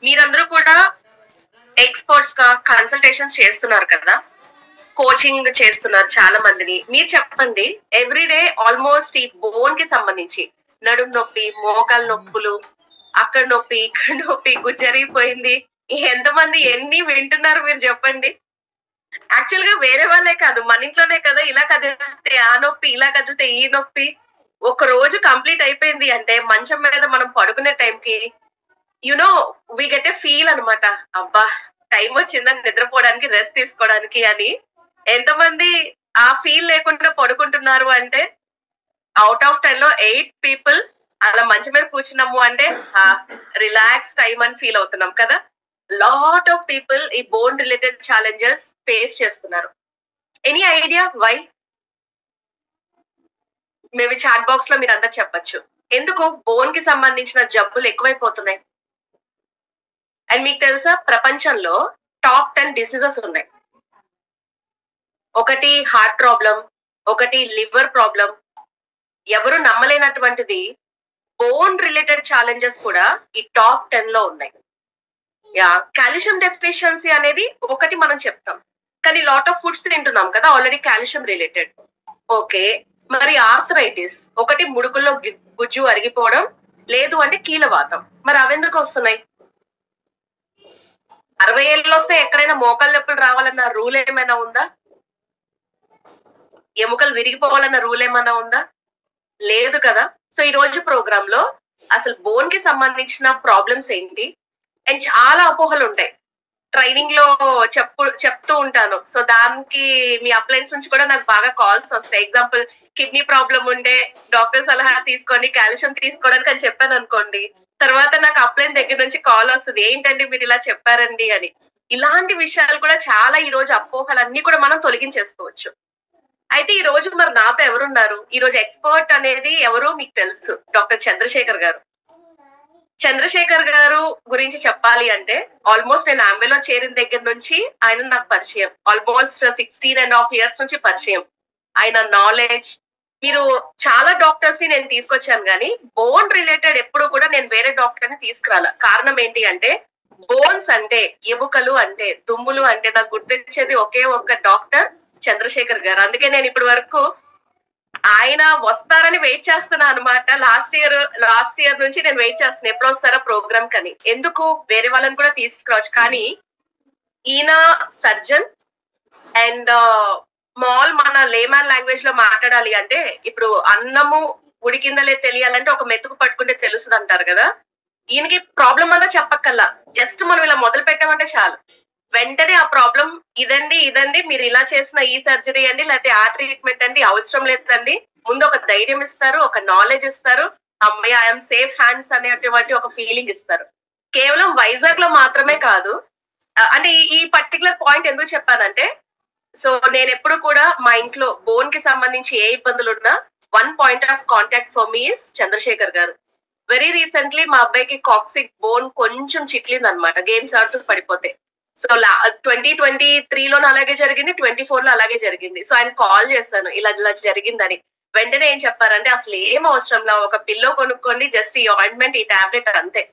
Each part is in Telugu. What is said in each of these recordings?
మీరందరూ కూడా ఎక్స్పర్ట్స్ గా కన్సల్టేషన్స్ చేస్తున్నారు కదా, కోచింగ్ చేస్తున్నారు చాలా మందిని. మీరు చెప్పండి, ఎవ్రీడే ఆల్మోస్ట్ ఈ బోన్ కి సంబంధించి నడుము నొప్పి, మోకాలు నొప్పులు, అక్కడ నొప్పి, ఇక్కడ నొప్పి, గుజ్జరిగిపోయింది, ఎంతమంది ఎన్ని వింటున్నారు మీరు చెప్పండి. యాక్చువల్ గా వేరే వాళ్ళే కాదు, మన ఇంట్లోనే కదా, ఇలా కదిలితే ఆ నొప్పి, ఇలా కదిలితే ఈ నొప్పి. ఒక రోజు కంప్లీట్ అయిపోయింది అంటే మంచం మీద మనం పడుకునే టైంకి you know we get a feel అనమాట. అబ్బా, టైం వచ్చిందని నిద్రపోవడానికి, రెస్ట్ తీసుకోవడానికి అని. ఎంతమంది ఆ ఫీల్ లేకుండా పడుకుంటున్నారు అంటే అవుట్ ఆఫ్ 10 లో 8 పీపుల్ అలా మంచం మీద కూర్చున్నాము అంటే రిలాక్స్ టైం అని ఫీల్ అవుతున్నాం కదా. లాట్ ఆఫ్ పీపుల్ ఈ బోన్ రిలేటెడ్ ఛాలెంజెస్ ఫేస్ చేస్తున్నారు. Any idea why? Maybe chat box లో మీరు అందరు చెప్పొచ్చు. ఎందుకు బోన్ కి సంబంధించిన జబ్బులు ఎక్కువైపోతున్నాయి? అండ్ మీకు తెలుసా, ప్రపంచంలో టాప్ 10 డిసీజెస్ ఉన్నాయి. ఒకటి హార్ట్ ప్రాబ్లం, ఒకటి లివర్ ప్రాబ్లం. ఎవరు నమ్మలేనటువంటిది, బోన్ రిలేటెడ్ ఛాలెంజెస్ కూడా ఈ టాప్ 10 లో ఉన్నాయి. యా, కాల్షియం డెఫిషియన్సీ అనేది ఒకటి మనం చెప్తాం, కానీ లాట్ ఆఫ్ ఫుడ్స్ తింటున్నాం కదా ఆల్రెడీ కాల్షియం రిలేటెడ్. ఓకే, మరి ఆర్థరైటిస్ ఒకటి, ముడుకుల్లో గుజ్జు అరిగిపోవడం, లేదు అంటే కీలవాతం. మరి అవెందుకు వస్తున్నాయి? 60 ఏళ్ళు వస్తే ఎక్కడైనా మోకాళ్ళ నొప్పులు రావాలన్న రూల్ ఏమైనా ఉందా? ఎముకలు విరిగిపోవాలన్న రూల్ ఏమైనా ఉందా? లేదు కదా. సో ఈ రోజు ప్రోగ్రామ్ లో అసలు బోన్ కి సంబంధించిన ప్రాబ్లమ్స్ ఏంటి, అండ్ చాలా అపోహలు ఉంటాయి. ట్రైనింగ్ లో చెప్తూ ఉంటాను. సో దానికి మీ అప్లయన్స్ నుంచి కూడా నాకు బాగా కాల్స్ వస్తాయి. ఎగ్జాంపుల్, కిడ్నీ ప్రాబ్లం ఉంటే డాక్టర్ సలహా తీసుకోండి, కాల్షియం తీసుకోవడానికి అని చెప్పాను అనుకోండి, తర్వాత నాకు అప్లైన్ దగ్గర నుంచి కాల్ వస్తుంది, ఏంటండి మీరు ఇలా చెప్పారండి అని. ఇలాంటి విషయాలు కూడా చాలా ఈ రోజు అపోహలన్నీ కూడా మనం తొలగించేసుకోవచ్చు. అయితే ఈ రోజు మరి నాతో ఎవరున్నారు? ఈ రోజు ఎక్స్పర్ట్ అనేది ఎవరు మీకు తెలుసు, డాక్టర్ చంద్రశేఖర్ గారు. చంద్రశేఖర్ గారు గురించి చెప్పాలి అంటే ఆల్మోస్ట్ నేను ఆంబేలో చేరిన దగ్గర నుంచి ఆయన నాకు పరిచయం. ఆల్మోస్ట్ 16.5 years నుంచి పరిచయం. ఆయన నాలెడ్జ్, మీరు చాలా డాక్టర్స్ ని నేను తీసుకొచ్చాను, కానీ బోన్ రిలేటెడ్ ఎప్పుడు కూడా నేను వేరే డాక్టర్ ని తీసుకురాల. కారణం ఏంటి అంటే, బోన్స్ అంటే, ఎముకలు అంటే, దుమ్ములు అంటే నాకు గుర్తొచ్చేది ఒకే ఒక్క డాక్టర్, చంద్రశేఖర్ గారు. అందుకే నేను ఇప్పటి వరకు ఆయన వస్తారని వెయిట్ చేస్తున్నా అనమాట. లాస్ట్ ఇయర్ నుంచి నేను వెయిట్ చేస్తున్నా, ఎప్పుడు వస్తారా ప్రోగ్రామ్ కని. ఎందుకు, వేరే వాళ్ళని కూడా తీసుకురావచ్చు, కానీ ఈయన సర్జన్ అండ్ మాల్ మన లేమాన్ లాంగ్వేజ్ లో మాట్లాడాలి అంటే, ఇప్పుడు అన్నము ఉడికిందలే తెలియాలంటే ఒక మెతుకు పట్టుకుంటే తెలుస్తుంది అంటారు కదా. ఈయనకి ప్రాబ్లం అంతా చెప్పక్కల్లా, జస్ట్ మనం ఇలా మొదలు పెట్టామంటే చాలు, వెంటనే ఆ ప్రాబ్లం ఇదండి మీరు ఇలా చేసిన ఈ సర్జరీ అండి, లేకపోతే ఆ ట్రీట్మెంట్ అండి, అవసరం లేదండి, ముందు ఒక ధైర్యం ఇస్తారు, ఒక నాలెడ్జ్ ఇస్తారు, అమ్మాయి ఐఎమ్ సేఫ్ హ్యాండ్స్ అనేటువంటి ఒక ఫీలింగ్ ఇస్తారు. కేవలం వైజాగ్ లో మాత్రమే కాదు. అంటే ఈ పర్టికులర్ పాయింట్ ఎందుకు చెప్పానంటే, సో నేను ఎప్పుడు కూడా మా ఇంట్లో బోన్ కి సంబంధించి ఏ ఇబ్బందులు ఉన్నా one point of contact for me is Chandrashekhar గారు. వెరీ రీసెంట్లీ మా అబ్బాయికి కాక్సిక్ బోన్ కొంచెం చిట్లింది అనమాట, గేమ్స్ ఆడుతూ పడిపోతే. సో 2023 లోనే అలాగే జరిగింది, 24 లో అలాగే జరిగింది. సో ఆయన కాల్ చేస్తాను, ఇలా జరిగిందని. వెంటనే ఏం చెప్పారంటే, అసలు ఏం అవసరం లా, ఒక పిల్లో కొనుక్కోండి, జస్ట్ ఈ ఆయింట్మెంట్, ఈ టాబ్లెట్ అంతే.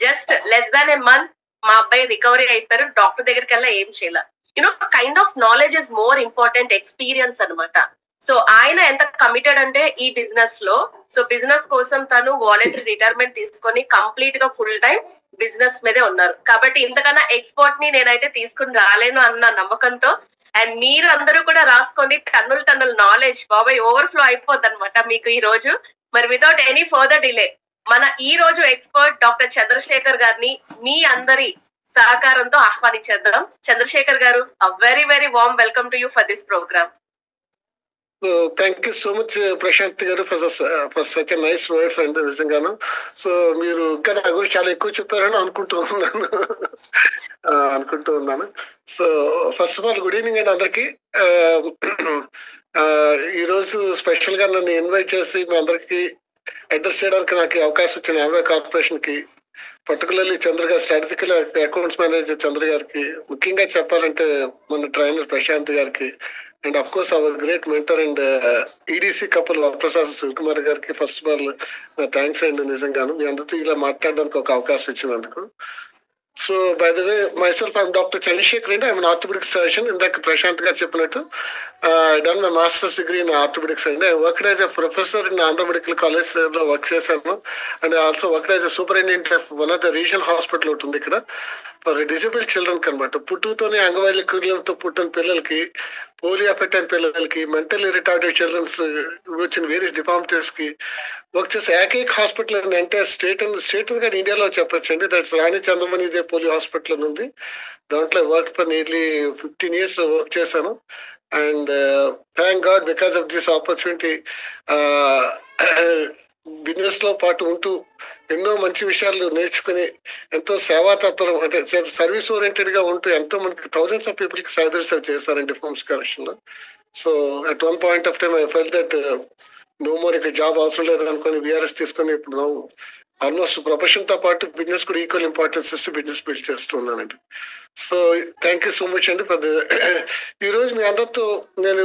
Just less than a month మా అబ్బాయి రికవరీ అయిపోయారు. డాక్టర్ దగ్గరికి వెళ్ళా ఏం చేయాల. You know kind of knowledge is more important, experience అనమాట. సో ఆయన ఎంత కమిటెడ్ అంటే ఈ బిజినెస్ లో, సో బిజినెస్ కోసం తను వాలంటరీ రిటైర్మెంట్ తీసుకొని కంప్లీట్ గా ఫుల్ టైం బిజినెస్ మీదే ఉన్నారు. కాబట్టి ఇంతకన్నా ఎక్స్పర్ట్ ని నేనైతే తీసుకుని రాలేను అన్న నమ్మకంతో, అండ్ మీరు అందరూ కూడా రాసుకోండి, టన్నుల నాలెడ్జ్ బాబాయ్ ఓవర్ఫ్లో అయిపోద్ది అనమాట మీకు ఈ రోజు. మరి వితౌట్ ఎనీ ఫర్దర్ డిలే, మన ఈ రోజు ఎక్స్పర్ట్ డాక్టర్ చంద్రశేఖర్ గారిని మీ అందరి సహకారంతో ఆహ్వానించేద్దాం. చంద్రశేఖర్ గారు, very very warm welcome to you for this program. Thank you so much Prashanth గారు ఫర్ సచ్ నైస్ వర్డ్స్ అండి. నిజంగాను. సో మీరు ఇంకా నా గురించి చాలా ఎక్కువ చెప్పారని అనుకుంటూ ఉన్నాను. So first of all good evening అండి అందరికి. ఈరోజు స్పెషల్ గా నన్ను ఇన్వైట్ చేసి మీ అందరికి అడ్రస్ చేయడానికి నాకు అవకాశం వచ్చిన ఆంబే కార్పొరేషన్ కి, పర్టికులర్లీ చంద్ర గారు, స్ట్రాటజికల్ అకౌంట్స్ మేనేజర్ చంద్ర గారికి, ముఖ్యంగా చెప్పాలంటే మన ట్రైనర్ ప్రశాంత్ గారికి, and of course our great mentor and EDC couple Varaprasad Shivakumar గారికి ఫస్ట్ ఆఫ్ ఆల్ నా థ్యాంక్స్ అండి. నిజంగాను మీ అందరితో ఇలా మాట్లాడడానికి ఒక అవకాశం ఇచ్చినందుకు. So by the way myself, I'm Dr. Chandrasekhar Reddy. I'm an orthopedic surgeon. ఇందాక ప్రశాంత్ గారు చెప్పినట్టు I done my master's degree in orthopedics అండి. I worked as a professor in Andhra Medical College లో వర్క్ చేశాను. And also worked as a superintendent of one of the regional hospital ఒకటి ఉంది ఇక్కడ ఫర్ డిజబుల్డ్ చిల్డ్రన్ అనమాట. పుట్టుతోనే అంగవైకల్యంతో పుట్టిన పిల్లలకి, పోలియో ఎఫెక్ట్ అయిన పిల్లలకి, మెంటల్లీ రిటార్డెడ్ చిల్డ్రన్స్ వచ్చిన వేరియస్ డిఫార్మిటీస్ కి వర్క్ చేసే ఏకైక హాస్పిటల్ ఎంటైర్ స్టేట్ కానీ ఇండియాలో చెప్పొచ్చు అండి. దట్స్ రాణి చంద్రమణి ఇదే పోలియో హాస్పిటల్ ఉంది. దాంట్లో work for nearly 15 years work చేశాను. And thank God because of this opportunity business లో పాటు ఉంటూ ఎన్నో మంచి విషయాలు నేర్చుకుని ఎంతో సేవా తత్పరం అంటే సర్వీస్ ఓరియంటెడ్ గా ఉంటూ ఎంతో మందికి థౌజండ్స్ ఆఫ్ పీపుల్ కి సర్వ్ చేశారండి డిఫార్మ్స్ కరెక్షన్ లో. So at one point of time I felt that no more ఇక్కడ జాబ్ అవసరం లేదు అనుకుని విఆర్ఎస్ తీసుకొని ఇప్పుడు ఆల్మోస్ట్ ప్రొఫెషన్ తో పాటు బిజినెస్ కూడా ఈక్వల్ ఇంపార్టెన్స్ ఇస్తూ బిజినెస్ బిల్డ్ చేస్తున్నానండి. So thank you so much అండి ఫర్ ఈ రోజు మీ అందరితో నేను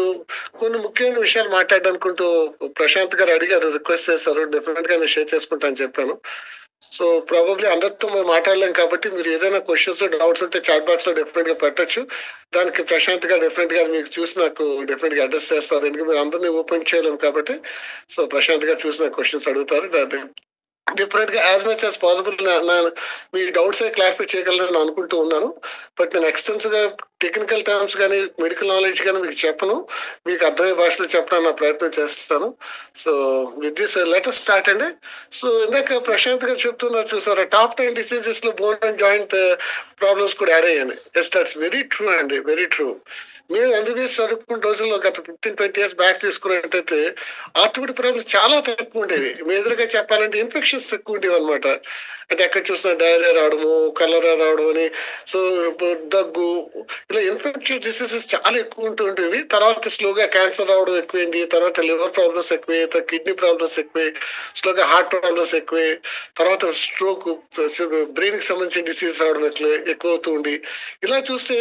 కొన్ని ముఖ్యమైన విషయాలు మాట్లాడాలనుకుంటూ ప్రశాంత్ గారు అడిగారు, రిక్వెస్ట్ చేశారు, డెఫినెట్ గా నేను షేర్ చేసుకుంటా అని చెప్పాను. సో ప్రాబబ్లీ అందరితో మేము మాట్లాడలేం కాబట్టి మీరు ఏదైనా క్వశ్చన్స్ డౌట్స్ ఉంటే చాట్ బాక్స్ లో డెఫినెట్ గా పెట్టచ్చు. దానికి ప్రశాంత్ గారు డెఫినెట్ గా మీకు చూసి నాకు డెఫినెట్ గా అడ్రస్ చేస్తారు. ఎందుకంటే మీరు అందరినీ ఓపెన్ చేయలేము కాబట్టి. సో ప్రశాంత్ గారు చూసి నాకు క్వశ్చన్స్ అడుగుతారు. డిఫరెంట్ గా యాజ్ మచ్ యాజ్ పాసిబుల్ మీ డౌట్స్ క్లారిఫై చేయగలను అనుకుంటూ ఉన్నాను. బట్ నేను ఎక్స్టెన్సివ్ గా టెక్నికల్ టర్మ్స్ కానీ మెడికల్ నాలెడ్జ్ కానీ మీకు చెప్పను, మీకు అర్థమయ్యే భాషలో చెప్పడానికి నా ప్రయత్నం చేస్తాను. So with this let us start అండి. సో ఇందాక ప్రశాంత్ గారు చెప్తున్నారు చూసారా, టాప్ 10 డిసీజెస్ లో బోన్ అండ్ జాయింట్ ప్రాబ్లమ్స్ కూడా యాడ్ అయ్యాయి. ఎస్ దట్స్ వెరీ ట్రూ అండి, వెరీ ట్రూ. మేము ఎంబీబీఎస్ చదువుకున్న రోజుల్లో గత 15-20 years బ్యాక్ తీసుకున్నట్టయితే ఆర్థోపెడిక్ ప్రాబ్లమ్స్ చాలా తక్కువ ఉండేవి. మీ ఎదురుగా చెప్పాలంటే ఇన్ఫెక్షన్స్ ఎక్కువ ఉండేవి అనమాట. అంటే ఎక్కడ చూసినా డైరియా రావడము, కలరా రావడం అని, సో దగ్గు, ఇలా ఇన్ఫెక్షన్స్ డిసీజెస్ చాలా ఎక్కువ ఉంటూ ఉండేవి. తర్వాత స్లోగా క్యాన్సర్ రావడం ఎక్కువైంది, తర్వాత లివర్ ప్రాబ్లమ్స్ ఎక్కువే, కిడ్నీ ప్రాబ్లమ్స్ ఎక్కువే, స్లోగా హార్ట్ ప్రాబ్లమ్స్ ఎక్కువే, తర్వాత స్ట్రోక్, బ్రెయిన్ కి సంబంధించిన డిసీజ్ రావడం ఎక్కువ అవుతూ ఉంది. ఇలా చూస్తే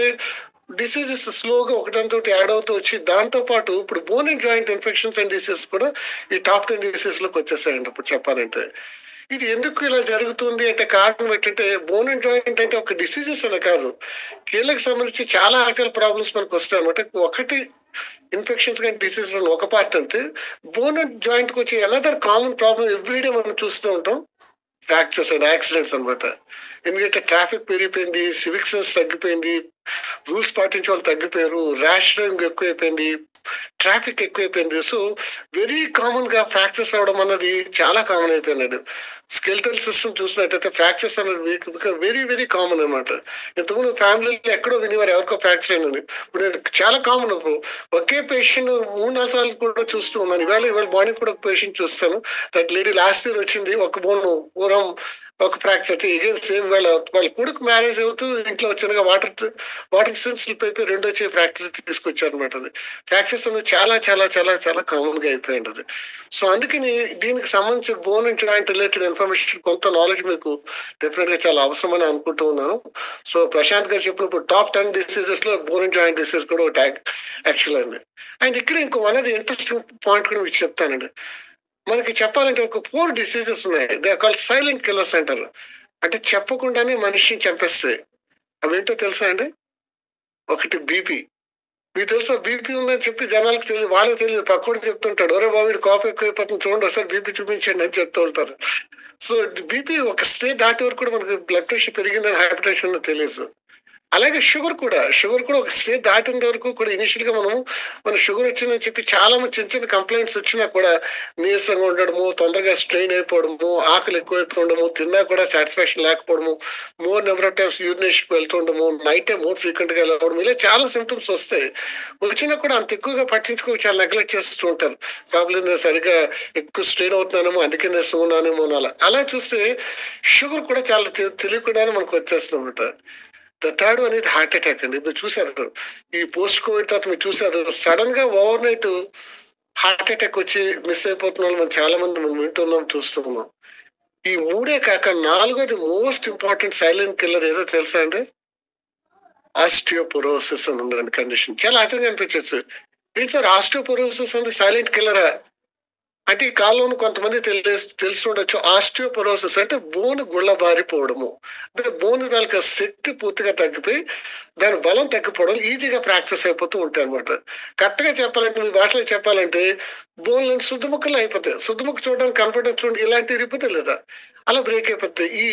డిసీజెస్ స్లోగా ఒకటంతో యాడ్ అవుతూ వచ్చి దాంతో పాటు ఇప్పుడు bone and joint infections and diseases కూడా ఈ టాప్ 10 డిసీజ్ లోకి వచ్చేసాయండి. ఇప్పుడు చెప్పాలంటే ఇది ఎందుకు ఇలా జరుగుతుంది అంటే కారణం ఏంటంటే బోన్ అండ్ జాయింట్ అంటే ఒక డిసీజెస్ అనే కాదు, కీళ్ళకి సంబంధించి చాలా రకాల ప్రాబ్లమ్స్ మనకు వస్తాయి అనమాట. ఒకటి ఇన్ఫెక్షన్స్ కానీ డిసీజెస్ అని ఒక పార్ట్ అంటే, బోన్ అండ్ జాయింట్కి వచ్చే అనదర్ కామన్ ప్రాబ్లం ఎవ్రీడే మనం చూస్తూ ఉంటాం, ఫ్రాక్చర్స్ అండ్ యాక్సిడెంట్స్ అనమాట. ఎందుకంటే ట్రాఫిక్ పెరిగిపోయింది, సివిక్ సెన్స్ తగ్గిపోయింది, రూల్స్ పాటించే వాళ్ళు తగ్గిపోయారు, ర్యాష్ డ్రైవింగ్ ఎక్కువైపోయింది, ట్రాఫిక్ ఎక్కువైపోయింది. సో వెరీ కామన్ గా ఫ్రాక్చర్స్ అవడం అన్నది చాలా కామన్ అయిపోయింది. స్కెల్టల్ సిస్టమ్ చూసినట్టయితే ఫ్రాక్చర్స్ అనేది వెరీ వెరీ కామన్ అనమాట. ఇంతకుముందు ఫ్యామిలీలో ఎక్కడో వినేవారు ఎవరికో ఫ్రాక్చర్ అయినది, ఇప్పుడు చాలా కామన్. ఒకే పేషెంట్ 3-4 సార్లు కూడా చూస్తూ ఉన్నాను. ఇవాళ మార్నింగ్ కూడా ఒక పేషెంట్ చూస్తాను. దట్ లేడీ లాస్ట్ ఇయర్ వచ్చింది, ఒక బోన్ పూర్వం ఒక ఫ్రాక్చర్, ఇగేన్ సేమ్ వాళ్ళ కొడుకు మ్యారేజ్ అవుతూ ఇంట్లో వచ్చినగా వాటర్ స్లిప్ అయిపోయి రెండో వచ్చి ఫ్రాక్చర్ తీసుకొచ్చారు అనమాట. అది ఫ్రాక్చర్స్ అనేది చాలా చాలా చాలా చాలా కామన్ గా అయిపోయింది అది. సో అందుకని దీనికి సంబంధించి bone and joint related information కొంత నాలెడ్జ్ మీకు డెఫినెట్ గా చాలా అవసరమని అనుకుంటూ ఉన్నాను. సో ప్రశాంత్ గారు చెప్పినప్పుడు టాప్ 10 డిసీజెస్ లో బోన్ అండ్ జాయింట్ డిసీజ్ కూడా ఒక యాక్చువల్ అండి. అండ్ ఇక్కడ ఇంకో అనేది ఇంట్రెస్టింగ్ పాయింట్ కూడా మీకు చెప్తానండి. మనకి చెప్పాలంటే ఒక 4 డిసీజెస్ ఉన్నాయి. They are called silent killers అంటారు. అంటే చెప్పకుండానే మనిషిని చంపేస్తాయి. అవేంటో తెలుసా అండి? ఒకటి బీపీ. మీకు తెలుసా బీపీ ఉందని చెప్పి జనాలకు తెలియదు, వాళ్ళకి తెలియదు, పక్కడు చెప్తుంటాడు, ఒరే బాబు కాఫీ ఎక్కువైపోతుంది చూడండి ఒకసారి బీపీ చూపించండి అని చెప్తూ ఉంటారు. సో బీపీ ఒక స్టేజ్ దాటి వరకు కూడా మనకి బ్లడ్ ప్రెషర్ పెరిగిందని, హైపర్ టెన్షన్ తెలియదు. అలాగే షుగర్ కూడా ఒక స్టేజ్ దాటిన వరకు కూడా ఇనిషియల్ గా మన షుగర్ వచ్చిందని చెప్పి చాలా మంది చిన్న చిన్న కంప్లైంట్స్ వచ్చినా కూడా నీరసంగా ఉండడము, తొందరగా స్ట్రెయిన్ అయిపోవడము, ఆకలి ఎక్కువైతుండము, తిన్నా కూడా సాటిస్ఫాక్షన్ లేకపోవడము, more number of times urination వెళ్తుండము, నైట్ టైం మోర్ ఫ్రీక్వెంట్ గా వెళ్ళవడం, ఇలా చాలా సిమ్టమ్స్ వస్తాయి. వచ్చినా కూడా అంత ఎక్కువగా పట్టించుకో చాలా నెగ్లెక్ట్ చేస్తూ ఉంటారు. ప్రాబ్లం నేను సరిగ్గా ఎక్కువ స్ట్రెయిన్ అవుతున్నానేమో అందుకే నీరసంగా ఉన్నానేమో అలా చూస్తే షుగర్ కూడా చాలా తెలియకుండానే మనకు వచ్చేస్తుంది అనమాట. ద థర్డ్ అనేది హార్ట్ అటాక్ అండి. మీరు చూసారు ఈ పోస్ట్ కోవిడ్ తర్వాత మీరు చూసారు సడన్ గా ఓవర్ నైట్ హార్ట్ అటాక్ వచ్చి మిస్ అయిపోతున్న వాళ్ళు మనం చాలా మంది మనం వింటున్నాం, చూస్తున్నాం. ఈ 3 కాక 4వది మోస్ట్ ఇంపార్టెంట్ సైలెంట్ కిల్లర్ ఏదో తెలుసా అండి? ఆస్టియోపోరోసిస్ అని ఉందండి కండిషన్. చాలా ఆశ్చర్యంగా అనిపించచ్చు, ఏంటి సార్ ఆస్టియోపోరోసిస్ అంటే సైలెంట్ కిల్లరా? అంటే ఈ కాలంలో కొంతమంది తెలిసి ఉండొచ్చు, ఆస్టియోపొరోసిస్ అంటే బోను గుళ్ళబారిపోవడము. అంటే బోను దానికి శక్తి పూర్తిగా తగ్గిపోయి దాని బలం తగ్గిపోవడం ఈజీగా ప్రాక్టీస్ అయిపోతూ ఉంటాయి అనమాట. కరెక్ట్గా చెప్పాలంటే, మీ భాషలో చెప్పాలంటే బోన్లు శుద్ధముక్కలు అయిపోతాయి. శుద్ధముక్క చూడడానికి కనపడడం చూడండి, ఇలాంటి రిపోర్ట్ లేదా అలా బ్రేక్ అయిపోతాయి. ఈ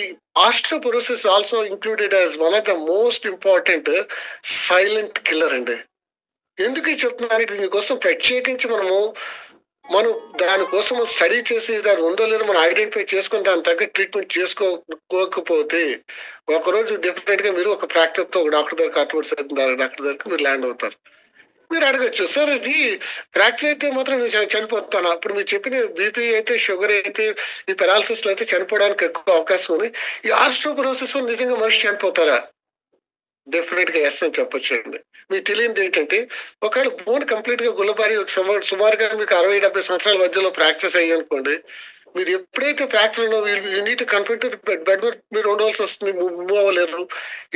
osteoporosis also included as one of the most important silent killer అండి. ఎందుకు చెప్తున్నానంటే, దీనికోసం ప్రత్యేకించి మనం దానికోసం స్టడీ చేసి దాని ఉందో లేదో మనం ఐడెంటిఫై చేసుకుని దాని తగ్గ ట్రీట్మెంట్ చేసుకోకపోతే ఒకరోజు డెఫినెట్ గా మీరు ఒక ప్రాక్టీస్ తో ఒక డాక్టర్ దగ్గర అడ్వర్స్ అవుతున్నారు, డాక్టర్ దగ్గర మీరు ల్యాండ్ అవుతారు. మీరు అడగచ్చు, సార్ ఇది ఫ్రాక్చర్ అయితే మాత్రం నేను చనిపోతాను. అప్పుడు మీరు చెప్పిన బీపీ అయితే, షుగర్ అయితే, ఈ పెరాలసిస్ అయితే చనిపోవడానికి ఎక్కువ అవకాశం ఉంది. ఈ ఆస్టియోపొరోసిస్ నిజంగా మనిషి చనిపోతారా? డెఫినెట్ గా ఎస్ అని చెప్పొచ్చు అండి. మీకు తెలియదు ఏంటంటే, ఒకవేళ బోన్ కంప్లీట్ గా గుల్లబారి సుమారుగా మీకు 60-70 సంవత్సరాల మధ్యలో ఫ్రాక్చర్స్ అయ్యి అనుకోండి, మీరు ఎప్పుడైతే ఫ్రాక్చర్ యూనిట్ కన్ఫైన్ బెడ్ మీద మీరు ఉండవలసి వస్తుంది, మూవ్ అవ్వలేరు.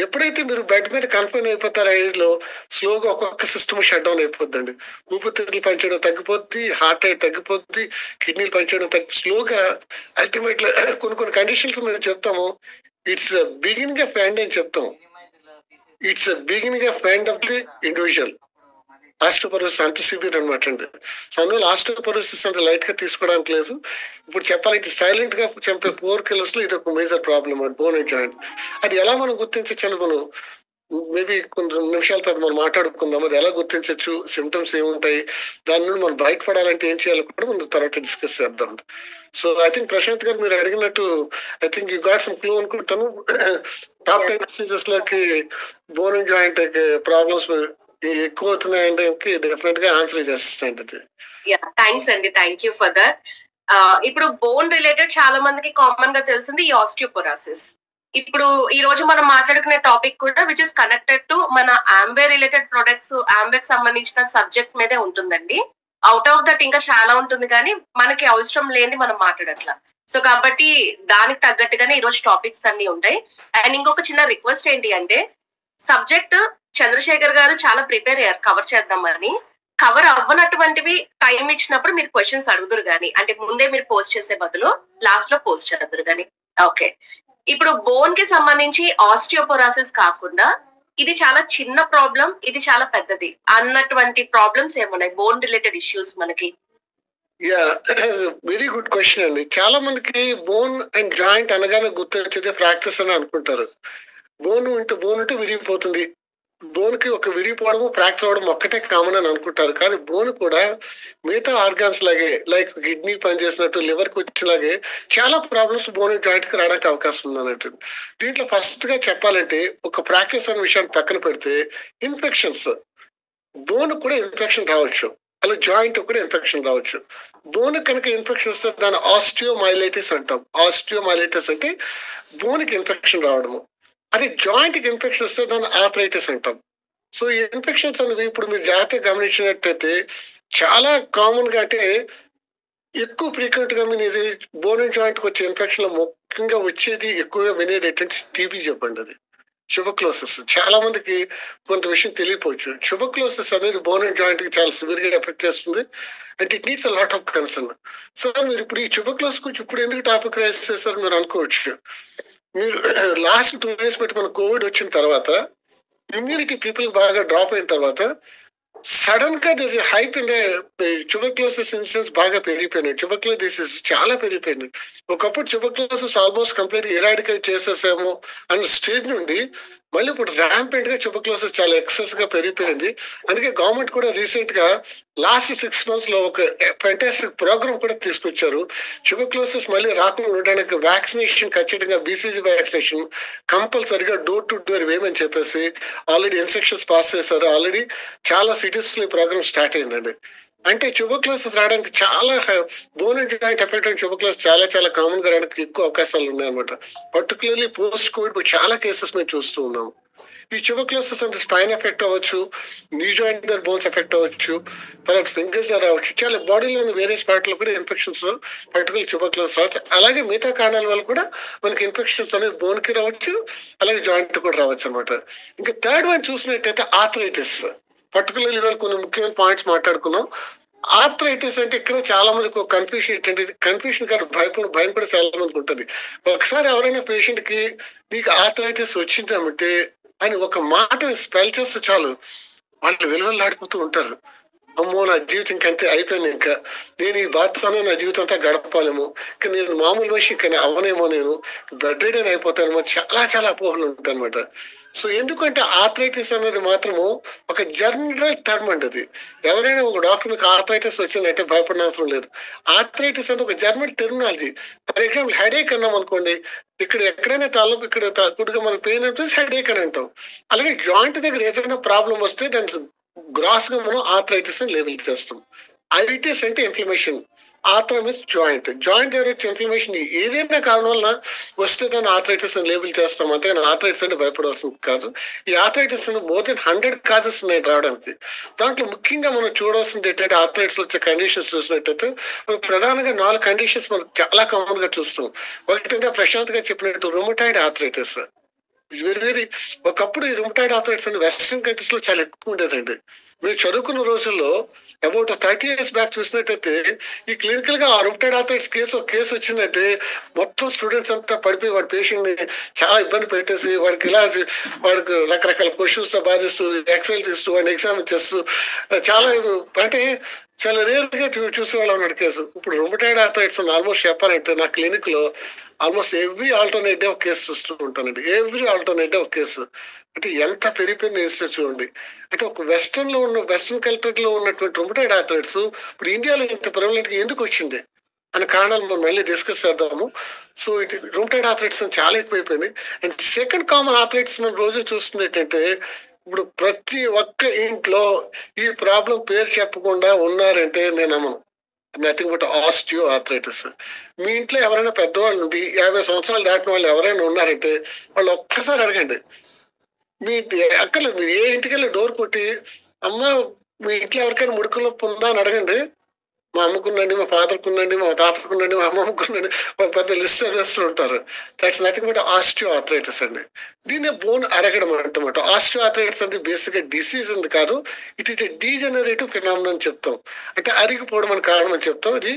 ఎప్పుడైతే మీరు బెడ్ మీద కన్ఫైన్ అయిపోతారో ఆ ఏజ్ లో స్లోగా ఒక్కొక్క సిస్టమ్ షట్ డౌన్ అయిపోద్దండి. ఊపిరితిత్తులు పనిచేయడం తగ్గిపోద్ది, హార్ట్ రేట్ తగ్గిపోద్ది, కిడ్నీలు పనిచేయడం స్లోగా అల్టిమేట్లీ కొన్ని కండిషన్స్ మేము చెప్తాము. ఇట్స్ బిగినింగ్ ఆఫ్ ఎండ్ అని చెప్తాం. It's beginning of end of the individual. Osteoporosis అంత సివియర్ అనమాట అండి. సో అందువల్ల ఆస్టియోపొరోసిస్ అంటే లైట్ గా తీసుకోవడానికి లేదు. ఇప్పుడు చెప్పాలంటే సైలెంట్ గా చంపే 4 కిల్లర్స్ లో ఇది ఒక మేజర్ ప్రాబ్లమ్ అండి, బోన్ అండ్ జాయింట్. అది ఎలా మనం గుర్తించచ్చు, మనం మేబీ కొంచెం నిమిషాల తర్వాత మనం మాట్లాడుకుందాం. అది ఎలా గుర్తించవచ్చు, సిమ్టమ్స్ ఏముంటాయి, దాని నుండి మనం బయటపడాలంటే ఏం చేయాలో కూడా మనం తర్వాత డిస్కస్ చేద్దాం. సో ఐ థింక్ ప్రశాంత్ గారు మీరు అడిగినట్టు I think you got some clue అనుకుంటాను. టాప్ 10 డిసీజెస్ లోకి బోన్ అండ్ జాయింట్ ప్రాబ్లమ్స్ ఎక్కువ అవుతున్నాయంటే డెఫినెట్ గా ఆన్సర్ చేస్తాండి. థ్యాంక్స్ అండి, థ్యాంక్ యూ ఫర్ దట్. ఇప్పుడు బోన్ రిలేటెడ్ చాలా మందికి కామన్ గా తెలిసింది ఈ ఆస్టియోపొరోసిస్. ఇప్పుడు ఈ రోజు మనం మాట్లాడుకునే టాపిక్ కూడా విచ్ ఇస్ కనెక్టెడ్ టు మన ఆంబే రిలేటెడ్ ప్రొడక్ట్స్, ఆంబేకి సంబంధించిన సబ్జెక్ట్ మీదే ఉంటుందండి. అవుట్ ఆఫ్ దట్ ఇంకా చాలా ఉంటుంది, కానీ మనకి అవసరం లేని మనం మాట్లాడట్లా. సో కాబట్టి దానికి తగ్గట్టుగానే ఈ రోజు టాపిక్స్ అన్ని ఉంటాయి. అండ్ ఇంకొక చిన్న రిక్వెస్ట్ ఏంటి అంటే, సబ్జెక్ట్ చంద్రశేఖర్ గారు చాలా ప్రిపేర్ అయ్యారు కవర్ చేద్దామని. కవర్ అవ్వనటువంటివి టైం ఇచ్చినప్పుడు మీరు క్వశ్చన్స్ అడుగుదురు గాని, అంటే ముందే మీరు పోస్ట్ చేసే బదులు లాస్ట్ లో పోస్ట్ చేద్దరు గాని. ఓకే, ఇప్పుడు బోన్ కి సంబంధించి ఆస్టియోపొరోసిస్ కాకుండా ఇది చాలా చిన్న ప్రాబ్లం, ఇది చాలా పెద్దది అన్నటువంటి ప్రాబ్లమ్స్ ఏమున్నాయి బోన్ రిలేటెడ్ ఇష్యూస్ మనకి? యా, వెరీ గుడ్ క్వశ్చన్ అండి. చాలా మందికి బోన్ అండ్ జాయింట్ అనగానే గుర్తొచ్చేది ఫ్రాక్చర్స్ అని అనుకుంటారు. బోన్ ఉంటే విరిగిపోతుంది, బోన్ కి ఒక విరిగిపోవడము ఫ్రాక్చర్ అవడం ఒక్కటే కామన్ అని అనుకుంటారు. కానీ బోన్ కూడా మిగతా ఆర్గాన్స్ లాగే, లైక్ కిడ్నీ పనిచేసినట్టు, లివర్ కి వచ్చేలాగే చాలా ప్రాబ్లమ్స్ బోన్ జాయింట్ కి రావడానికి అవకాశం ఉంది అన్నట్టు. దీంట్లో ఫస్ట్ గా చెప్పాలంటే, ఒక ఫ్రాక్చర్స్ అనే విషయాన్ని పక్కన పెడితే ఇన్ఫెక్షన్స్, బోన్ కూడా ఇన్ఫెక్షన్ రావచ్చు, అలా జాయింట్ కూడా ఇన్ఫెక్షన్ రావచ్చు. బోన్ కనుక ఇన్ఫెక్షన్ వస్తే దాన్ని ఆస్టియోమైలైటిస్ అంటాం. ఆస్టియోమైలైటిస్ అంటే బోన్ కి ఇన్ఫెక్షన్ రావడము. అదే జాయింట్ కి ఇన్ఫెక్షన్ వస్తే దాన్ని ఆర్థరైటిస్ అంటాం. సో ఈ ఇన్ఫెక్షన్స్ అనేవి ఇప్పుడు మీరు జాగ్రత్తగా గమనించినట్టయితే చాలా కామన్ గా, అంటే ఎక్కువ ఫ్రీక్వెంట్ గా మీరు బోన్ అండ్ జాయింట్ కి వచ్చే ఇన్ఫెక్షన్ లో ముఖ్యంగా వచ్చేది, ఎక్కువగా వినేది ఏంటంటే టీబీ చెప్పండి. అది ట్యూబర్క్లోసిస్. చాలా మందికి కొంత విషయం తెలియపోవచ్చు. ట్యూబర్క్లోసిస్ అనేది బోన్ అండ్ జాయింట్ కి చాలా సివియర్ గా ఎఫెక్ట్ చేస్తుంది, and it needs a lot of concern. Sir మీరు ఇప్పుడు ఈ ట్యూబర్క్లోసిస్ గురించి ఇప్పుడు ఎందుకు టాపిక్ రైజ్ చేస్తారు మీరు అనుకోవచ్చు. మీరు లాస్ట్ 2 years బట్టి మన కోవిడ్ వచ్చిన తర్వాత ఇమ్యూనిటీ పీపుల్ బాగా డ్రాప్ అయిన తర్వాత సడన్ గా హైప్ ట్యూబర్క్లోసిస్ ఇన్సిడెన్స్ బాగా పెరిగిపోయినాయి. ట్యూబర్క్లోసిస్ చాలా పెరిగిపోయింది. ఒకప్పుడు ట్యూబర్క్లోసిస్ ఆల్మోస్ట్ కంప్లీట్ ఎరాడికేట్ చేసేసాము అన్న స్టేజ్ నుండి మళ్ళీ ఇప్పుడు ర్యాంపెంట్ గా ట్యూబర్క్లోసిస్ చాలా ఎక్సెస్ గా పెరిగిపోయింది. అందుకే గవర్నమెంట్ కూడా రీసెంట్ గా లాస్ట్ 6 months లో ఒక ఫెంటాస్టిక్ ప్రోగ్రామ్ కూడా తీసుకొచ్చారు. ట్యూబర్క్లోసిస్ మళ్ళీ రాకుండా ఉండడానికి వ్యాక్సినేషన్, ఖచ్చితంగా BCG వ్యాక్సినేషన్ కంపల్సరిగా డోర్ టు డోర్ వేయమని చెప్పేసి ఆల్రెడీ ఇన్స్ట్రక్షన్స్ పాస్ చేశారు. ఆల్రెడీ చాలా సిటీస్ లో ఈ ప్రోగ్రామ్ స్టార్ట్ అయిందండి. అంటే ట్యూబర్క్లోసిస్ రావడానికి చాలా, బోన్ అండ్ జాయింట్ ఎఫెక్ట్ అయిన ట్యూబర్క్లోసిస్ చాలా చాలా కామన్ గా రావడానికి ఎక్కువ అవకాశాలు ఉన్నాయన్నమాట. పర్టికులర్లీ పోస్ట్ కోవిడ్ చాలా కేసెస్ మేము చూస్తూ ఉన్నాము. ఈ ట్యూబర్క్లోసిస్ అంటే స్పైన్ ఎఫెక్ట్ అవ్వచ్చు, నీ జాయింట్ దగ్గర బోన్స్ ఎఫెక్ట్ అవ్వచ్చు, తర్వాత ఫింగర్స్ దగ్గర రావచ్చు, చాలా బాడీలోని వేరే స్పాట్ లో కూడా ఇన్ఫెక్షన్స్ పర్టికులర్ ట్యూబర్క్లోసిస్ రావచ్చు. అలాగే మిగతా కారణాల వల్ల కూడా మనకి ఇన్ఫెక్షన్స్ అనేది బోన్ కి రావచ్చు, అలాగే జాయింట్ కూడా రావచ్చు అనమాట. ఇంకా థర్డ్ వన్ చూసినట్టయితే ఆర్థరైటిస్. పర్టికులర్లీ ఇవాళ కొన్ని ముఖ్యమైన పాయింట్స్ మాట్లాడుకున్నాం. ఆర్థరైటిస్ అంటే ఇక్కడ చాలా మందికి ఒక కన్ఫ్యూషన్ ఏంటంటే, కన్ఫ్యూషన్ కాదు, భయం కూడా చాలా మందికి ఉంటుంది. ఒకసారి ఎవరైనా పేషెంట్ కి నీకు ఆర్థరైటిస్ వచ్చిందంటే అని ఒక మాట స్పెల్ చేస్తే చాలు, వాళ్ళు విలువలాడిపోతూ ఉంటారు. అమ్మో నా జీవితం ఇంకంతే అయిపోయింది, ఇంకా నేను ఈ బాధతోనే నా జీవితం అంతా గడపాలేమో, ఇంకా నేను మామూలు మనిషి ఇంకా అవనేమో, నేను బెడ్ రిడన్ అయిపోతానేమో, చాలా చాలా అపోహలు ఉంటాయి అనమాట. సో ఎందుకంటే ఆర్థరైటిస్ అనేది మాత్రము ఒక జనరల్ టర్మ్ అండి. అది ఎవరైనా ఒక డాక్టర్ మీకు ఆర్థరైటిస్ వచ్చిందంటే భయపడిన అవసరం లేదు. ఆర్థరైటిస్ అంటే ఒక German terminology. For example headache అన్నాం అనుకోండి, ఇక్కడ ఎక్కడైనా తలకు ఇక్కడ కుట్టుగా మనకు పెయిన్ అనిపిస్తే హెడేక్ అని అంటాం. అలాగే జాయింట్ దగ్గర ఏదైనా ప్రాబ్లం వస్తే దాని గ్రాస్ గా మనం ఆర్థరైటిస్ అని లేబుల్ చేస్తాం. ఐటిస్ అంటే ఇన్ఫ్లమేషన్, ఆర్థరైటిస్ జాయింట్ దగ్గర వచ్చే ఇన్ఫ్లమేషన్ ఏదైనా కారణం వల్ల వస్తే దాన్ని ఆర్థరైటిస్ అని లేబుల్ చేస్తాం. అంతేగాని ఆర్థరైటిస్ అంటే భయపడాల్సింది కాదు. ఈ ఆర్థరైటిస్ మోర్ దెన్ 100 కాజెస్ ఉన్నాయి రావడానికి. దాంట్లో ముఖ్యంగా మనం చూడాల్సింది ఏంటంటే, ఆర్థరైటిస్ వచ్చే కండిషన్స్ చూసినట్టయితే ప్రధానంగా 4 కండిషన్స్ మనం చాలా కామన్ గా చూస్తాం. ఒకటి ప్రశాంత్ గా చెప్పినట్టు రుమటాయిడ్ ఆర్థరైటిస్. వెరీ ఒకప్పుడు ఈ రుమటాయిడ్ ఆర్థరైటిస్ అని వెస్ట్రన్ కంట్రీస్ లో చాలా ఎక్కువ ఉండేదండి. మీరు చదువుకున్న రోజుల్లో అబౌట్ 30 years బ్యాక్ చూసినట్టయితే ఈ క్లినికల్ గా రుమటాయిడ్ ఆర్థరైటిస్ కేసు వచ్చిందంటే మొత్తం స్టూడెంట్స్ అంతా పడిపోయి వాడి పేషెంట్ ని చాలా ఇబ్బంది పెట్టేసి వాడికి ఇలా వాడికి రకరకాల క్వశ్చన్స్ తో బాధిస్తూ ఎక్సైల్ చేస్తూ వాడిని ఎగ్జామిన్ చేస్తూ చాలా అంటే చాలా రేర్ గా చూసేవాళ్ళం అన్నాడు కేసు. ఇప్పుడు రుమటాయిడ్ ఆర్థరైటిస్ ఆల్మోస్ట్ చెప్పాలంటే నా క్లినిక్ లో ఆల్మోస్ట్ ఎవ్రీ ఆల్టర్నేట్ డే ఒక కేసు చూస్తూ ఉంటానండి. ఎవ్రీ ఆల్టర్నేట్ డే ఒక కేసు. అంటే ఎంత పెరిగిపోయింది ఇన్స్టెట్ చూడండి. అంటే ఒక వెస్ట్రన్ కల్చర్ లో ఉన్నటువంటి రుమటాయిడ్ ఆర్థరైటిస్ ఇప్పుడు ఇండియాలో ఇంత ప్రెవలెంట్ గా ఎందుకు వచ్చింది అనే కారణాలు మనం మళ్ళీ డిస్కస్ చేద్దాము. సో ఇటు రుమటాయిడ్ ఆర్థరైటిస్ చాలా ఎక్కువైపోయింది. అండ్ సెకండ్ కామన్ ఆర్థరైటిస్ మనం రోజు చూస్తుంది ఏంటంటే, ఇప్పుడు ప్రతి ఒక్క ఇంట్లో ఈ ప్రాబ్లం పేరు చెప్పకుండా ఉన్నారంటే నేను నమ్మను. Nothing but osteoarthritis. మీ ఇంట్లో ఎవరైనా పెద్దవాళ్ళు ఉండి 50 సంవత్సరాలు దాటిన వాళ్ళు ఎవరైనా ఉన్నారంటే వాళ్ళు ఒక్కసారి అడగండి. మీ అక్కర్లేదు, మీరు ఏ ఇంటికి వెళ్ళి డోర్ కొట్టి అమ్మ మీ ఇంట్లో ఎవరికైనా ముడుకుల నొప్పి ఉందా అని అడగండి. మా అమ్మకుందండి, మా ఫాదర్కి ఉందండి, మా తాతకుందండి, మా అమ్మమ్మకుందండి, ఒక పెద్ద లిస్ట్ వేస్తూ ఉంటారు. That's nothing but osteo arthritis అండి. దీన్ని బోన్ అరగడం అంటమాట. ఆస్టియో ఆర్థరైటిస్ అంటే బేసిక్ గా డిసీజ్ ఉంది కాదు, it is a degenerative phenomena అని చెప్తాం. అంటే అరిగిపోవడం అని కారణం అని చెప్తాం. ఇది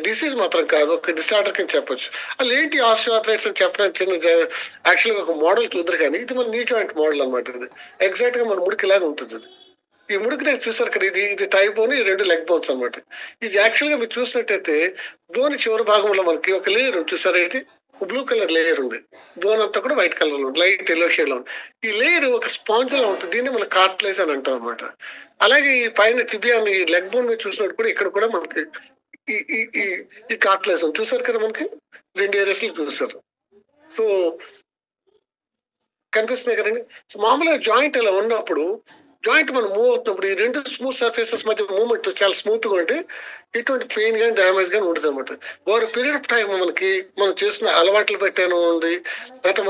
డిసీజ్ మాత్రం కాదు, ఒక డిసార్డర్ కింద చెప్పొచ్చు. అసలు ఏంటి ఆస్టియో ఆర్థరైటిస్ అని చెప్పడానికి చిన్న యాక్చువల్గా ఒక మోడల్ చూద్దరు, కానీ ఇది మన నీ జాయింట్ మోడల్ అనమాట. ఇది ఎగ్జాక్ట్ గా మన ముడికిలాగా ఉంటుంది. ఇది ఈ ముడికి నేను చూసారు కదా, ఇది థై బోన్, ఈ 2 లెగ్ బోన్స్ అనమాట. ఇది యాక్చువల్ గా మీరు చూసినట్టయితే బోన్ చివరి భాగంలో మనకి ఒక లేయర్ ఉంది చూసారా, ఇది బ్లూ కలర్ లేయర్ ఉంది. బోన్ అంతా కూడా వైట్ కలర్ లో ఉంది, లైట్ ఎల్లో షేడ్ లో ఉంది. ఈ లేయర్ ఒక స్పాంజ్ లా ఉంటుంది. దీన్ని మనం కార్టిలేజ్ అని అంటాం అనమాట. అలాగే ఈ పైన టిబియా ఈ లెగ్ బోన్ మీద చూసినట్టు కూడా ఇక్కడ కూడా మనకి ఈ కార్టిలేజ్ ఉంది చూసారు కదా, మనకి 2 ఏరియాస్ లో చూసారు. సో కనిపిస్తున్నాయి కదండి. సో మామూలుగా జాయింట్ ఇలా ఉన్నప్పుడు, జాయింట్ మనం మూవ్ అవుతున్నప్పుడు ఈ 2 స్మూత్ సర్ఫేసెస్ మధ్య మూవ్మెంట్ చాలా స్మూత్ గా ఉంటే ఎటువంటి పెయిన్ కానీ డ్యామేజ్ కానీ ఉంటుంది అనమాట. ఓవర్ పీరియడ్ ఆఫ్ టైం మనకి మనం చేసిన అలవాట్లు పెట్టాను ఉంది, లేకపోతే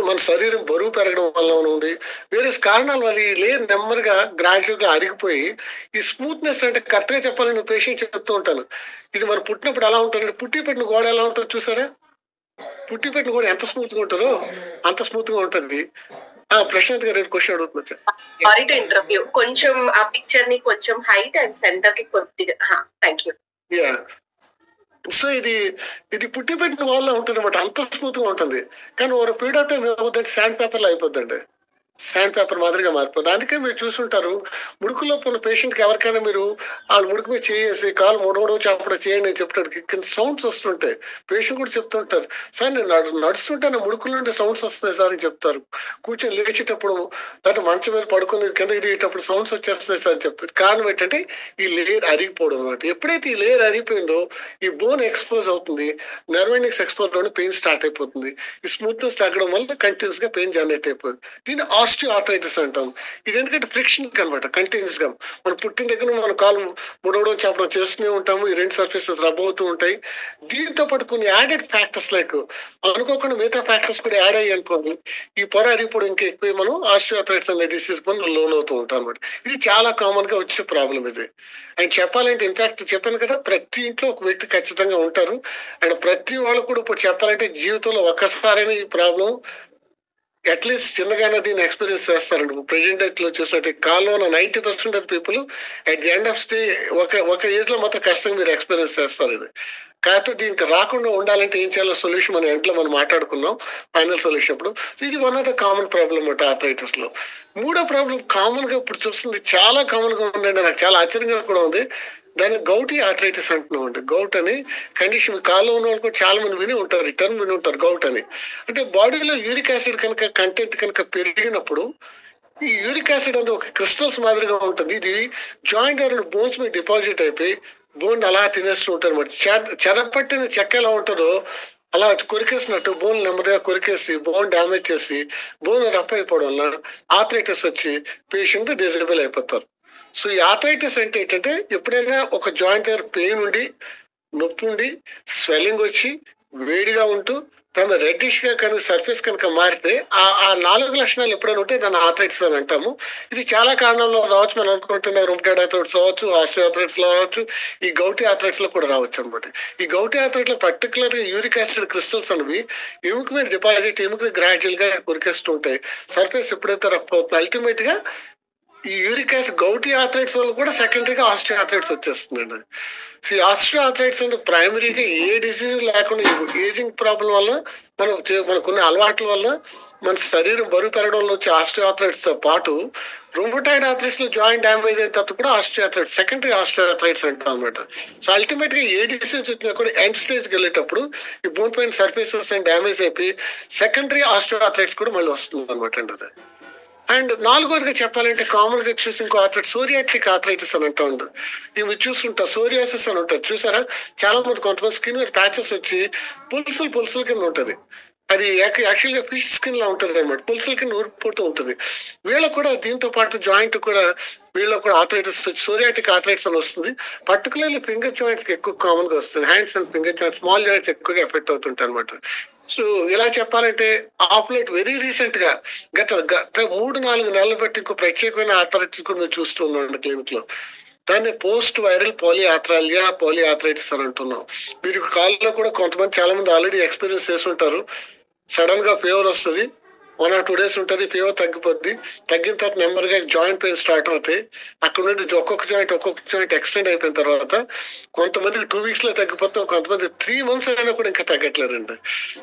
మన శరీరం బరువు పెరగడం వల్ల ఉంది, వేరే కారణాల వల్ల ఈ లేయర్ నెమ్మదిగా గ్రాడ్యువల్ గా అరిగిపోయి ఈ స్మూత్నెస్ అంటే కరెక్ట్ గా చెప్పాలని పేషెంట్ చెప్తూ ఉంటాను. ఇది మనం పుట్టినప్పుడు ఎలా ఉంటుంది, పుట్టి పెట్టిన గోడ ఎలా ఉంటుందో చూసారా, పుట్టి పెట్టిన గోడ ఎంత స్మూత్ గా ఉంటుందో అంత స్మూత్ గా ఉంటుంది. ప్రశాంత్ గారు క్వశ్చన్ అడుగుతున్నా. సారీ టు ఇంటర్వ్యూ, కొంచెం ఆ పిక్చర్ ని కొంచెం హైట్ అండ్ సెంటర్ కి కొద్దిగా. Thank you. యా, సో ఇది పుట్టి పెట్టిన వాళ్ళ ఉంటుంది అనమాట, అంత స్మూత్ గా ఉంటుంది. కానీ ఒక పీరియడ్ ఆఫ్ టైం ఏమవుతుంది, శాండ్ పేపర్ లో అయిపోద్దండి. శాండ్ పేపర్ మాదిరిగా మారిపోతుంది. అందుకే మీరు చూసుంటారు, ముడుకులో ఉన్న పేషెంట్కి ఎవరికైనా మీరు వాళ్ళు ముడుకు మీద చేసి కాలు మూడవడం చెప్పడం చేయండి అని చెప్తాడు, కింద సౌండ్స్ వస్తుంటాయి. పేషెంట్ కూడా చెప్తుంటారు, సార్ నేను నడుస్తుంటే నా ముడుకుల నుండి సౌండ్స్ వస్తున్నాయి సార్ అని చెప్తారు. కూర్చొని లేచేటప్పుడు లేకపోతే మంచం మీద పడుకుని కింద దిగేటప్పుడు సౌండ్స్ వచ్చేస్తున్నాయి సార్ అని చెప్తారు. కారణం ఏంటంటే ఈ లేయర్ అరిగిపోవడం అనమాట. ఎప్పుడైతే ఈ లేయర్ అరిగిపోయిందో ఈ బోన్ ఎక్స్పోజ్ అవుతుంది, నర్వ్ ఎండింగ్స్ ఎక్స్పోజ్ అవడం, పెయిన్ స్టార్ట్ అయిపోతుంది. ఈ స్మూత్నెస్ తగ్గడం వల్ల కంటిన్యూస్ గా పెయిన్ జనరేట్ అయిపోతుంది. దీన్ని ఆస్టియో ఆర్థరైటిస్ అంటాం. ఇది ఎందుకంటే ఫ్రిక్షన్ అనమాట, కంటిన్యూస్ గా మనం పుట్టిన దగ్గర మన కాలు ముడవడం చెప్పడం చేస్తూనే ఉంటాము. ఈ 2 సర్ఫేసెస్ రబ్ అవుతూ ఉంటాయి. దీంతో పాటు కొన్ని యాడెడ్ ఫ్యాక్టర్స్ లైక్ అనుకోకుండా మిగతా ఫ్యాక్టర్స్ కూడా యాడ్ అయ్యి అనుకోండి, ఈ పొర అరిగిపోవడం ఇంకా ఎక్కువ మనం ఆస్టియో ఆర్థరైటిస్ అనే డిసీజ్ మనం లోన్ అవుతూ ఉంటాం అనమాట. ఇది చాలా కామన్ గా వచ్చే ప్రాబ్లం ఇది. అండ్ చెప్పాలంటే ఇన్ఫాక్ట్ చెప్పాను కదా, ప్రతి ఇంట్లో ఒక వ్యక్తి ఖచ్చితంగా ఉంటారు. అండ్ ప్రతి వాళ్ళు కూడా ఇప్పుడు చెప్పాలంటే జీవితంలో ఒక్కసారైనా ఈ ప్రాబ్లం అట్లీస్ట్ చిన్నగానే దీన్ని ఎక్స్పీరియన్స్ చేస్తారండి. ప్రెజెంట్ డేట్ లో చూసినట్టు కాల్లో 90% of people at the end of stay ఒక ఏజ్ లో మాత్రం కష్టంగా మీరు ఎక్స్పీరియన్స్ చేస్తారు ఇది. కాకపోతే దీనికి రాకుండా ఉండాలంటే ఏం చేయాలో సొల్యూషన్ మన ఎంట్లో మనం మాట్లాడుకున్నాం ఫైనల్ సొల్యూషన్ అప్పుడు. ఇది one of the common problem అంటే ఆర్థరైటిస్ లో. మూడో ప్రాబ్లం కామన్ గా ఇప్పుడు చూస్తుంది, చాలా కామన్ గా ఉందండి, నాకు చాలా ఆశ్చర్యంగా కూడా ఉంది. దాన్ని గౌటీ ఆర్థరైటిస్ అంటున్నాం అండి. గౌట్ అని కండిషన్ కాల్లో ఉన్న వాళ్ళు కూడా చాలా మంది విని ఉంటారు, ఈ టర్మ్ విని ఉంటారు గౌట్ అని. అంటే బాడీలో యూరిక్ యాసిడ్ కనుక కంటెంట్ కనుక పెరిగినప్పుడు ఈ యూరిక్ యాసిడ్ అనేది ఒక క్రిస్టల్స్ మాదిరిగా ఉంటుంది. ఇది జాయింట్ అయిన బోన్స్ మీద డిపాజిట్ అయిపోయి బోన్ అలా తినేస్తూ ఉంటారు అనమాట. చెరపట్టిన చెక్క ఎలా ఉంటుందో అలా కొరికేసినట్టు బోన్ నెమ్మదిగా కొరికేసి బోన్ డ్యామేజ్ చేసి బోన్ రఫ్ అయిపోవడం వల్ల ఆర్థరైటిస్ వచ్చి పేషెంట్ డిజేబుల్ అయిపోతారు. సో ఈ ఆర్థరైటిస్ అంటే ఏంటంటే ఎప్పుడైనా ఒక జాయింట్ దగ్గర పెయిన్ ఉండి నొప్పి ఉండి స్వెల్లింగ్ వచ్చి వేడిగా ఉంటూ దాని రెడ్డిష్ గా కనుక సర్ఫేస్ కనుక మారితే ఆ 4 లక్షణాలు ఎప్పుడైనా ఉంటే దాన్ని ఆర్థరైటిస్ అని అంటాము. ఇది చాలా కారణాల్లో రావచ్చు. మనం అనుకుంటున్న రుమటాయిడ్ ఆర్థరైటిస్ రావచ్చు, ఆస్టియోఆర్థరైటిస్ లో రావచ్చు, ఈ గౌటీ ఆర్థరైటిస్ లో కూడా రావచ్చు అనమాట. ఈ గౌటీ ఆర్థరైటిస్ లో పర్టికులర్ గా యూరిక్ యాసిడ్ క్రిస్టల్స్ అనేవి ఎముక మీద డిపాజిట్ ఎముక గ్రాడ్యువల్ గా కొరికేస్తూ ఉంటాయి. సర్ఫేస్ ఎప్పుడైతే రఫ్ అవుతుందో అల్టిమేట్ గా ఈ యూరిక్ యాసిడ్ గౌటీ ఆర్థరైటిస్ వల్ల కూడా సెకండరీగా ఆస్టియో ఆర్థరైటిస్ వచ్చేస్తుందండి. సో ఈ ఆస్టియో ఆర్థరైటిస్ అంటే ప్రైమరీగా ఏ డిసీజ్ లేకుండా ఏజింగ్ ప్రాబ్లం వల్ల మనకున్న అలవాట్ల వల్ల మన శరీరం బరువు పెరగడంలో వచ్చే ఆస్టియో ఆర్థరైటిస్ తో పాటు రుమటాయిడ్ ఆర్థరైటిస్ లో జాయింట్ డ్యామేజ్ అయిన తర్వాత కూడా osteo arthritis secondary osteo arthritis అంటాం అనమాట. సో అల్టిమేట్ గా ఏ డిసీజ్ వచ్చినా కూడా ఎండ్ స్టేజ్కి వెళ్ళేటప్పుడు ఈ బోన్ పైన సర్ఫేసెస్ డ్యామేజ్ అయిపోయి సెకండరీ ఆస్టియో ఆర్థరైటిస్ కూడా మళ్ళీ వస్తుంది అనమాట అండి అది. అండ్ నాలుగోదిగా చెప్పాలంటే కామన్ గా చూసి ఇంకో ఆర్థరైటిస్ సోరియాటిక్ ఆర్థరైటిస్ అని అంటూ ఉంటుంది. ఇవి చూస్తుంటారు, సోరియాసిస్ అని ఉంటుంది చూసారా. చాలా మంది కొంతమంది స్కిన్ మీద ప్యాచెస్ వచ్చి పులుసుల కింద ఉంటుంది. అది యాక్చువల్గా ఫిష్ స్కిన్ లా ఉంటుంది అనమాట, పులుసుల కింద ఊరిపోతూ ఉంటుంది. వీళ్ళకు కూడా దీంతో పాటు జాయింట్ కూడా వీళ్ళకి కూడా ఆర్థరైటిస్ వచ్చి సోరియాటిక్ ఆర్థరైటిస్ అని వస్తుంది. పర్టికులర్లీ ఫింగర్ జాయింట్స్ కి ఎక్కువ కామన్ గా వస్తుంది. Hands and finger joints small joints ఎక్కువగా ఎఫెక్ట్ అవుతుంటాయి అనమాట. సో ఇలా చెప్పాలంటే ఆఫ్లైట్ వెరీ రీసెంట్ గా గత 3-4 నెలలు బట్టి ఇంకో ప్రత్యేకమైన ఆర్థరైటిస్ కూడా మేము చూస్తున్నాం క్లినిక్ లో. దాన్ని పోస్ట్ వైరల్ పాలిఆర్థరైటిస్ అని అంటున్నాం. మీరు కాల్లో కూడా కొంతమంది చాలా మంది ఆల్రెడీ ఎక్స్పీరియన్స్ చేసి ఉంటారు. సడన్ గా ఫీవర్ వస్తుంది, 1 or 2 days ఉంటుంది, ఫీవర్ తగ్గిపోద్ది. తగ్గిన తర్వాత నెమ్మదిగా జాయింట్ పెయిన్ స్టార్ట్ అవుతాయి. అక్కడ నుండి ఒక్కొక్క జాయింట్ ఎక్స్టెండ్ అయిపోయిన తర్వాత కొంతమందికి 2 weeks లో తగ్గిపోతాం, కొంతమంది 3 months అయినా కూడా ఇంకా తగ్గట్లేదండి.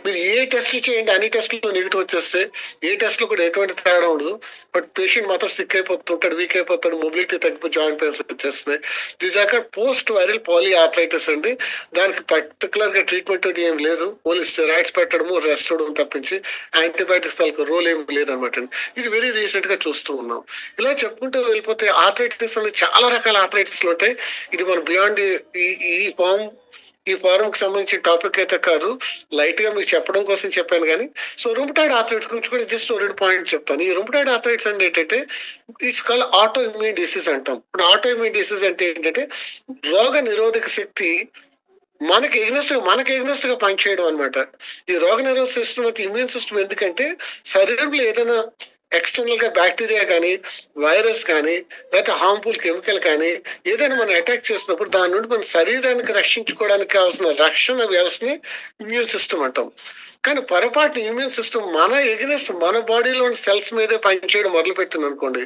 మీరు ఏ టెస్ట్లు చేయండి, అన్ని టెస్టులు నెగిటివ్ వచ్చేస్తే ఏ టెస్ట్లో కూడా ఎటువంటి తేడా ఉండదు. బట్ పేషెంట్ మాత్రం సిక్ అయిపోతుంటాడు, వీక్ అయిపోతాడు, మొబిలిటీ తగ్గిపోయి జాయింట్ పెయిన్స్ వచ్చేస్తున్నాయి. దీస్ ఆర్ పోస్ట్ వైరల్ పాలిఆర్థరైటిస్ అండి. దానికి పర్టికులర్ గా ట్రీట్మెంట్ ఏం లేదు, ఓన్లీ స్టెరాయిడ్స్ పెట్టడము, రెస్ట్ అవడం తప్పించి యాంటీబయాటిక్స్ తాలూకు రోల్ ఏం లేదనమాట. ఇది వెరీ రీసెంట్ గా చూస్తూ ఉన్నాం. ఇలా చెప్పుకుంటూ వెళ్ళిపోతే ఆర్థరైటిస్ అనేది చాలా రకాల ఆర్థరైటిస్లు ఉంటాయి. ఇది మన బియాండ్ ఈ ఫారం కి సంబంధించిన టాపిక్ అయితే కాదు, లైట్ గా మీకు చెప్పడం కోసం చెప్పాను. కానీ సో రుమటాయిడ్ ఆర్థరైటిస్ గురించి కూడా జస్ట్ 2 పాయింట్స్ చెప్తాను. ఈ రుమటాయిడ్ ఆర్థరైటిస్ అంటే ఏంటంటే it's called auto immune disease అంటాం. ఇప్పుడు ఆటో ఇమ్యూన్ డిసీజ్ అంటే ఏంటంటే రోగ నిరోధక శక్తి మనకి ఎగ్నెస్ట్ గా పనిచేయడం అనమాట. ఈ రోగ నిరోధక సిస్టమ్ అంటే ఇమ్యూన్ సిస్టమ్ ఎందుకంటే శరీరంలో ఏదైనా ఎక్స్టర్నల్ గా బ్యాక్టీరియా కానీ వైరస్ కానీ లేకపోతే హార్మ్ఫుల్ కెమికల్ కానీ ఏదైనా మనం అటాక్ చేసినప్పుడు దాని నుండి మన శరీరానికి రక్షించుకోవడానికి కావాల్సిన రక్షణ వ్యవస్థని ఇమ్యూన్ సిస్టమ్ అంటాం. కానీ పొరపాటు ఇమ్యూన్ సిస్టమ్ మన బాడీలోని సెల్స్ మీదే పనిచేయడం మొదలుపెట్టింది అనుకోండి,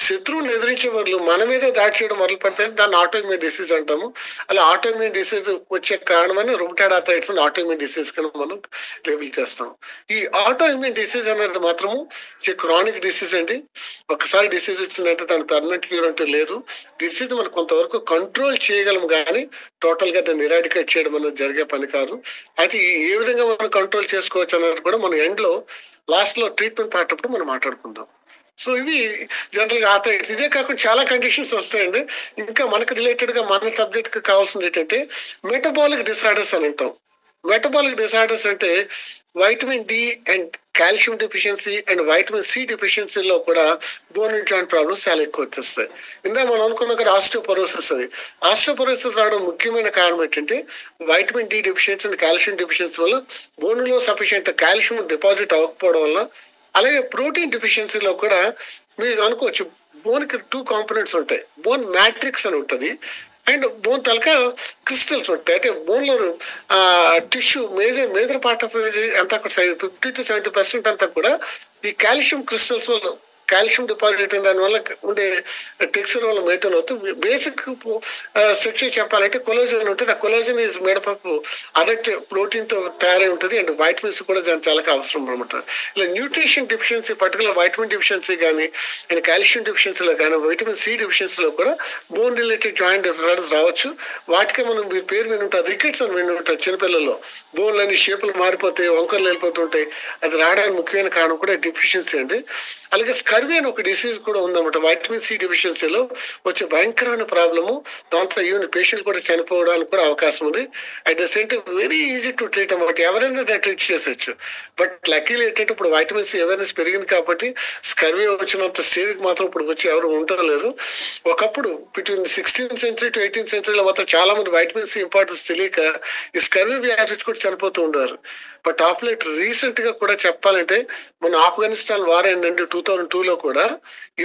శత్రువుని ఎదిరించే బదులు మన మీదే దాడి చేయడం మొదలు పెడితే దాన్ని ఆటోఇమ్యూన్ డిసీజ్ అంటాము. అలా ఆటోఇమ్యూన్ డిసీజ్ వచ్చే కారణమని రుమటాయిడ్ ఆర్థరైటిస్ ఆటోఇమ్యూన్ డిసీజ్ కింద మనం లేబుల్ చేస్తాం. ఈ ఆటోఇమ్యూన్ డిసీజ్ అనేది మాత్రము క్రానిక్ డిసీజ్ అండి. ఒకసారి డిసీజ్ వచ్చిందంటే దాని పర్మనెంట్ క్యూర్ అంటూ లేదు. డిసీజ్ మనం కొంతవరకు కంట్రోల్ చేయగలం కానీ టోటల్ గా దాన్ని ఎరాడికేట్ చేయడం అనేది జరిగే పని కాదు. అయితే ఏ విధంగా మనం కంట్రోల్ చేసుకోవచ్చు అన్నది కూడా మనం ఎండ్ లో లాస్ట్ లో ట్రీట్మెంట్ పాటప్పుడు మనం మాట్లాడుకుందాం. సో ఇవి జనరల్ గా ఆర్థరైటిస్. ఇదే కాకుండా చాలా కండిషన్స్ వస్తాయండి. ఇంకా మనకు రిలేటెడ్ గా మన సబ్జెక్ట్ కి కావాల్సింది ఏంటంటే మెటబాలిక్ డిసార్డర్స్ అని అంటాం. మెటబాలిక్ డిసార్డర్స్ అంటే vitamin D and calcium deficiency and vitamin C డెఫిషియన్సీలో కూడా బోన్ అండ్ జాయింట్ ప్రాబ్లమ్స్ చాలా ఎక్కువ వచ్చేస్తాయి. ఇందా మనం అనుకున్న కదా ఆస్టియోపోరోసిస్. ఆస్టియోపోరోసిస్ రావడం ముఖ్యమైన కారణం ఏంటంటే vitamin D deficiency and calcium deficiency వల్ల బోన్లో సఫిషియంట్ కాల్షియం డిపాజిట్ అవ్వకపోవడం వల్ల, అలాగే ప్రోటీన్ డెఫిషియన్సీలో కూడా మీరు అనుకోవచ్చు బోన్కి 2 కాంపోనెంట్స్ ఉంటాయి. బోన్ మ్యాట్రిక్స్ అని ఉంటుంది అండ్ బోన్ తలక క్రిస్టల్స్ ఉంటాయి. అంటే బోన్లో టిష్యూ మేజర్ పార్ట్ ఆఫ్ అంతా 50-70% అంతా కూడా ఈ కాల్షియం క్రిస్టల్స్ వల్ల, కాల్షియం డిపాజిట్ దానివల్ల ఉండే టెక్స్చర్ వల్ల మెయింటైన్ అవుతుంది. బేసిక్ స్ట్రక్చర్ చెప్పాలంటే కొలాజన్ ఉంటుంది. ఆ collagen is made up of other ప్రోటీన్తో తయారై ఉంటుంది. అండ్ వైటమిన్స్ కూడా దాని చాలా అవసరం అనమాట. ఇలా nutrition deficiency, particular vitamin deficiency కానీ అండ్ కాల్షియం డెఫిషియన్సీలో కానీ వైటమిన్ సి డెఫిషియన్సీలో కూడా బోన్ రిలేటెడ్ జాయింట్ డిఫాల్టర్స్ రావచ్చు. వాటికే మనం మీరు పేరు వినుంటారు, రికెట్స్ అని వినుంటారు. చిన్నపిల్లల్లో బోన్లన్నీ షేపులు మారిపోతాయి, వంకర్లు వెళ్ళిపోతుంటాయి. అది రావడానికి ముఖ్యమైన కారణం కూడా డెఫిషియన్సీ అండి. అలాగే స్కర్వీ అని ఒక డిసీజ్ కూడా ఉందన్నమాట. వైటమిన్ సి డెఫిషియన్సీలో వచ్చే భయంకరమైన ప్రాబ్లము. దాంతో ఈవెన్ పేషెంట్ కూడా చనిపోవడానికి కూడా అవకాశం ఉంది. At the same time very easy to treat అన్నమాట. ఎవరైనా ట్రీట్ చేసేయచ్చు. బట్ లక్కీలీ ఏంటంటే ఇప్పుడు వైటమిన్ సి అవేర్నెస్ పెరిగింది కాబట్టి స్కర్వీ వచ్చినంత స్టేజ్కి మాత్రం ఇప్పుడు వచ్చి ఎవరు ఉండలేదు. ఒకప్పుడు between 16th century to 18th centuryలో మాత్రం చాలా మంది వైటమిన్ సి ఇంపార్టెన్స్ తెలియక ఈ స్కర్వీ వ్యాధి కూడా చనిపోతూ ఉండేవారు. బట్ ఆఫ్ లైట్ రీసెంట్ గా కూడా చెప్పాలంటే మన ఆఫ్ఘనిస్తాన్ వార్ ఏంటంటే 2002లో కూడా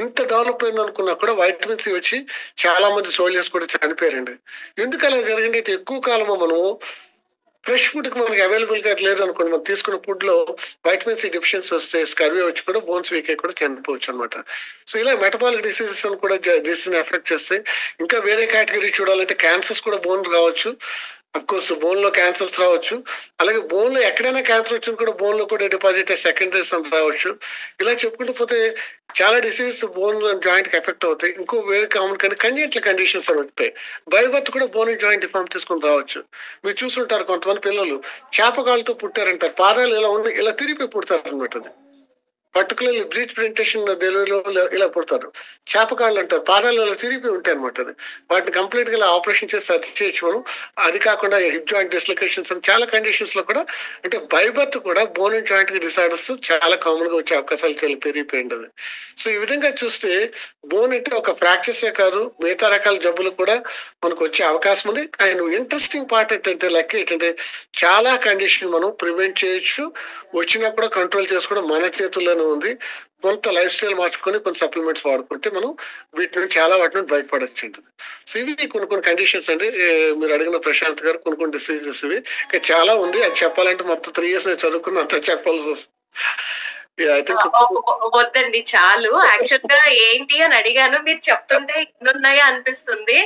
ఇంత డెవలప్ అయింది అనుకున్నా కూడా వైటమిన్ సి వచ్చి చాలా మంది సోల్జర్స్ కూడా చనిపోయారండి. ఎందుకు అలా జరిగింది అంటే ఎక్కువ కాలము మనము ఫ్రెష్ ఫుడ్కి మనకి అవైలబుల్గా లేదు అనుకోండి, మనం తీసుకున్న ఫుడ్లో వైటమిన్ సి డెఫిషియన్సీ వస్తే స్కర్వీ వచ్చి కూడా బోన్స్ వీక్ అయి కూడా చనిపోవచ్చు అనమాట. సో ఇలా మెటబాలిక్ డిసీజెస్ కూడా డిసీజ్ని ఎఫెక్ట్ చేస్తాయి. ఇంకా వేరే కేటగిరీ చూడాలంటే క్యాన్సర్స్ కూడా బోన్ రావచ్చు. అఫ్ కోర్స్ బోన్లో క్యాన్సర్స్ రావచ్చు. అలాగే బోన్లో ఎక్కడైనా క్యాన్సర్ వచ్చినా కూడా బోన్లో కూడా డిపాజిట్ సెకండరీస్ అని రావచ్చు. ఇలా చెప్పుకుంటూ పోతే చాలా డిసీజెస్ బోన్ జాయింట్కి ఎఫెక్ట్ అవుతాయి. ఇంకో వేరే కామన్ కానీ కంజెంటల్ కండిషన్స్ అని వస్తాయి. బై బర్త్ కూడా బోన్ జాయింట్ డిఫార్మ్ తీసుకుని రావచ్చు. మీరు చూసుంటారు కొంతమంది పిల్లలు చేపకాళ్ళతో పుట్టారంటారు, పాదాలు ఇలా ఉండి ఇలా తిరిగి పుడతారు అనమాట. అది పర్టికులర్లీ బ్రీచ్ ప్రింటేషన్ డెలివరీలో ఇలా పుడతారు. చేపకాళ్ళు అంటారు, పాదాలు ఇలా తిరిగి ఉంటాయి అనమాట. అది వాటిని కంప్లీట్ గా ఇలా ఆపరేషన్ చేసి సర్చ్ చేయొచ్చు మనం. అది కాకుండా హిప్ జాయింట్ డిస్లొకేషన్స్ అని చాలా కండిషన్స్ లో కూడా అంటే బై బర్త్ కూడా బోన్ అండ్ జాయింట్ డిసార్డర్స్ చాలా కామన్ గా వచ్చే అవకాశాలు చాలా పెరిగిపోయింది. అది సో ఈ విధంగా చూస్తే బోన్ అంటే ఒక ఫ్రాక్చర్సే కాదు, మిగతా రకాల జబ్బులు కూడా మనకు వచ్చే అవకాశం ఉంది. అండ్ ఇంట్రెస్టింగ్ పార్ట్ ఏంటంటే లెక్క ఏంటంటే చాలా కండిషన్ మనం ప్రివెంట్ చేయొచ్చు. వచ్చినా కూడా కంట్రోల్ చేసుకోవడం మన చేతుల్లోనే ఉంది. కొంత లైఫ్ స్టైల్ మార్చుకొని కొంత సప్లిమెంట్స్ వాడుకుంటే మనం వీటి నుంచి చాలా వాటి నుండి బయటపడచ్చు ఉంటుంది. సో ఇవి కొన్ని కండిషన్స్ అండి. మీరు అడిగిన ప్రశాంత్ గారు కొన్ని డిసీజెస్ ఇవి చాలా ఉంది. అది చెప్పాలంటే మొత్తం 3 years నేను చదువుకున్న అంత చెప్పాల్సి వస్తుంది. వద్దండి చాలు. యాక్చువల్ గా ఏంటి అని అడిగాను, మీరు చెప్తుంటే ఇన్నున్నాయా అనిపిస్తుంది.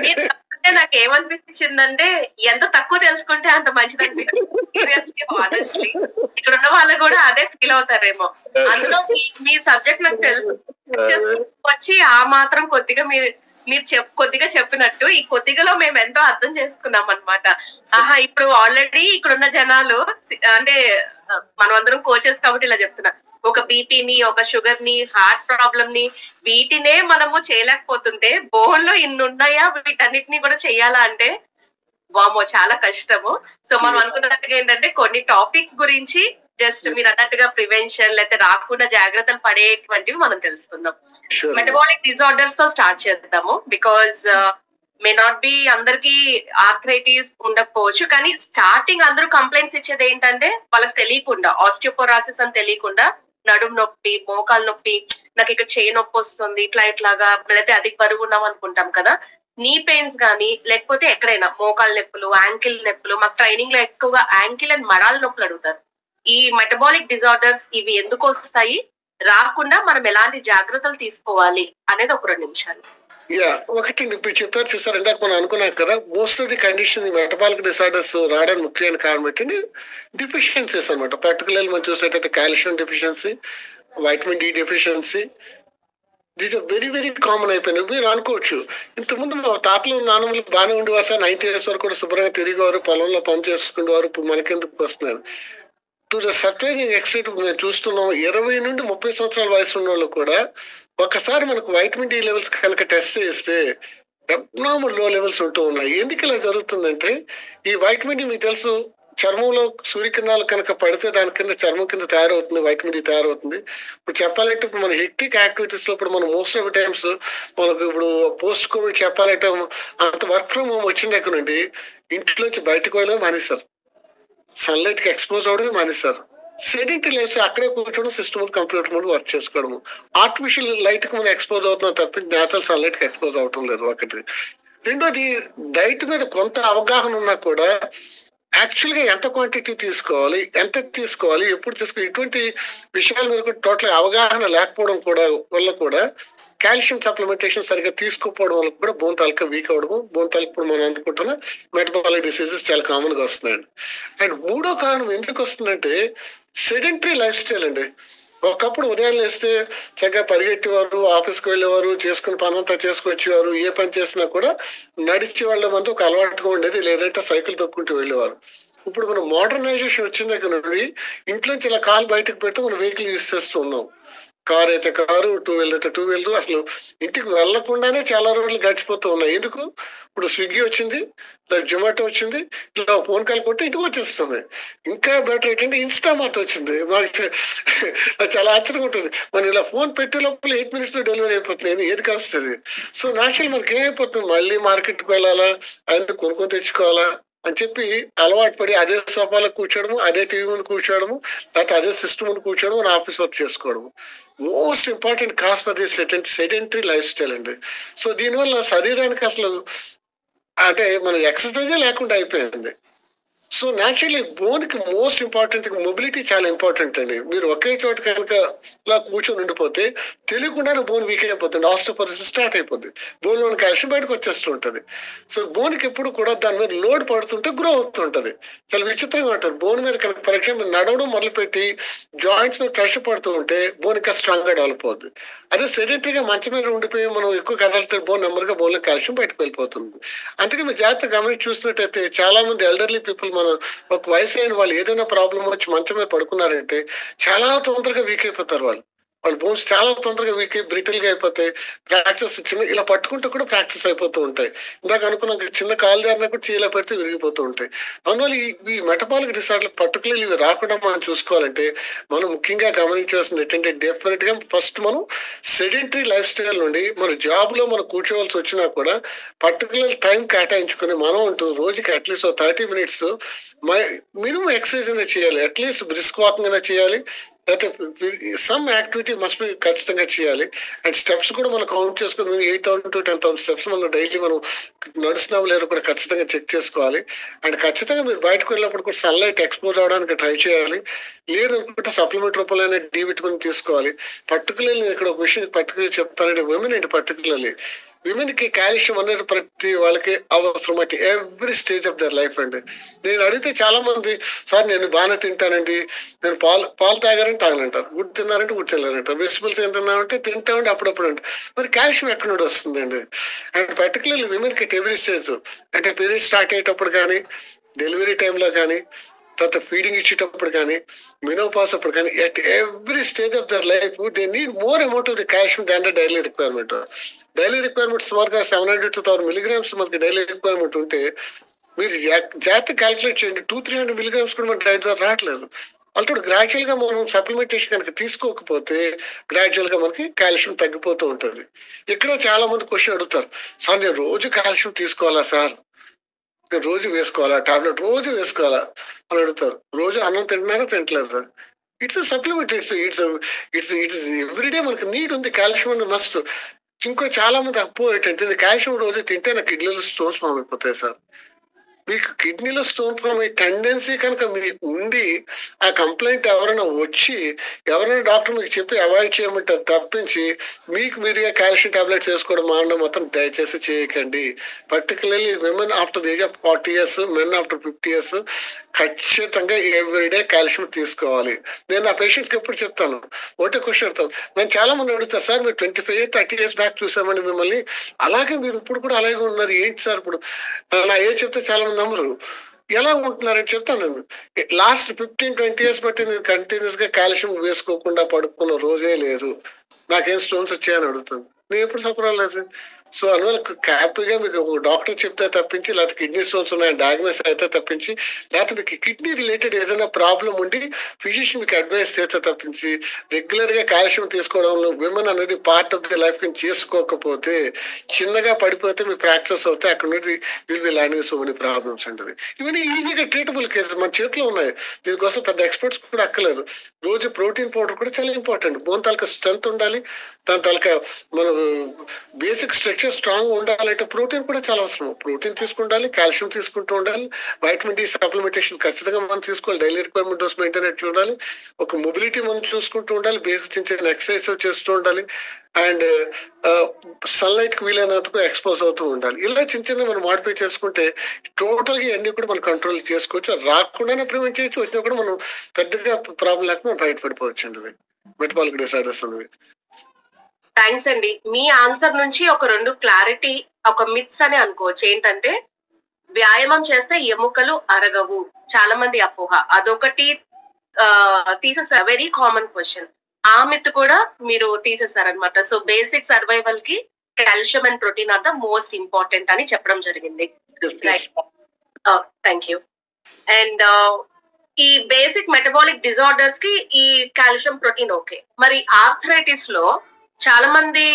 మీరు నాకు ఏమనిపించిందంటే ఎంత తక్కువ తెలుసుకుంటే అంత మంచిదండి. సీరియస్లీ ఆనెస్ట్లీ ఇక్కడ ఉన్న వాళ్ళు కూడా అదే ఫీల్ అవుతారేమో. అందులో మీ సబ్జెక్ట్ నాకు తెలుసు వచ్చి ఆ మాత్రం కొద్దిగా మీరు కొద్దిగా చెప్పినట్టు ఈ కొద్దిగాలో మేము ఎంతో అర్థం చేసుకున్నాం అనమాట. ఆహా ఇప్పుడు ఆల్రెడీ ఇక్కడున్న జనాలు అంటే మనం అందరం కోచెస్ కాబట్టి ఇలా చెప్తున్నా, ఒక బీపీని, ఒక షుగర్ ని, హార్ట్ ప్రాబ్లమ్ ని వీటినే మనము చేయలేకపోతుంటే బోన్ లో ఇన్ని ఉన్నాయా వీటన్నిటిని కూడా చెయ్యాలా అంటే వామో చాలా కష్టము. సో మనం అనుకున్నట్టుగా ఏంటంటే కొన్ని టాపిక్స్ గురించి జస్ట్ మీరు అన్నట్టుగా ప్రివెన్షన్ లేకపోతే రాకుండా జాగ్రత్తలు పడేటువంటివి మనం తెలుసుకుందాం. మెటబాలిక్ డిజార్డర్స్ తో స్టార్ట్ చేద్దాము. బికాజ్ మే నాట్ బి అందరికి ఆర్థరైటిస్ ఉండకపోవచ్చు, కానీ స్టార్టింగ్ అందరూ కంప్లైంట్స్ ఇచ్చేది ఏంటంటే వాళ్ళకి తెలియకుండా ఆస్టియోపోరాసిస్ అని తెలియకుండా నడుము నొప్పి, మోకాలు నొప్పి, నాకు ఇక్కడ చేయి నొప్పి వస్తుంది, ఇట్లాగా లేకపోతే అధిక బరువు ఉన్నాం అనుకుంటాం కదా. నీ పెయిన్స్ గానీ లేకపోతే ఎక్కడైనా మోకాలు నొప్పులు, యాంకిల్ నొప్పులు, మాకు ట్రైనింగ్ లో ఎక్కువగా యాంకిల్ అండ్ మడాల నొప్పులు అడుగుతారు. ఈ మెటబాలిక్ డిజార్డర్స్ ఇవి ఎందుకు వస్తాయి, రాకుండా మనం ఎలాంటి జాగ్రత్తలు తీసుకోవాలి అనేది ఒక 2 నిమిషాలు. ఒకటి ఇప్పుడు చెప్పారు చూసారు, ఇందాక మనం అనుకున్నాం కదా, most of the condition metabolic disorders రావడానికి ముఖ్యమైన కారణం ఏంటంటే డిఫిషియన్సీస్ అనమాట. పర్టికులర్లీ మనం చూసినట్టయితే calcium deficiency, vitamin D deficiency, these are very very common అయిపోయినాయి. మీరు అనుకోవచ్చు ఇంతకుముందు మా తాతలు నాన్నలు బాగానే ఉండేవారు సార్, 90 years వరకు కూడా శుభ్రంగా తిరిగేవారు, పొలంలో పని చేసుకునేవారు, ఇప్పుడు మనకెందుకు వస్తున్నారు. టు ద సర్ప్రైజింగ్ ఎక్స్టెంట్ మేము చూస్తున్నాం 20 నుండి 30 సంవత్సరాల వయసు ఉన్న వాళ్ళు కూడా ఒకసారి మనకు వైటమిన్ డి లెవెల్స్ కనుక టెస్ట్ చేస్తే అబ్నార్మల్ లో లెవెల్స్ ఉంటూ ఉన్నాయి. ఎందుకు ఇలా జరుగుతుందంటే ఈ వైటమిన్ డి మీకు తెలుసు చర్మంలో సూర్యకిరణాలు కనుక పడితే దాని కింద చర్మం కింద తయారవుతుంది, వైటమిన్ డి తయారవుతుంది. ఇప్పుడు చెప్పాలంటే ఇప్పుడు మన హెక్టిక్ యాక్టివిటీస్ లో ఇప్పుడు మనం మోస్ట్ ఆఫ్ టైమ్స్ మనకు ఇప్పుడు పోస్ట్ కోవిడ్ చెప్పాలంటే అంత వర్క్ ఫ్రమ్ హోమ్ వచ్చిన దగ్గర నుండి ఇంట్లోంచి బయటకు వెళ్ళడం మానేశారు, సన్లైట్ కి ఎక్స్పోజ్ అవడం మానేశారు, సెడెంటరీ లైఫ్ అక్కడే కూర్చోవడం, సిస్టమ్ కంప్యూటర్ ముందు వర్క్ చేసుకోవడము, ఆర్టిఫిషియల్ లైట్ కి మనం ఎక్స్పోజ్ అవుతున్నాం తప్ప న్యాచురల్ సన్లైట్ కి ఎక్స్పోజ్ అవటం లేదు ఒకటి. రెండోది, డైట్ మీద కొంత అవగాహన ఉన్నా కూడా యాక్చువల్గా ఎంత క్వాంటిటీ తీసుకోవాలి, ఎంత తీసుకోవాలి, ఎప్పుడు తీసుకోవాలి, ఇటువంటి విషయాల మీద కూడా టోటల్ అవగాహన లేకపోవడం వల్ల కూడా కాల్షియం సప్లిమెంటేషన్ సరిగ్గా తీసుకోకపోవడం వల్ల కూడా బోన్ తాలూకా వీక్ అవడము, బోన్ తాలూకా ఇప్పుడు మనం అనుకుంటున్న మెటబాలిక్ డిసీజెస్ చాలా కామన్గా వస్తున్నాయండి. అండ్ మూడో కారణం ఎందుకు వస్తుందంటే సెడెంటరీ లైఫ్ స్టైల్ అండి. ఒకప్పుడు ఉదయం లేస్తే చక్కగా పరిగెట్టేవారు, ఆఫీస్కి వెళ్ళేవారు, చేసుకుని పని అంతా చేసుకొచ్చేవారు, ఏ పని చేసినా కూడా నడిచి వెళ్ళమంటే ఒక అలవాటుగా ఉండేది, లేదంటే సైకిల్ తొక్కుంటూ వెళ్ళేవారు. ఇప్పుడు మనం మోడర్నైజేషన్ వచ్చిన దగ్గర నుండి ఇంట్లోంచి ఇలా కాలు బయటకు పెడితే మనం వెహికల్ యూజ్ చేస్తూ ఉన్నాం. కారు అయితే కారు, టూ వీలర్ అయితే టూ వీలర్, అసలు ఇంటికి వెళ్లకుండానే చాలా రోజులు గడిచిపోతూ ఉన్నాయి. ఎందుకు? ఇప్పుడు స్విగ్గీ వచ్చింది, జొమాటో వచ్చింది, ఇలా ఫోన్ కాల్ కొట్టి ఇంటికి వచ్చేస్తుంది. ఇంకా బెటర్ ఏంటంటే ఇన్స్టామార్ట్ వచ్చింది. మాకు చాలా ఆశ్చర్యంగా ఉంటుంది. మనం ఇలా ఫోన్ పెట్టే లోపల 8 minutes లో డెలివరీ అయిపోతుంది. ఏది కాస్తుంది? సో నాచురల్ మనకి ఏమైపోతుంది, మళ్ళీ మార్కెట్కి వెళ్ళాలా, ఆయన కొనుక్కొని తెచ్చుకోవాలా అని చెప్పి అలవాటు పడి అదే సోఫాలో కూర్చోవడము, అదే టీవీ ముందు కూర్చోవడము, లేకపోతే అదే సిస్టమ్ ముందు కూర్చోవడం, మన ఆఫీస్ వర్క్ చేసుకోవడము. Most important cause for this sedentary lifestyle అండి. సో దీనివల్ల శరీరానికి అసలు అంటే మనం ఎక్సర్సైజే లేకుండా అయిపోయింది. సో న్యాచురల్లీ బోన్కి మోస్ట్ ఇంపార్టెంట్ మొబిలిటీ చాలా ఇంపార్టెంట్ అండి. మీరు ఒకే చోట కనుక ఇలా కూర్చొని ఉండిపోతే తెలియకుండానే బోన్ వీక్ అయిపోతుంది, ఆస్టియోపోరోసిస్ స్టార్ట్ అయిపోతుంది, బోన్లోని కాల్షియం బయటకు వచ్చేస్తూ ఉంటుంది. సో బోన్కి ఎప్పుడు కూడా దాని మీద లోడ్ పడుతుంటే గ్రో అవుతుంటుంది. చాలా విచిత్రంగా ఉంటుంది. బోన్ మీద కనుక ఫర్ ఎగ్జాంపుల్ నడవడం మొదలుపెట్టి జాయింట్స్ మీద ప్రెషర్ పడుతూ ఉంటే బోన్ ఇంకా స్ట్రాంగ్గా డెవలప్ అవుతుంది. అదే సెడెంటరీగా మంచం మీద ఉండిపోయి మనం ఎక్కువ కదలితే బోన్ నెమ్మదిగా బోన్లో కాల్షియం బయటకు వెళ్ళిపోతుంది. అందుకే మీరు జాగ్రత్తగా గమనించి చూసినట్టయితే చాలా మంది ఎల్డర్లీ పీపుల్, మన ఒక వయసు అయిన వాళ్ళు ఏదైనా ప్రాబ్లం వచ్చి మంచం మీద పడుకున్నారంటే చాలా తొందరగా వీక్ అయిపోతారు. వాళ్ళ బోన్స్ చాలా తొందరగా వీక్ అయి బ్రిటిల్గా అయిపోతాయి. ఫ్రాక్చర్స్ చిన్న ఇలా పట్టుకుంటూ కూడా ఫ్రాక్చర్స్ అయిపోతూ ఉంటాయి. ఇందాక అనుకున్నాం చిన్న కాలు దారిన కూడా చీల పెడితే విరిగిపోతూ ఉంటాయి. అందువల్ల ఈ మెటబాలిక్ డిసార్డర్ పర్టికులర్లీ ఇవి రాకుండా మనం చూసుకోవాలంటే మనం ముఖ్యంగా గమనించాల్సింది ఏంటంటే డెఫినెట్గా ఫస్ట్ మనం సెడెంటరీ లైఫ్ స్టైల్ నుండి మన జాబ్లో మనం కూర్చోవలసి వచ్చినా కూడా పర్టికులర్ టైం కేటాయించుకొని మనం అంటూ రోజుకి అట్లీస్ట్ 30 minutes మినిమం ఎక్సర్సైజ్ అయినా చేయాలి, అట్లీస్ట్ బ్రిస్క్ వాకింగ్ అయినా చేయాలి, లేకపోతే సమ్ యాక్టివిటీ మస్ట్ బి ఖచ్చితంగా చేయాలి. అండ్ స్టెప్స్ కూడా మనం కౌంట్ చేసుకుని 8,000 to 10,000 స్టెప్స్ మనం డైలీ మనం నడుస్తున్నాం లేదో కూడా ఖచ్చితంగా చెక్ చేసుకోవాలి. అండ్ ఖచ్చితంగా మీరు బయటకు వెళ్ళినప్పుడు కూడా సన్లైట్ ఎక్స్పోజ్ అవడానికి ట్రై చేయాలి. లేదనుకుంటే సప్లిమెంట్ రూపంలో డి విటమిన్ తీసుకోవాలి. పర్టికులర్లీ నేను ఇక్కడ ఒక విషయం పర్టికులర్ చెప్తానంటే విమెన్ ఏంటి, పర్టికులర్లీ విమెన్కి కాల్షియం అనేది ప్రతి వాళ్ళకి అవసరం అంటే every stage of their life అండి. నేను అడిగితే చాలా మంది సార్ నేను బాగానే తింటానండి, నేను పాలు తాగారంటే తాగనంటారు, గుడ్డు తిన్నారంటే గుడ్డు తిన్నారంటారు, వెజిటబుల్స్ ఏం తిన్నామంటే తింటామంటే అప్పుడప్పుడు అంటారు. మరి కాల్షియం ఎక్కడి నుండి వస్తుందండి? అండ్ పర్టికులర్లీ విమెన్కి ఎవ్రీ స్టేజ్ అంటే పీరియడ్ స్టార్ట్ అయ్యేటప్పుడు కానీ, డెలివరీ టైంలో కానీ, తర్వాత ఫీడింగ్ ఇచ్చేటప్పుడు కానీ, మినోపాస్ అప్పుడు కానీ, at every stage of their life they need more amount of the calcium than the daily requirement. Daily requirement సుమారుగా 700 to 1000 milligrams మనకి డైలీ రిక్వైర్మెంట్ ఉంటే మీరు జాగ్రత్త క్యాల్కులేట్ చేయండి, 200-300 milligrams కూడా మన డైట్ ద్వారా రావట్లేదు. వాళ్ళతో గ్రాడ్యువల్గా మనం సప్లిమెంటేషన్ కనుక తీసుకోకపోతే గ్రాడ్యువల్గా మనకి కాల్షియం తగ్గిపోతూ ఉంటుంది. ఇక్కడ చాలా మంది క్వశ్చన్ అడుగుతారు, సార్ నేను రోజు కాల్షియం తీసుకోవాలా సార్, నేను రోజు వేసుకోవాలా, టాబ్లెట్ రోజు వేసుకోవాలా అని అడుగుతారు. రోజు అన్నం తింటున్నారా తింటలేదు sir, it's supplement, it's everyday మనకి నీడ్ ఉంది కాల్షియం అండ్ మస్ట్. ఇంకో చాలా మంది అప్పు ఏంటంటే కాల్షియం రోజు తింటే నా కిడ్నీలో స్టోన్స్ ఫామ్ అయిపోతాయి సార్. మీకు కిడ్నీలో స్టోన్ ఫామ్ అయ్యే టెండెన్సీ కనుక మీకు ఉండి ఆ కంప్లైంట్ ఎవరైనా వచ్చి ఎవరైనా డాక్టర్ మీకు చెప్పి అవాయిడ్ చేయమంటే తప్పించి మీకు మీరుగా కాల్షియం టాబ్లెట్స్ వేసుకోవడం మానడం మొత్తం దయచేసి చేయకండి. Particularly women after the age of 40 years, men after 50 years ఖచ్చితంగా ఎవ్రీడే కాల్షియం తీసుకోవాలి. నేను నా పేషెంట్స్కి ఎప్పుడు చెప్తాను, ఒకటే క్వశ్చన్ అడుగుతాను. నేను చాలా మంది అడుగుతారు, సార్ మీరు 25-30 years బ్యాక్ చూసామండి మిమ్మల్ని, అలాగే మీరు ఇప్పుడు కూడా అలాగే ఉన్నారు ఏంటి సార్? ఇప్పుడు నా ఏజ్ చెప్తే చాలా మంది నమ్మరు, ఎలా ఉంటున్నారని చెప్తాను. నేను లాస్ట్ 15-20 years బట్టి నేను కంటిన్యూస్ గా కాల్షియం వేసుకోకుండా పడుకున్న రోజే లేదు, నాకేం స్టోన్స్ వచ్చాయని అడుగుతాను. నేను ఎప్పుడు సఫర్ అవ్వలేదు. సో అందువల్ల హ్యాపీగా మీకు ఒక డాక్టర్ చెప్తే తప్పించి, లేకపోతే కిడ్నీ స్టోన్స్ ఉన్నాయని డయాగ్నోస్ అయితే తప్పించి, లేకపోతే మీకు కిడ్నీ రిలేటెడ్ ఏదైనా ప్రాబ్లం ఉండి ఫిజిషియన్ మీకు అడ్వైస్ చేస్తే తప్పించి రెగ్యులర్గా కాల్షియం తీసుకోవడంలో విమెన్ అనేది పార్ట్ ఆఫ్ ది లైఫ్ కింద చేసుకోకపోతే చిన్నగా పడిపోతే మీకు ఫ్రాక్చర్స్ అవుతాయి, అక్కడ నుండి will be landing so many problems ఉంటుంది. ఇవన్నీ ఈజీగా ట్రీటబుల్ కేసెస్ మన చేతిలో ఉన్నాయి, దీనికోసం పెద్ద ఎక్స్పర్ట్స్ కూడా అక్కర్లేదు. రోజు ప్రోటీన్ పౌడర్ కూడా చాలా ఇంపార్టెంట్. బోన్ తాలూకా స్ట్రెంత్ ఉండాలి, దాని తాలూకా మన బేసిక్ స్ట్రక్చర్ స్ట్రాంగ్ ఉండాలంటే ప్రోటీన్ కూడా చాలా అవసరం. ప్రోటీన్ తీసుకుండాలి, కాల్షియం తీసుకుంటూ ఉండాలి, వైటమిన్ డి సప్లిమెంటేషన్ ఖచ్చితంగా మనం తీసుకోవాలి, డైలీ రిక్వైర్మెంట్ డోస్ మెయింటైన్ అట్లా ఉండాలి, ఒక మొబిలిటీ మనం చూసుకుంటూ ఉండాలి, బేసిక్ చిన్న చిన్న ఎక్సర్సైజ్ చేస్తూ ఉండాలి, అండ్ సన్లైట్ కి వీలైనంతకు ఎక్స్పోజ్ అవుతూ ఉండాలి. ఇలా చిన్న చిన్న మనం మాడిఫై చేసుకుంటే టోటల్ గా అన్ని కూడా మనం కంట్రోల్ చేసుకోవచ్చు. రాకుండానే ప్రివెంట్ చేయొచ్చు, వచ్చినా కూడా మనం పెద్దగా ప్రాబ్లం లేకుండా మనం బయటపడిపోవచ్చు అండి మెటబాలిక్ డిసార్డర్స్ అనేవి. థ్యాంక్స్ అండి. మీ ఆన్సర్ నుంచి ఒక 2 క్లారిటీ, ఒక మిత్స్ అని అనుకోవచ్చు. ఏంటంటే వ్యాయామం చేస్తే ఎముకలు అరగవు, చాలా మంది అపోహ. అదొకటి తీసేసారు, వెరీ కామన్ క్వశ్చన్. ఆ మిత్ కూడా మీరు తీసేసారనమాట. సో బేసిక్ సర్వైవల్ కి calcium and protein or the most important అని చెప్పడం జరిగింది. Thank you. అండ్ ఈ బేసిక్ మెటబాలిక్ డిజార్డర్స్ కి ఈ కాల్షియం ప్రోటీన్ ఓకే. మరి ఆర్థరైటిస్ లో చాలా మంది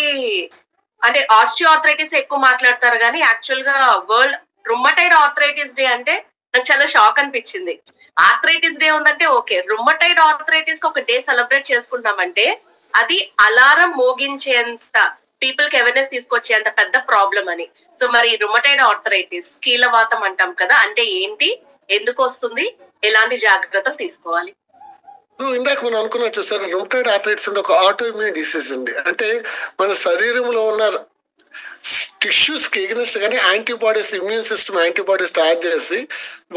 అంటే ఆస్టియోఆర్థరైటిస్ ఎక్కువ మాట్లాడతారు, కానీ యాక్చువల్ గా వరల్డ్ రుమటైడ్ ఆర్థరైటిస్ డే అంటే నాకు చాలా షాక్ అనిపించింది. ఆర్థరైటిస్ డే ఉందంటే ఓకే, రుమటైడ్ ఆర్థరైటిస్ కి ఒక డే సెలబ్రేట్ చేసుకుంటామంటే అది అలారం మోగించేంత, పీపుల్ కి అవేర్నెస్ తీసుకొచ్చేంత పెద్ద ప్రాబ్లం అని. సో మరి రుమటైడ్ ఆర్థరైటిస్, కీలవాతం అంటాం కదా, అంటే ఏంటి, ఎందుకు వస్తుంది, ఎలాంటి జాగ్రత్తలు తీసుకోవాలి? ఇందాక మనం అనుకున్నట్టు సార్, రుమటైడ్ ఆర్థరైటిస్ అంటే ఒక ఆటో ఇమ్యూన్ డిసీజ్ అండి. అంటే మన శరీరంలో ఉన్న టిష్యూస్ కి ఎగ్నెస్ట్ గానీ యాంటీబాడీస్, ఇమ్యూన్ సిస్టమ్ యాంటీబాడీస్ తయారు చేసి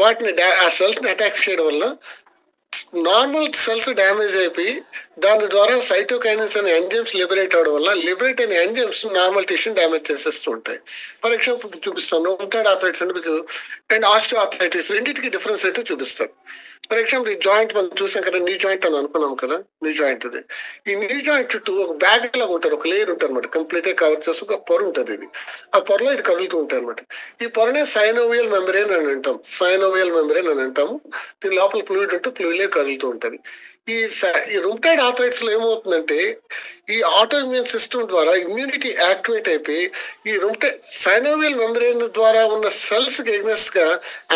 వాటిని ఆ సెల్స్ ని అటాక్ చేయడం వల్ల నార్మల్ సెల్స్ డ్యామేజ్ అయిపోయి దాని ద్వారా సైటోకైనిన్స్ అనే ఎంజైమ్స్ లిబరేట్ అవడం వల్ల లిబరేట్ అనే ఎంజైమ్స్ నార్మల్ టిష్యూని డ్యామేజ్ చేసేస్తూ ఉంటాయి. ఫర్ ఎగ్జాంపుల్ చూపిస్తాను, రుమటైడ్ ఆర్థరైటిస్ అంటే మీకు అండ్ ఆస్టియో ఆర్థరైటిస్ రెండింటికి డిఫరెన్స్ అయితే చూపిస్తాను. ఫర్ ఎగ్జాంపుల్ ఈ జాయింట్ మనం చూసాం కదా, నీ జాయింట్ అని అనుకున్నాం కదా, నీ జాయింట్ అది. ఈ నీ జాయింట్ చుట్టూ ఒక బ్యాగ్ లాగా ఉంటుంది, ఒక లేయర్ ఉంటుంది అనమాట, కంప్లీట్ గా కవర్ చేసి ఒక పొర ఉంటుంది. ఇది ఆ పొరలో ఇది కదులుతూ ఉంటాయి అనమాట. ఈ పొరనే సైనోవియల్ మెంబ్రేన్ అని అంటాం, సైనోవియల్ మెంబ్రేన్ అని అంటాము. దీని లోపల ఫ్లూయిడ్ ఉంటే ఫ్లూయిడ్ కదులుతూ ఉంటుంది. ఈ రుమటైడ్ ఆర్థరైటిస్ లో ఏమవుతుందంటే ఈ ఆటో ఇమ్యూన్ సిస్టమ్ ద్వారా ఇమ్యూనిటీ యాక్టివేట్ అయిపోయి ఈ రుమటైడ్ సైనోవియల్ మెంబ్రేన్ ద్వారా ఉన్న సెల్స్ కి ఎగ్నెస్ట్ గా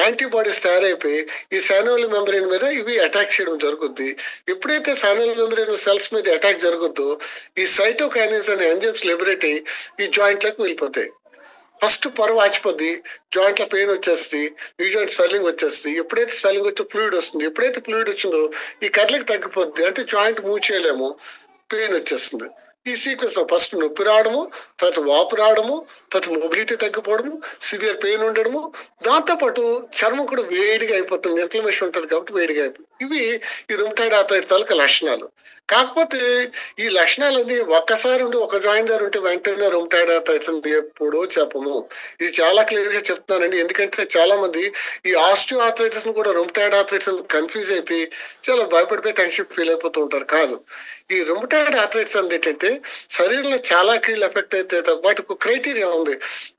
యాంటీబాడీస్ తయారైపోయి ఈ సైనోవియల్ మెంబ్రేన్ మీద ఇవి అటాక్ చేయడం జరుగుద్ది. ఎప్పుడైతే సైనోవియల్ మెంబ్రేన్ సెల్స్ మీద అటాక్ జరుగుద్దో ఈ సైటోకైనిన్స్ అనే ఎంజైమ్స్ లిబరేట్ అయ్యి ఈ జాయింట్లకు వెళ్ళిపోతాయి. ఫస్ట్ పొర వాచిపోద్ది, జాయింట్లో పెయిన్ వచ్చేస్తుంది, నీ జాయింట్ స్వెల్లింగ్ వచ్చేస్తుంది. ఎప్పుడైతే స్వెల్లింగ్ వచ్చి ఫ్లూయిడ్ వస్తుంది, ఎప్పుడైతే ఫ్లూయిడ్ వచ్చిందో ఈ కర్లకి తగ్గిపోద్ది, అంటే జాయింట్ మూవ్ చేయలేము, పెయిన్ వచ్చేస్తుంది. ఈ సీక్వెన్స్ ఫస్ట్ నొప్పి రావడము, తర్వాత వాపు రావడము, తర్వాత మొబిలిటీ తగ్గిపోవడము, సివియర్ పెయిన్ ఉండడము, దాంతోపాటు చర్మం కూడా వేడిగా అయిపోతుంది, ఇన్ఫ్లమేషన్ ఉంటుంది కాబట్టి వేడిగా అయిపోతుంది. ఇవి ఈ రుమటైడ్ ఆర్థరైటిస్ తాలూకా లక్షణాలు. కాకపోతే ఈ లక్షణాలన్నీ ఒక్కసారి ఉండి ఒక జాయింట్ దగ్గర ఉంటే వెంటనే రుమటైడ్ ఆర్థరైటిస్ అని ఎప్పుడో చెప్పము. ఇది చాలా క్లియర్ గా చెప్తున్నానండి, ఎందుకంటే చాలా మంది ఈ ఆస్టియో ఆర్థరైటిస్ ని కూడా రుమటైడ్ ఆర్థరైటిస్ కన్ఫ్యూజ్ అయిపోయి చాలా భయపడిపోయి టెన్షన్ ఫీల్ అయిపోతూ ఉంటారు. కాదు, ఈ రుమటైడ్ ఆర్థరైటిస్ అనేది ఏంటంటే శరీరంలో చాలా కీళ్ళు ఎఫెక్ట్ అయితే వాటికి క్రైటీరియా ఉంది.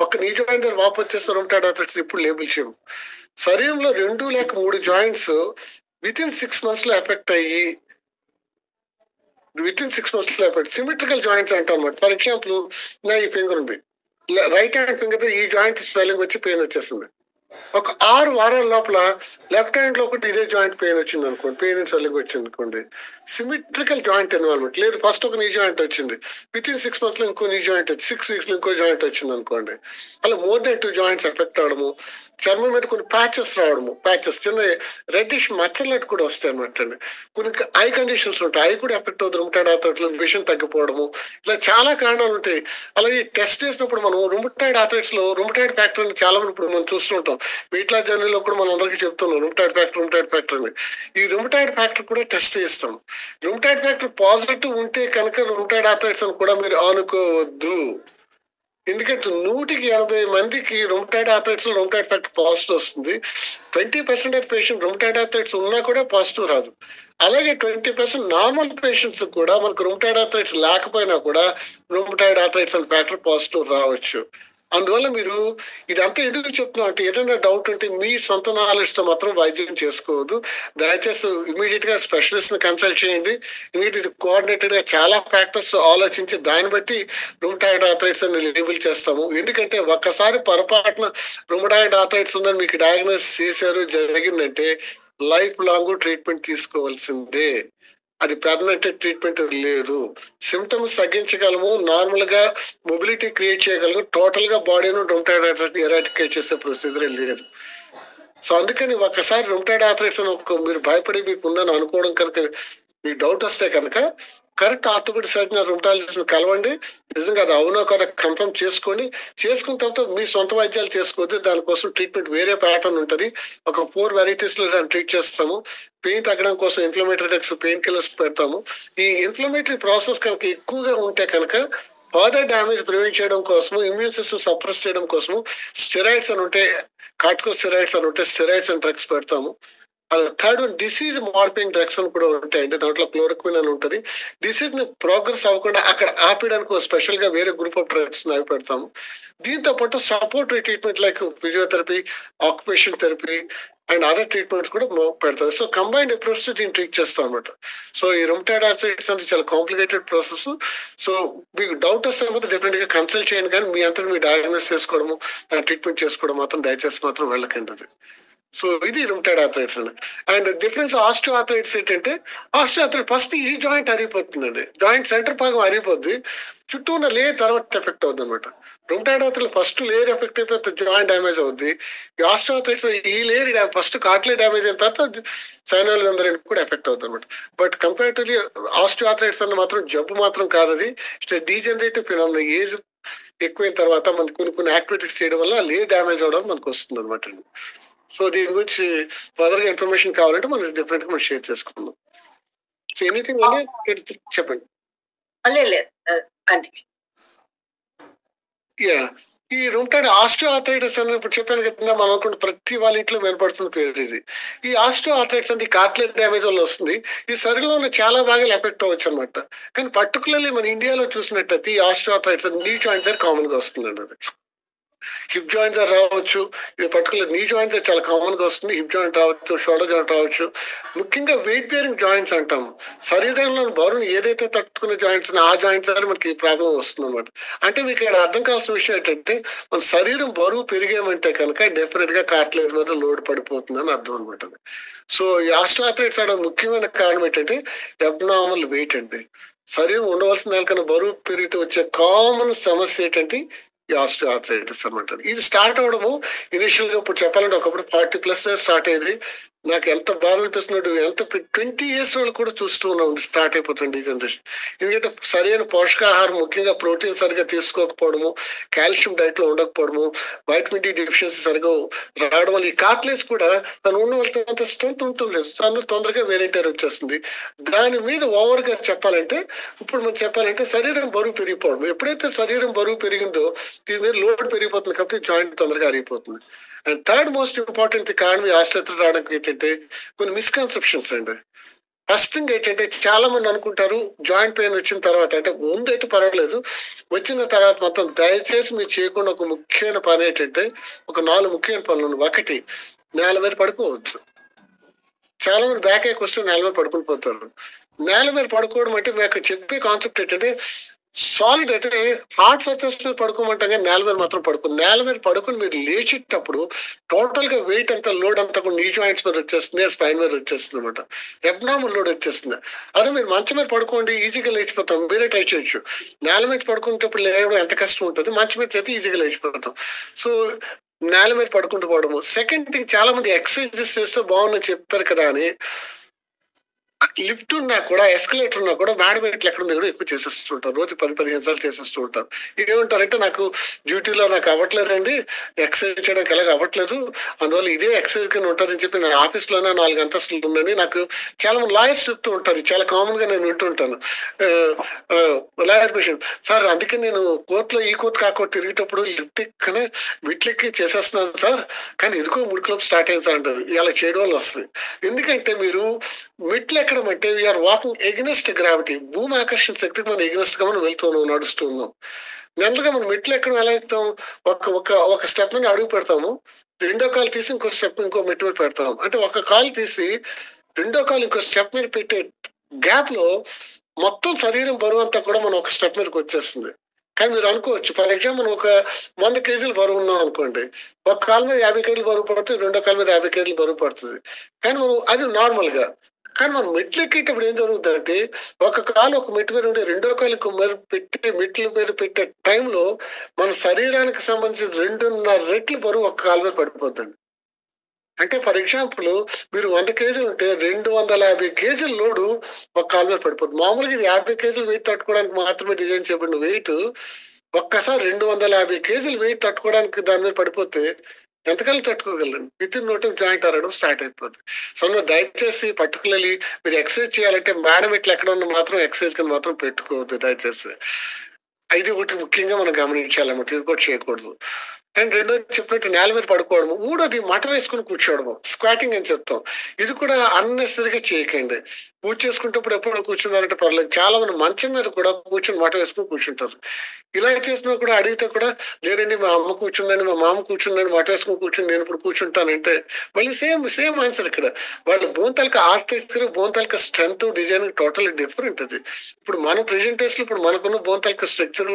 ఒక నీ జాయింట్ దగ్గర వాపు వచ్చేస్తే రుమటైడ్ ఆర్థరైటిస్ ఇప్పుడు లేబుల్ చేయము. శరీరంలో 2 లేక 3 జాయింట్స్ వితిన్ 6 months లో ఎఫెక్ట్ అయ్యి సిమెట్రికల్ జాయింట్స్ అంటాం అనమాట. ఫర్ ఎగ్జాంపుల్ నా ఈ ఫింగర్ ఉంది, రైట్ హ్యాండ్ ఫింగర్ ఈ జాయింట్ స్వెల్లింగ్ వచ్చి పెయిన్ వచ్చేస్తుంది. ఒక 6 వారాల లోపల లెఫ్ట్ హ్యాండ్ లో ఒకటి ఇదే జాయింట్ పెయిన్ వచ్చింది అనుకోండి, పెయిన్ స్వెల్లింగ్ వచ్చింది అనుకోండి, సిమెట్రికల్ జాయింట్ ఇన్వాల్వ్మెంట్ లేదు. ఫస్ట్ ఒక నీ జాయింట్ వచ్చింది, వితిన్ 6 months లో ఇంకో నీ జాయింట్ వచ్చి 6 weeks లో ఇంకో జాయింట్ వచ్చింది అనుకోండి, అలా మోర్ దాన్ 2 జాయింట్స్ ఎఫెక్ట్ అవడము, చర్మం మీద కొన్ని ప్యాచెస్ రావడము, ప్యాచెస్ చిన్న రెడ్డిష్ మచ్చలట్టు కూడా వస్తాయి అనమాట అండి. కొన్ని ఐ కండిషన్స్ ఉంటాయి, ఐ కూడా ఎఫెక్ట్ అవుతుంది రుమటైడ్ ఆర్థరైటిస్, విషన్ తగ్గిపోవడము, ఇలా చాలా కారణాలు ఉంటాయి. అలాగే టెస్ట్ చేసినప్పుడు మనం రుమటైడ్ ఆర్థరైటిస్ లో రుమటైడ్ ఫ్యాక్టర్ అని చాలా మంది ఇప్పుడు మనం చూస్తుంటాం, వెయిట్ లాస్ జర్నీలో కూడా మనం అందరికీ చెప్తున్నాం రుమటైడ్ ఫ్యాక్టర్ అని. ఈ రుమటైడ్ ఫ్యాక్టర్ కూడా టెస్ట్ చేస్తాం. రుమటైడ్ ఫ్యాక్టర్ పాజిటివ్ ఉంటే కనుక రుమటైడ్ ఆర్థరైటిస్ అని కూడా మీరు అనుకోవద్దు. ఎందుకంటే 180 మందికి రుమటైడ్ ఆర్థరైటిస్ లో రుమటైడ్ ఫ్యాక్టర్ పాజిటివ్ వస్తుంది. 20% పేషెంట్ రుమటైడ్ ఆర్థరైటిస్ ఉన్నా కూడా పాజిటివ్ రాదు. అలాగే 20% నార్మల్ పేషెంట్స్ కూడా మనకు రుమటైడ్ ఆర్థరైటిస్ లేకపోయినా కూడా రుమటైడ్ ఆర్థరైటిస్ అనే ఫ్యాక్టర్ పాజిటివ్ రావచ్చు. అందువల్ల మీరు ఇదంతా ఎందుకు చెప్తున్నా అంటే ఏదైనా డౌట్ ఉంటే మీ సొంత నాలెడ్జ్ తో మాత్రం వైద్యం చేసుకోవద్దు. దయచేసి ఇమీడియట్ గా స్పెషలిస్ట్ ని కన్సల్ట్ చేయండి. ఎందుకంటే ఇది కోఆర్డినేటెడ్ గా చాలా ఫ్యాక్టర్స్ ఆలోచించి దాన్ని బట్టి రుమటైడ్ ఆర్థరైటిస్ అని లేబుల్ చేస్తాము. ఎందుకంటే ఒక్కసారి పొరపాటున రుమటైడ్ ఆర్థరైటిస్ ఉందని మీకు డయాగ్నోస్ చేశారు జరిగిందంటే లైఫ్ లాంగ్ ట్రీట్మెంట్ తీసుకోవాల్సిందే. అది పర్మనెంట్ ట్రీట్మెంట్ లేదు. సిమ్టమ్స్ తగ్గించగలము, నార్మల్ గా మొబిలిటీ క్రియేట్ చేయగలము, టోటల్ గా బాడీను రొమటాయిడ్ ఆర్థరైటిస్ ఎరాడికేట్ చేసే ప్రొసీజర్ లేదు. సో అందుకని ఒకసారి రొమటాయిడ్ ఆర్థరైటిస్ మీరు భయపడి మీకు ఉందని అనుకోవడం కనుక మీకు డౌట్ వస్తే కనుక కరెక్ట్ ఆర్థోపెడిక్ సర్జన్ రొమటాలజిస్ట్ కలవండి. నిజంగా అది అవునో కదా కన్ఫర్మ్ చేసుకున్న తర్వాత మీ సొంత వైద్యాలు చేసుకోవద్దు. దానికోసం ట్రీట్మెంట్ వేరే ప్యాటర్న్ ఉంటుంది. ఒక 4 varieties లో దాన్ని ట్రీట్ చేస్తాము. పెయిన్ తగ్గడం కోసం ఇన్ఫ్లమేటరీ డ్రగ్స్, పెయిన్ కిల్లర్స్ పెడతాము. ఈ ఇన్ఫ్లమేటరీ ప్రాసెస్ కనుక ఎక్కువగా ఉంటే కనుక ఫర్దర్ డ్యామేజ్ ప్రివెంట్ చేయడం కోసం, ఇమ్యూన్ సిస్టమ్ సప్రెస్ చేయడం కోసం స్టెరాయిడ్స్ అని ఉంటే, కార్టికోస్టెరాయిడ్స్ అని ఉంటే స్టెరాయిడ్స్ అని డ్రగ్స్ పెడతాము. Third one disease morphing drugs అని కూడా ఉంటాయండి. దాంట్లో క్లోరోక్విన్ అని ఉంటుంది. డిసీజ్ ని ప్రోగ్రెస్ అవ్వకుండా అక్కడ ఆపేయడానికి స్పెషల్ గా వేరే గ్రూప్ ఆఫ్ డ్రగ్స్ అవి పెడతాము. దీంతో పాటు supportive treatment like physiotherapy, occupation therapy and other treatments కూడా పెడతారు. సో కంబైన్డ్ అప్రోచ్ దీన్ని ట్రీట్ చేస్తాం అనమాట. సో ఈ రొమటాయిడ్ ఆర్థరైటిస్ అంటే చాలా కాంప్లికేటెడ్ ప్రాసెస్. సో మీకు డౌట్ వస్తే డెఫినెట్ గా కన్సల్ట్ చేయండి, కానీ మీ అంతా మీ డయాగ్నోస్ చేసుకోవడము, ట్రీట్మెంట్ చేసుకోవడం మాత్రం దయచేసి మాత్రం వెళ్ళకండి అది. సో ఇది రొమటాయిడ్ ఆర్థరైటిస్ అండి. అండ్ డిఫరెన్స్ ఆస్టియో ఆర్థరైటిస్ ఏంటంటే, ఆస్టియో ఆర్థరైటిస్ ఫస్ట్ ఈ జాయింట్ అరిగిపోతుందండి. జాయింట్ సెంటర్ భాగం అరిగిపోద్ది, చుట్టూ ఉన్న లేయర్ తర్వాత ఎఫెక్ట్ అవుతుంది అనమాట. Rheumatoid arthritis first layer effect అయిపోతే జాయింట్ డ్యామేజ్ అవుద్ది. ఈ ఆస్టియో ఆర్థరైటిస్ ఈ లేయర్ ఫస్ట్ కార్టిలేజ్ డ్యామేజ్ అయిన తర్వాత సైనల్ మెంబ్రేన్ కూడా ఎఫెక్ట్ అవుతుంది అనమాట. బట్ కంపేరిటివ్లీ ఆస్టియో ఆర్థరైటిస్ అన్న మాత్రం జబ్బు మాత్రం కాదు, అది ఇట్స్ డీజనరేటివ్ ఫినామినా. ఏజ్ ఎక్కువైన తర్వాత మనకి కొన్ని యాక్టివిటీస్ చేయడం వల్ల లేయర్ డ్యామేజ్ అవడం మనకు వస్తుంది అనమాట. సో దీని గురించి ఫర్దర్ గా ఇన్ఫర్మేషన్ కావాలంటే మనం డిఫరెంట్ గా మనం షేర్ చేసుకుందాం. సో ఎనీథింగ్ అంటే చెప్పండి. యా, ఈ రొమటాయిడ్ ఆస్టియో ఆర్థరైటిస్ అని ఇప్పుడు చెప్పాను కదా, మనం అనుకుంటే ప్రతి వాళ్ళ ఇంట్లో వినపడుతుంది పేరు ఇది. ఈ ఆస్టియో ఆర్థరైటిస్ అంటే కార్టిలేజ్ డ్యామేజ్ వల్ల వస్తుంది. ఈ శరీరంలో ఉన్న చాలా భాగాలు ఎఫెక్ట్ అవ్వచ్చు అనమాట. కానీ పర్టికులర్లీ మన ఇండియాలో చూసినట్టయితే ఈ ఆస్టియో ఆర్థరైటిస్ నీ జాయింట్ దగ్గర కామన్ గా వస్తుందండి. అది హిప్ జాయింట్ దగ్గర రావచ్చు, ఇది పర్టికులర్ నీ జాయింట్ దగ్గర చాలా కామన్ గా వస్తుంది. హిప్ జాయింట్ రావచ్చు, షోల్డర్ జాయింట్ రావచ్చు. ముఖ్యంగా వెయిట్ బేరింగ్ జాయింట్స్ అంటాము. శరీరంలో బరువుని ఏదైతే తట్టుకునే జాయింట్స్ ఆ జాయింట్ దగ్గర మనకి ప్రాబ్లం వస్తుంది అనమాట. అంటే మీకు ఇక్కడ అర్థం కావాల్సిన విషయం ఏంటంటే, మన శరీరం బరువు పెరిగేమంటే కనుక డెఫినెట్ గా కార్టిలేజ్ మీద లోడ్ పడిపోతుంది అని అర్థం అనమాట. సో ఈ ఆస్టియో ఆర్థరైటిస్ అవడం ముఖ్యమైన కారణం ఏంటంటే అబ్నార్మల్ వెయిట్ అండి. శరీరం ఉండవలసిన దానికన్నా బరువు పెరిగితే వచ్చే కామన్ సమస్య ఏంటంటే ఆస్టియో ఆర్థరైటిస్ అనమాట. ఇది స్టార్ట్ అవడము ఇనిషియల్ గా ఇప్పుడు చెప్పాలంటే ఒకప్పుడు 40+ స్టార్ట్ అయ్యేది. నాకు ఎంత బాధ అనిపిస్తున్నట్టు, ఎంత 20 years వాళ్ళు కూడా చూస్తూ ఉన్నాం స్టార్ట్ అయిపోతుంది ఈ జనరేషన్. ఎందుకంటే సరైన పోషకాహారం, ముఖ్యంగా ప్రోటీన్ సరిగా తీసుకోకపోవడము, కాల్షియం డైట్ లో ఉండకపోవడము, వైటమిన్ డి డెఫిషియన్సీ సరిగా రావడం వల్ల ఈ కార్టిలేజ్ కూడా తను ఉన్న వాళ్ళతో అంత స్ట్రెంత్ ఉంటుంది, తను తొందరగా వేరేంటర్ వచ్చేస్తుంది. దాని మీద ఓవర్ గా చెప్పాలంటే, ఇప్పుడు మనం చెప్పాలంటే శరీరం బరువు పెరిగిపోవడం. ఎప్పుడైతే శరీరం బరువు పెరిగిందో దీని మీద లోడ్ పెరిగిపోతుంది, కాబట్టి జాయింట్ తొందరగా అరిగిపోతుంది. అండ్ థర్డ్ మోస్ట్ ఇంపార్టెంట్ కారణం ఈ ఆస్ట్రేటర్ రావడానికి ఏంటంటే కొన్ని మిస్కన్సెప్షన్స్ అండి. ఫస్ట్ థింగ్ ఏంటంటే చాలా మంది అనుకుంటారు జాయింట్ పెయిన్ వచ్చిన తర్వాత, అంటే ముందైతే పర్వాలేదు, వచ్చిన తర్వాత మొత్తం దయచేసి మీరు చేయకుండా ఒక ముఖ్యమైన పని ఏంటంటే, ఒక 4 ముఖ్యమైన పనులు. ఒకటి, నేల మీద పడుకోవద్దు. చాలా మంది బ్యాక్ ఏక్ వస్తే నేల మీద పడుకుని పోతారు. నేల మీద పడుకోవడం అంటే మీకు చెప్పే కాన్సెప్ట్ ఏంటంటే, సాలిడ్ అయితే హార్డ్ సర్ఫేస్ మీద పడుకోమంటాం, కానీ నేల మీద మాత్రం పడుకోండి. నేల మీద పడుకుని మీరు లేచేటప్పుడు టోటల్ గా వెయిట్ అంతా, లోడ్ అంతా కూడా నీ జాయింట్స్ మీద వచ్చేస్తుంది, స్పైన్ మీద వచ్చేస్తుంది అనమాట. అబ్నార్మల్ లోడ్ వచ్చేస్తుంది. అదే మీరు మంచం మీద పడుకోండి, ఈజీగా లేచిపోతాం. మీరే ట్రై చేయొచ్చు. నేల మీద పడుకునేటప్పుడు లేవడం ఎంత కష్టం ఉంటుంది, మంచం మీద అయితే ఈజీగా లేచిపోతాం. సో నేల మీద పడుకుంటూ పోవడము. సెకండ్ థింగ్, చాలా మంది ఎక్సర్సైజెస్ చేస్తే బాగుందని చెప్పారు కదా అని లిఫ్ట్ ఉన్నా కూడా, ఎస్కలేటర్ ఉన్నా కూడా మేడ మెట్లు ఎక్కడ ఉంది కూడా ఎక్కువ చేసేస్తూ ఉంటారు. రోజు 10-15 సార్లు చేసేస్తూ ఉంటారు. ఏమంటారంటే, నాకు డ్యూటీలో నాకు అవ్వట్లేదండి, ఎక్సర్సైజ్ చేయడానికి ఎలాగ అవ్వట్లేదు, అందువల్ల ఇదే ఎక్సర్సైజ్ కింద ఉంటుందని చెప్పి నేను ఆఫీస్లోనే 4 అంతస్తులు ఉందని నాకు చాలా మంది లాయర్స్ చెప్తూ ఉంటారు. చాలా కామన్ గా నేను వింటుంటాను. లాయర్ పేషెంట్, సార్ అందుకే నేను కోర్టులో ఈ కోర్టు కాకోర్టు తిరిగేటప్పుడు లిఫ్ట్ ఎక్కనే మెట్లెక్కి చేసేస్తున్నాను సార్, కానీ ఎందుకో ముడుకులోపు స్టార్ట్ అయింది సార్ అంటారు. ఇలా చేయడం వల్ల వస్తుంది. ఎందుకంటే మీరు మెట్లు ఎక్కడం అంటే వీఆర్ వాకింగ్ ఎగ్నెస్ట్ గ్రావిటీ. భూమి ఆకర్షణ శక్తికి మనం ఎగ్నెస్ట్ గా మనం వెళ్తున్నాం, నడుస్తున్నాం. నెలగా మనం మెట్లు ఎక్కడం ఎలా ఎక్కుతాం, ఒక స్టెప్ మీద అడుగు పెడతాము, రెండో కాలు తీసి ఇంకో స్టెప్ ఇంకో మెట్టు మీద పెడతాం. అంటే ఒక కాలు తీసి రెండో కాలు ఇంకో స్టెప్ మీద పెట్టే గ్యాప్ లో మొత్తం శరీరం బరువు అంతా కూడా మనం ఒక స్టెప్ మీదకి వచ్చేస్తుంది. కానీ మీరు అనుకోవచ్చు, ఫర్ ఎగ్జాంపుల్ మనం ఒక 100 kgs బరువు ఉన్నాం అనుకోండి, ఒక కాలు మీద 50 kg బరువు పడుతుంది, రెండో కాలు మీద 50 kg బరువు పడుతుంది. కానీ మనం అది నార్మల్ గా. కానీ మనం మెట్లు ఎక్కేటప్పుడు ఏం జరుగుతుందంటే ఒక కాలు ఒక మెట్టు మీద ఉంటే రెండో కాలు ఇంకో మెట్ల మీద పెట్టే టైంలో మన శరీరానికి సంబంధించిన 2.5 రెట్లు బరువు ఒక కాలు మీద పడిపోతుంది. అంటే ఫర్ ఎగ్జాంపుల్ మీరు 100 కేజీలు ఉంటే 250 కేజీల లోడు ఒక కాలు మీద పడిపోతుంది. మామూలుగా ఇది 50 కేజీలు వెయిట్ తట్టుకోవడానికి మాత్రమే డిజైన్ చేయబడిన వెయిట్ ఒక్కసారి 250 కేజీలు వెయిట్ తట్టుకోవడానికి దాని మీద పడిపోతే ఎంతకాలం తట్టుకోగలండి? విత్ ఇన్ నోట్ జాయింట్ అరవడం స్టార్ట్ అయిపోతుంది. సో నువ్వు దయచేసి పర్టికులర్లీ మీరు ఎక్సర్సైజ్ చేయాలంటే మేడం ఇట్లా ఎక్కడ ఉన్న మాత్రం ఎక్సర్సైజ్ కింద మాత్రం పెట్టుకోవద్దు దయచేసి. ఇది ఒకటి ముఖ్యంగా మనం గమనించాలన్నమాట, ఇది కూడా చేయకూడదు. అండ్ రెండోది చెప్పినట్టు నేల మీద పడుకోవడము. మూడోది మట వేసుకుని కూర్చోవడము, స్క్వాటింగ్ అని చెప్తాం. ఇది కూడా అన్నెసరిగా చేయకండి. పూజ చేసుకుంటప్పుడు ఎప్పుడో కూర్చున్నారంటే పర్లేదు. చాలా మంది మంచం మీద కూడా కూర్చొని మట వేసుకుని కూర్చుంటారు. ఇలా చేసినా కూడా అడిగితే కూడా లేదండి మా అమ్మ కూర్చుందని మా మామ కూర్చుందని మట వేసుకుని కూర్చుని నేను ఇప్పుడు కూర్చుంటానంటే మళ్ళీ సేమ్ ఆన్సర్. ఇక్కడ వాళ్ళ bone architecture, bone strength, design total different. అది ఇప్పుడు మన ప్రెజెంటేషన్ ఇప్పుడు మనకున్న బోన్ స్ట్రక్చర్,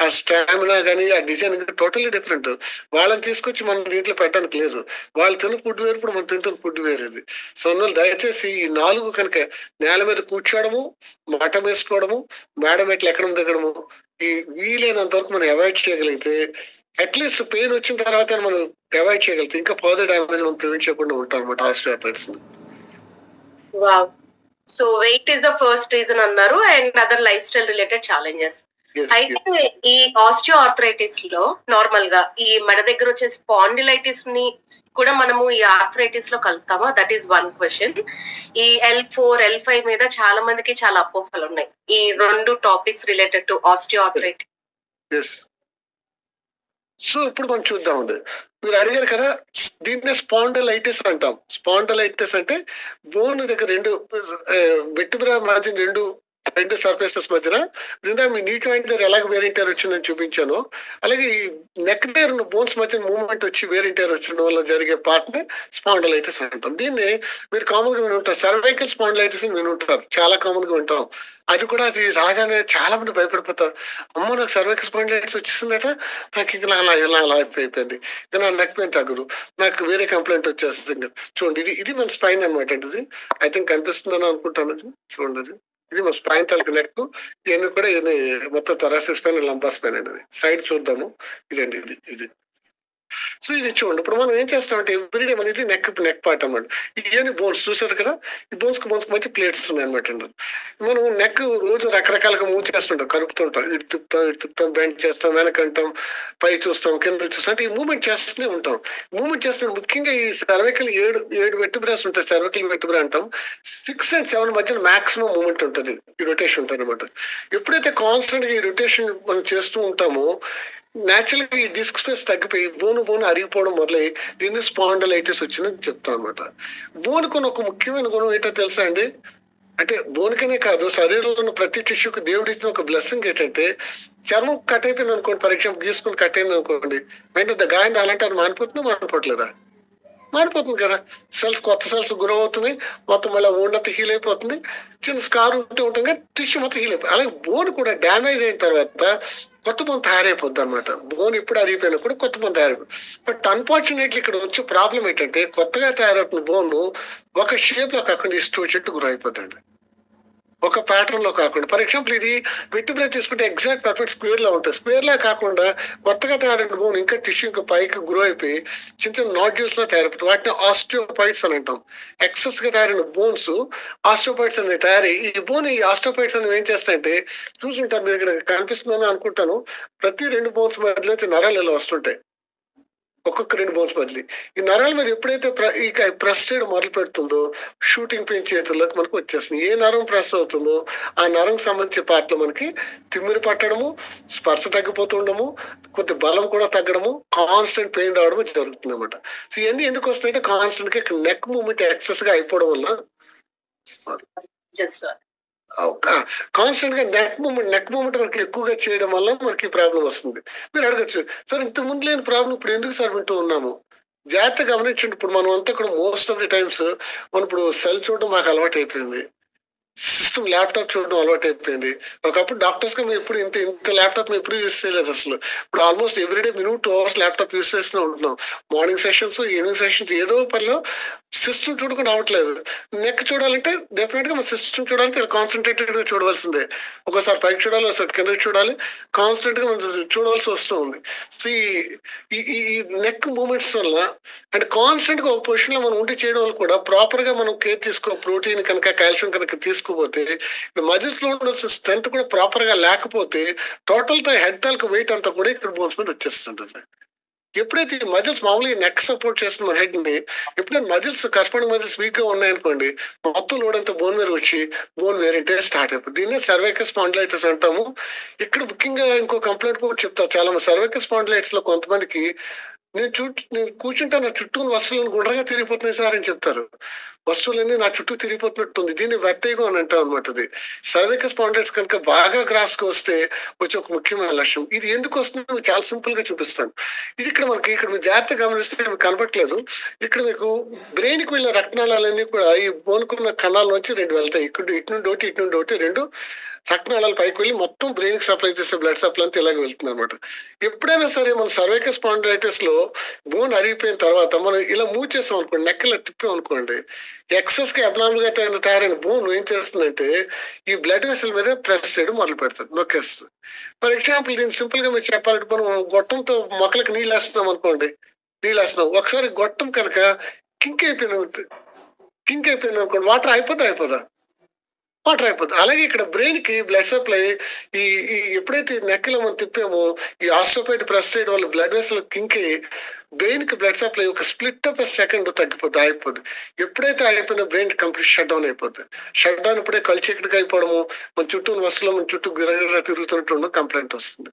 ఆ స్టామినా కానీ ఆ డిజైన్ టోటల్లీ డిఫరెంట్. వాళ్ళని తీసుకొచ్చి మనం దీంట్లో పెట్టడానికి లేదు. వాళ్ళు తిన్న ఫుడ్ వేరు, ఇప్పుడు మనం తింటున్న ఫుడ్ వేరు. ఇది సో దయచేసి ఈ 4 కనుక నేల మీద కూర్చోవడము, మఠం వేసుకోవడము, మేడం ఎట్లా ఎక్కడం దిగడము, ఈ వీలైనంత వరకు మనం అవాయిడ్ చేయగలిగితే అట్లీస్ట్ పెయిన్ వచ్చిన తర్వాత మనం అవాయిడ్ చేయగలిగితే ఇంకా ఫర్దర్ డ్యామేజ్ మనం ప్రివెంట్ చేయకుండా ఉంటాం అనమాట osteoarthritis. Wow. So weight is the first reason అన్నారు, and other life style related challenges. అయితే ఈ ఆస్టియోఆర్థరైటిస్ లో నార్మల్ గా ఈ మెడ దగ్గర వచ్చే స్పాండిలైటిస్ ని కూడా మనము ఈ ఆర్థరైటిస్ లో కలుపుతామా? That is one question. ఈ L4, L5 మీద చాలా మందికి చాలా అపోహలు ఉన్నాయి, ఈ 2 topics related to osteoarthritis. So ఇప్పుడు మనం చూద్దామండి. మీరు అడిగారు కదా, దీన్నే స్పాండిలైటిస్ అంటాం. స్పాండిలైటిస్ అంటే బోన్ దగ్గర 2 వెర్టిబ్రా మధ్య 2 సర్ఫేసెస్ మధ్యన మీ నీ జాయింట్ దగ్గర ఎలాగ వేరింటర్ వచ్చిందని చూపించాను. అలాగే ఈ నెక్ దగ్గర ఉన్న బోన్స్ మధ్య మూవ్మెంట్ వచ్చి వేరింటర్ వచ్చిన వల్ల జరిగే పార్ట్ ని స్పాండిలైటిస్ అంటాం. దీన్ని మీరు కామన్ గా విని ఉంటారు, సర్వైకల్ స్పాండిలైటిస్ అని విని ఉంటారు, చాలా కామన్ గా వింటాం. అది కూడా అది రాగానే చాలా మంది భయపడిపోతారు. అమ్మో నాకు సర్వైకల్ స్పాండిలైటిస్ వచ్చేసిందట, నాకు ఇంకా అలా అయిపోయింది, ఇంకా నా నెక్ పెయిన్ తగ్గదు, నాకు వేరే కంప్లైంట్ వచ్చేస్తుంది. చూడండి ఇది మన స్పైన్ అనమాట. ఇది ఐ థింక్ కనిపిస్తుందని అనుకుంటాను. చూడండి ఇది మన స్పైన్ తాలూకు నెక్. ఇవన్నీ కూడా మొత్తం థొరాసిక్ స్పైన్, లంబార్ స్పైన్ అనేది. సైడ్ చూద్దాము. ఇదండి ఇది. సో ఇది చూడండి, ఇప్పుడు మనం ఏం చేస్తామంటే ఎవ్రీడే మన ఇది నెక్ పార్ట్ అనమాట. ఇవన్నీ బోన్స్ చూసారు కదా, ఈ బోన్స్ కి మంచి ప్లేట్స్ ఉన్నాయి అనమాట. మనం నెక్ రోజు రకరకాలుగా మూవ్ చేస్తుంటాం, కలుపుతుంటాం, ఇటు తిప్పుతాం, బెండ్ చేస్తాం, వెనకంటాం, పై చూస్తాం, కింద చూస్తాం, అంటే ఈ మూవ్మెంట్ చేస్తూనే ఉంటాం. మూవ్మెంట్ చేస్తున్నాం. ముఖ్యంగా ఈ సర్వైకల్ 7 వెర్టిబ్రాస్ ఉంటాయి, సర్వైకల్ వెర్టిబ్రా అంటాం. 6 and 7 మధ్యన మాక్సిమం మూవ్మెంట్ ఉంటుంది, ఈ రొటేషన్ ఉంటుంది అనమాట. ఎప్పుడైతే కాన్స్టెంట్ గా ఈ రొటేషన్ మనం చేస్తూ ఉంటామో న్యాచురల్ గా ఈ డిస్క్ స్పేస్ తగ్గిపోయి బోను అరిగిపోవడం మొదలై దీన్ని స్పాండిలైటిస్ వచ్చిందని చెప్తాం అనమాట. బోన్ కొని ఒక ముఖ్యమైన గుణం ఏంటో తెలుసా అండి? అంటే బోన్కనే కాదు, శరీరంలో ఉన్న ప్రతి టిష్యూకి దేవుడు ఇచ్చిన ఒక బ్లెస్సింగ్ ఏంటంటే, చర్మం కట్ అయిపోయింది అనుకోండి, ఫర్ ఎగ్జాంపుల్ గీసుకుని కట్ అయింది అనుకోండి, వెంటనే గాయం అలాంటి అది మానిపోవట్లేదా? మారిపోతుంది కదా. కొత్త సెల్స్ గ్రో అవుతున్నాయి, మొత్తం మళ్ళీ ఊళ్ళంతా హీల్ అయిపోతుంది, చిన్న స్కార్ ఉంటుంది కానీ టిష్యూ మొత్తం హీల్ అయిపోతుంది. అలాగే బోన్ కూడా డ్యామేజ్ అయిన తర్వాత కొత్త బోన్ తయారైపోద్ది అనమాట. బోన్ ఎప్పుడు అరిగిపోయినా కూడా కొత్త బోన్ తయారైపోతుంది. బట్ అన్ఫార్చునేట్లీ ఇక్కడ వచ్చే ప్రాబ్లం ఏంటంటే, కొత్తగా తయారవుతున్న బోన్ ఒక షేప్ లో కాకుండా ఇష్టం వచ్చినట్టు గ్రో అయిపోతుంది, ఒక ప్యాటర్న్ లో కాకుండా. ఫర్ ఎగ్జాంపుల్ ఇది వెర్టిబ్రా తీసుకుంటే ఎగ్జాక్ట్ పర్ఫెక్ట్ స్క్వేర్ లా ఉంటుంది. స్క్వేర్ లా కాకుండా కొత్తగా తయారైన బోన్ ఇంకా టిష్యూ ఇంకా పైకి గ్రో అయిపోయి చిన్న నాడ్యూల్స్ లో తయారైపోతుంది. వాటిని ఆస్టియోపైట్స్ అని అంటాం. ఎక్సెస్ గా తయారైన బోన్స్ ఆస్టియోపైట్స్ అనేవి తయారై, ఈ బోన్ ఈ ఆస్టియోపైట్స్ అనేవి ఏం చేస్తాయంటే, చూసుంటారు మీరు, ఇక్కడ కనిపిస్తుందని అనుకుంటాను, ప్రతి 2 బోన్స్ మధ్యలో నరాలు ఇలా వస్తుంటాయి, ఒక్కొక్క 2 బోన్స్ బదిలీ. ఈ నరాల మీద ఎప్పుడైతే ప్రెస్ చేయడం మొదలు పెడుతుందో షూటింగ్ పెయిన్ చేతుల్లోకి మనకు వచ్చేస్తుంది. ఏ నరం ప్రెస్ అవుతుందో ఆ నరం సంబంధించిన పార్ట్ లో మనకి తిమ్మిరి పట్టడము, స్పర్శ తగ్గిపోతుండము, కొద్ది బలం కూడా తగ్గడము, కాన్స్టెంట్ పెయిన్ రావడం జరుగుతుంది అనమాట. సో ఇవన్నీ ఎందుకు వస్తున్నాయంటే, కాన్స్టెంట్ గా నెక్ మూవ్మెంట్ ఎక్సెస్ గా అయిపోవడం వల్ల, కాన్స్టెంట్ గా నెక్ మూవ్మెంట్ మనకి ఎక్కువగా చేయడం వల్ల మనకి ప్రాబ్లం వస్తుంది. మీరు అడగచ్చు, సార్ ఇంత ముందు లేని ప్రాబ్లం ఇప్పుడు ఎందుకు సార్ వింటూ ఉన్నాము? జాగ్రత్తగా గమనించండి. ఇప్పుడు మనం అంతా కూడా మోస్ట్ ఆఫ్ ది టైమ్స్ మనం ఇప్పుడు సెల్ చూడడం మాకు అలవాటు అయిపోయింది. సిస్టమ్ ల్యాప్టాప్ చూడడం అలవాటు అయిపోయింది. ఒకప్పుడు డాక్టర్స్ గా మేము ఎప్పుడు ఇంత ల్యాప్టాప్ మేము ఎప్పుడు యూస్ చేయలేదు అసలు. ఇప్పుడు almost everyday minimum 2 hours laptop use చేస్తూనే ఉంటున్నాం. మార్నింగ్ సెషన్స్, ఈవినింగ్ సెషన్స్, ఏదో పనిలో సిస్టమ్ చూడకుండా అవ్వట్లేదు. నెక్ చూడాలంటే డెఫినెట్ గా మన సిస్టమ్ చూడాలంటే కాన్సన్ట్రేటెడ్ గా చూడవలసిందే. ఒకసారి పైకి చూడాలి, ఒకసారి కిందకి చూడాలి, కాన్స్టెంట్ గా మనం చూడవలసి వస్తూ ఉంది. సో ఈ నెక్ మూమెంట్స్ వల్ల అంటే కాన్స్టెంట్ గా ఒక పొజిషన్ లో మనం ఉండి చేయడం వల్ల కూడా ప్రాపర్ గా మనం కేర్ తీసుకో, ప్రోటీన్ కనుక కాల్షియం కనుక తీసుకోపోతే మజిల్స్ లో ఉండాల్సిన స్ట్రెంత్ కూడా ప్రాపర్ గా లేకపోతే టోటల్ హెడ్ తాలూకు వెయిట్ అంతా కూడా ఇక్కడ బోన్స్ మీద వచ్చేస్తుంటది. ఎప్పుడైతే ఈ మజిల్స్ మామూలుగా నెక్ సపోర్ట్ చేస్తున్న మన హెడ్ ని, ఎప్పుడైనా మజిల్స్ కరెస్పాండింగ్ మజిల్స్ వీక్ గా ఉన్నాయనుకోండి, మొత్తం లోడ్ అంతా బోన్ మీద వచ్చి బోన్ వేరింటే స్టార్ట్ అయిపోతుంది. దీన్నే సర్వైకల్ స్పాండిలైటిస్ అంటాము. ఇక్కడ ముఖ్యంగా ఇంకో కంప్లైంట్ కూడా చెప్తారు చాలా మంది. సర్వైకల్ స్పాండిలైటిస్ లో కొంతమందికి నేను కూర్చుంటే నా చుట్టూ వస్తువులను గుండ్రగా తిరిగిపోతున్నాయి సార్ అని చెప్తారు. వస్తువులన్నీ నా చుట్టూ తిరిగిపోతున్నట్టుంది, దీన్ని వెర్టిగో అని అంటాం అనమాట. ఇది సర్వైకల్ స్పాండిలైటిస్ కనుక బాగా గ్రాస్ గా వస్తే వచ్చే ఒక ముఖ్యమైన లక్షణం. ఇది ఎందుకు వస్తుందో చాలా సింపుల్ గా చూపిస్తాను. ఇది ఇక్కడ మీరు జాగ్రత్తగా గమనిస్తే మీకు కనపట్లేదు. ఇక్కడ మీకు బ్రెయిన్ కి వెళ్ళిన రక్తనాళాలన్నీ కూడా ఈ బోనుకున్న కణాల నుంచి 2 వెళ్తాయి. ఇక్కడ ఇటు నుండి ఒకటి 2 రక్తనాళాలు పైకి వెళ్ళి మొత్తం బ్రెయిన్ కి సప్లై చేసే బ్లడ్ సప్లై అంతా ఇలాగ వెళ్తుంది అనమాట. ఎప్పుడైనా సరే మన సర్వైకల్ స్పాండిలైటిస్ లో బోన్ అరిగిపోయిన తర్వాత మనం ఇలా మూవ్ చేసాం అనుకోండి, నెక్ ఇలా తిప్పాం అనుకోండి, ఎక్సెస్ గా అబ్నార్మల్ గా తయారైన బోన్ ఏం చేస్తుందంటే ఈ బ్లడ్ వెసల్ మీద ప్రెస్ చేయడం మొదలు పెడుతుంది, నొక్కేస్తుంది. ఫర్ ఎగ్జాంపుల్ దీన్ని సింపుల్ గా మీరు చెప్పాలంటే మనం గొట్టంతో మొక్కలకు నీళ్ళు వేస్తున్నాం అనుకోండి, ఒకసారి గొట్టం కనుక కింక్ అయిపోయింది అనుకోండి, వాటర్ అయిపోదా? వాటర్ అయిపోతుంది. అలాగే ఇక్కడ బ్రెయిన్ కి బ్లడ్ సప్లై ఈ ఎప్పుడైతే నెక్కలో మనం తిప్పామో ఈ ఆస్ట్రోపైట్ ప్రెస్ చేయడం వల్ల బ్లడ్ వెసల్ కింక్ అయ్యి బ్రెయిన్ కి బ్లడ్ సప్లై ఒక స్ప్లిట్ ఆఫ్ సెకండ్ అయిపోద్ది. ఎప్పుడైతే అయిపోయినా బ్రెయిన్ కంప్లీట్ షట్ డౌన్ అయిపోద్ది. షట్ డౌన్ ఇప్పుడే కలిచీకటిగా అయిపోవడము, మన చుట్టూ వస్తువులు మన చుట్టూ గిరగిర తిరుగుతున్నట్టు కంప్లైంట్ వస్తుంది.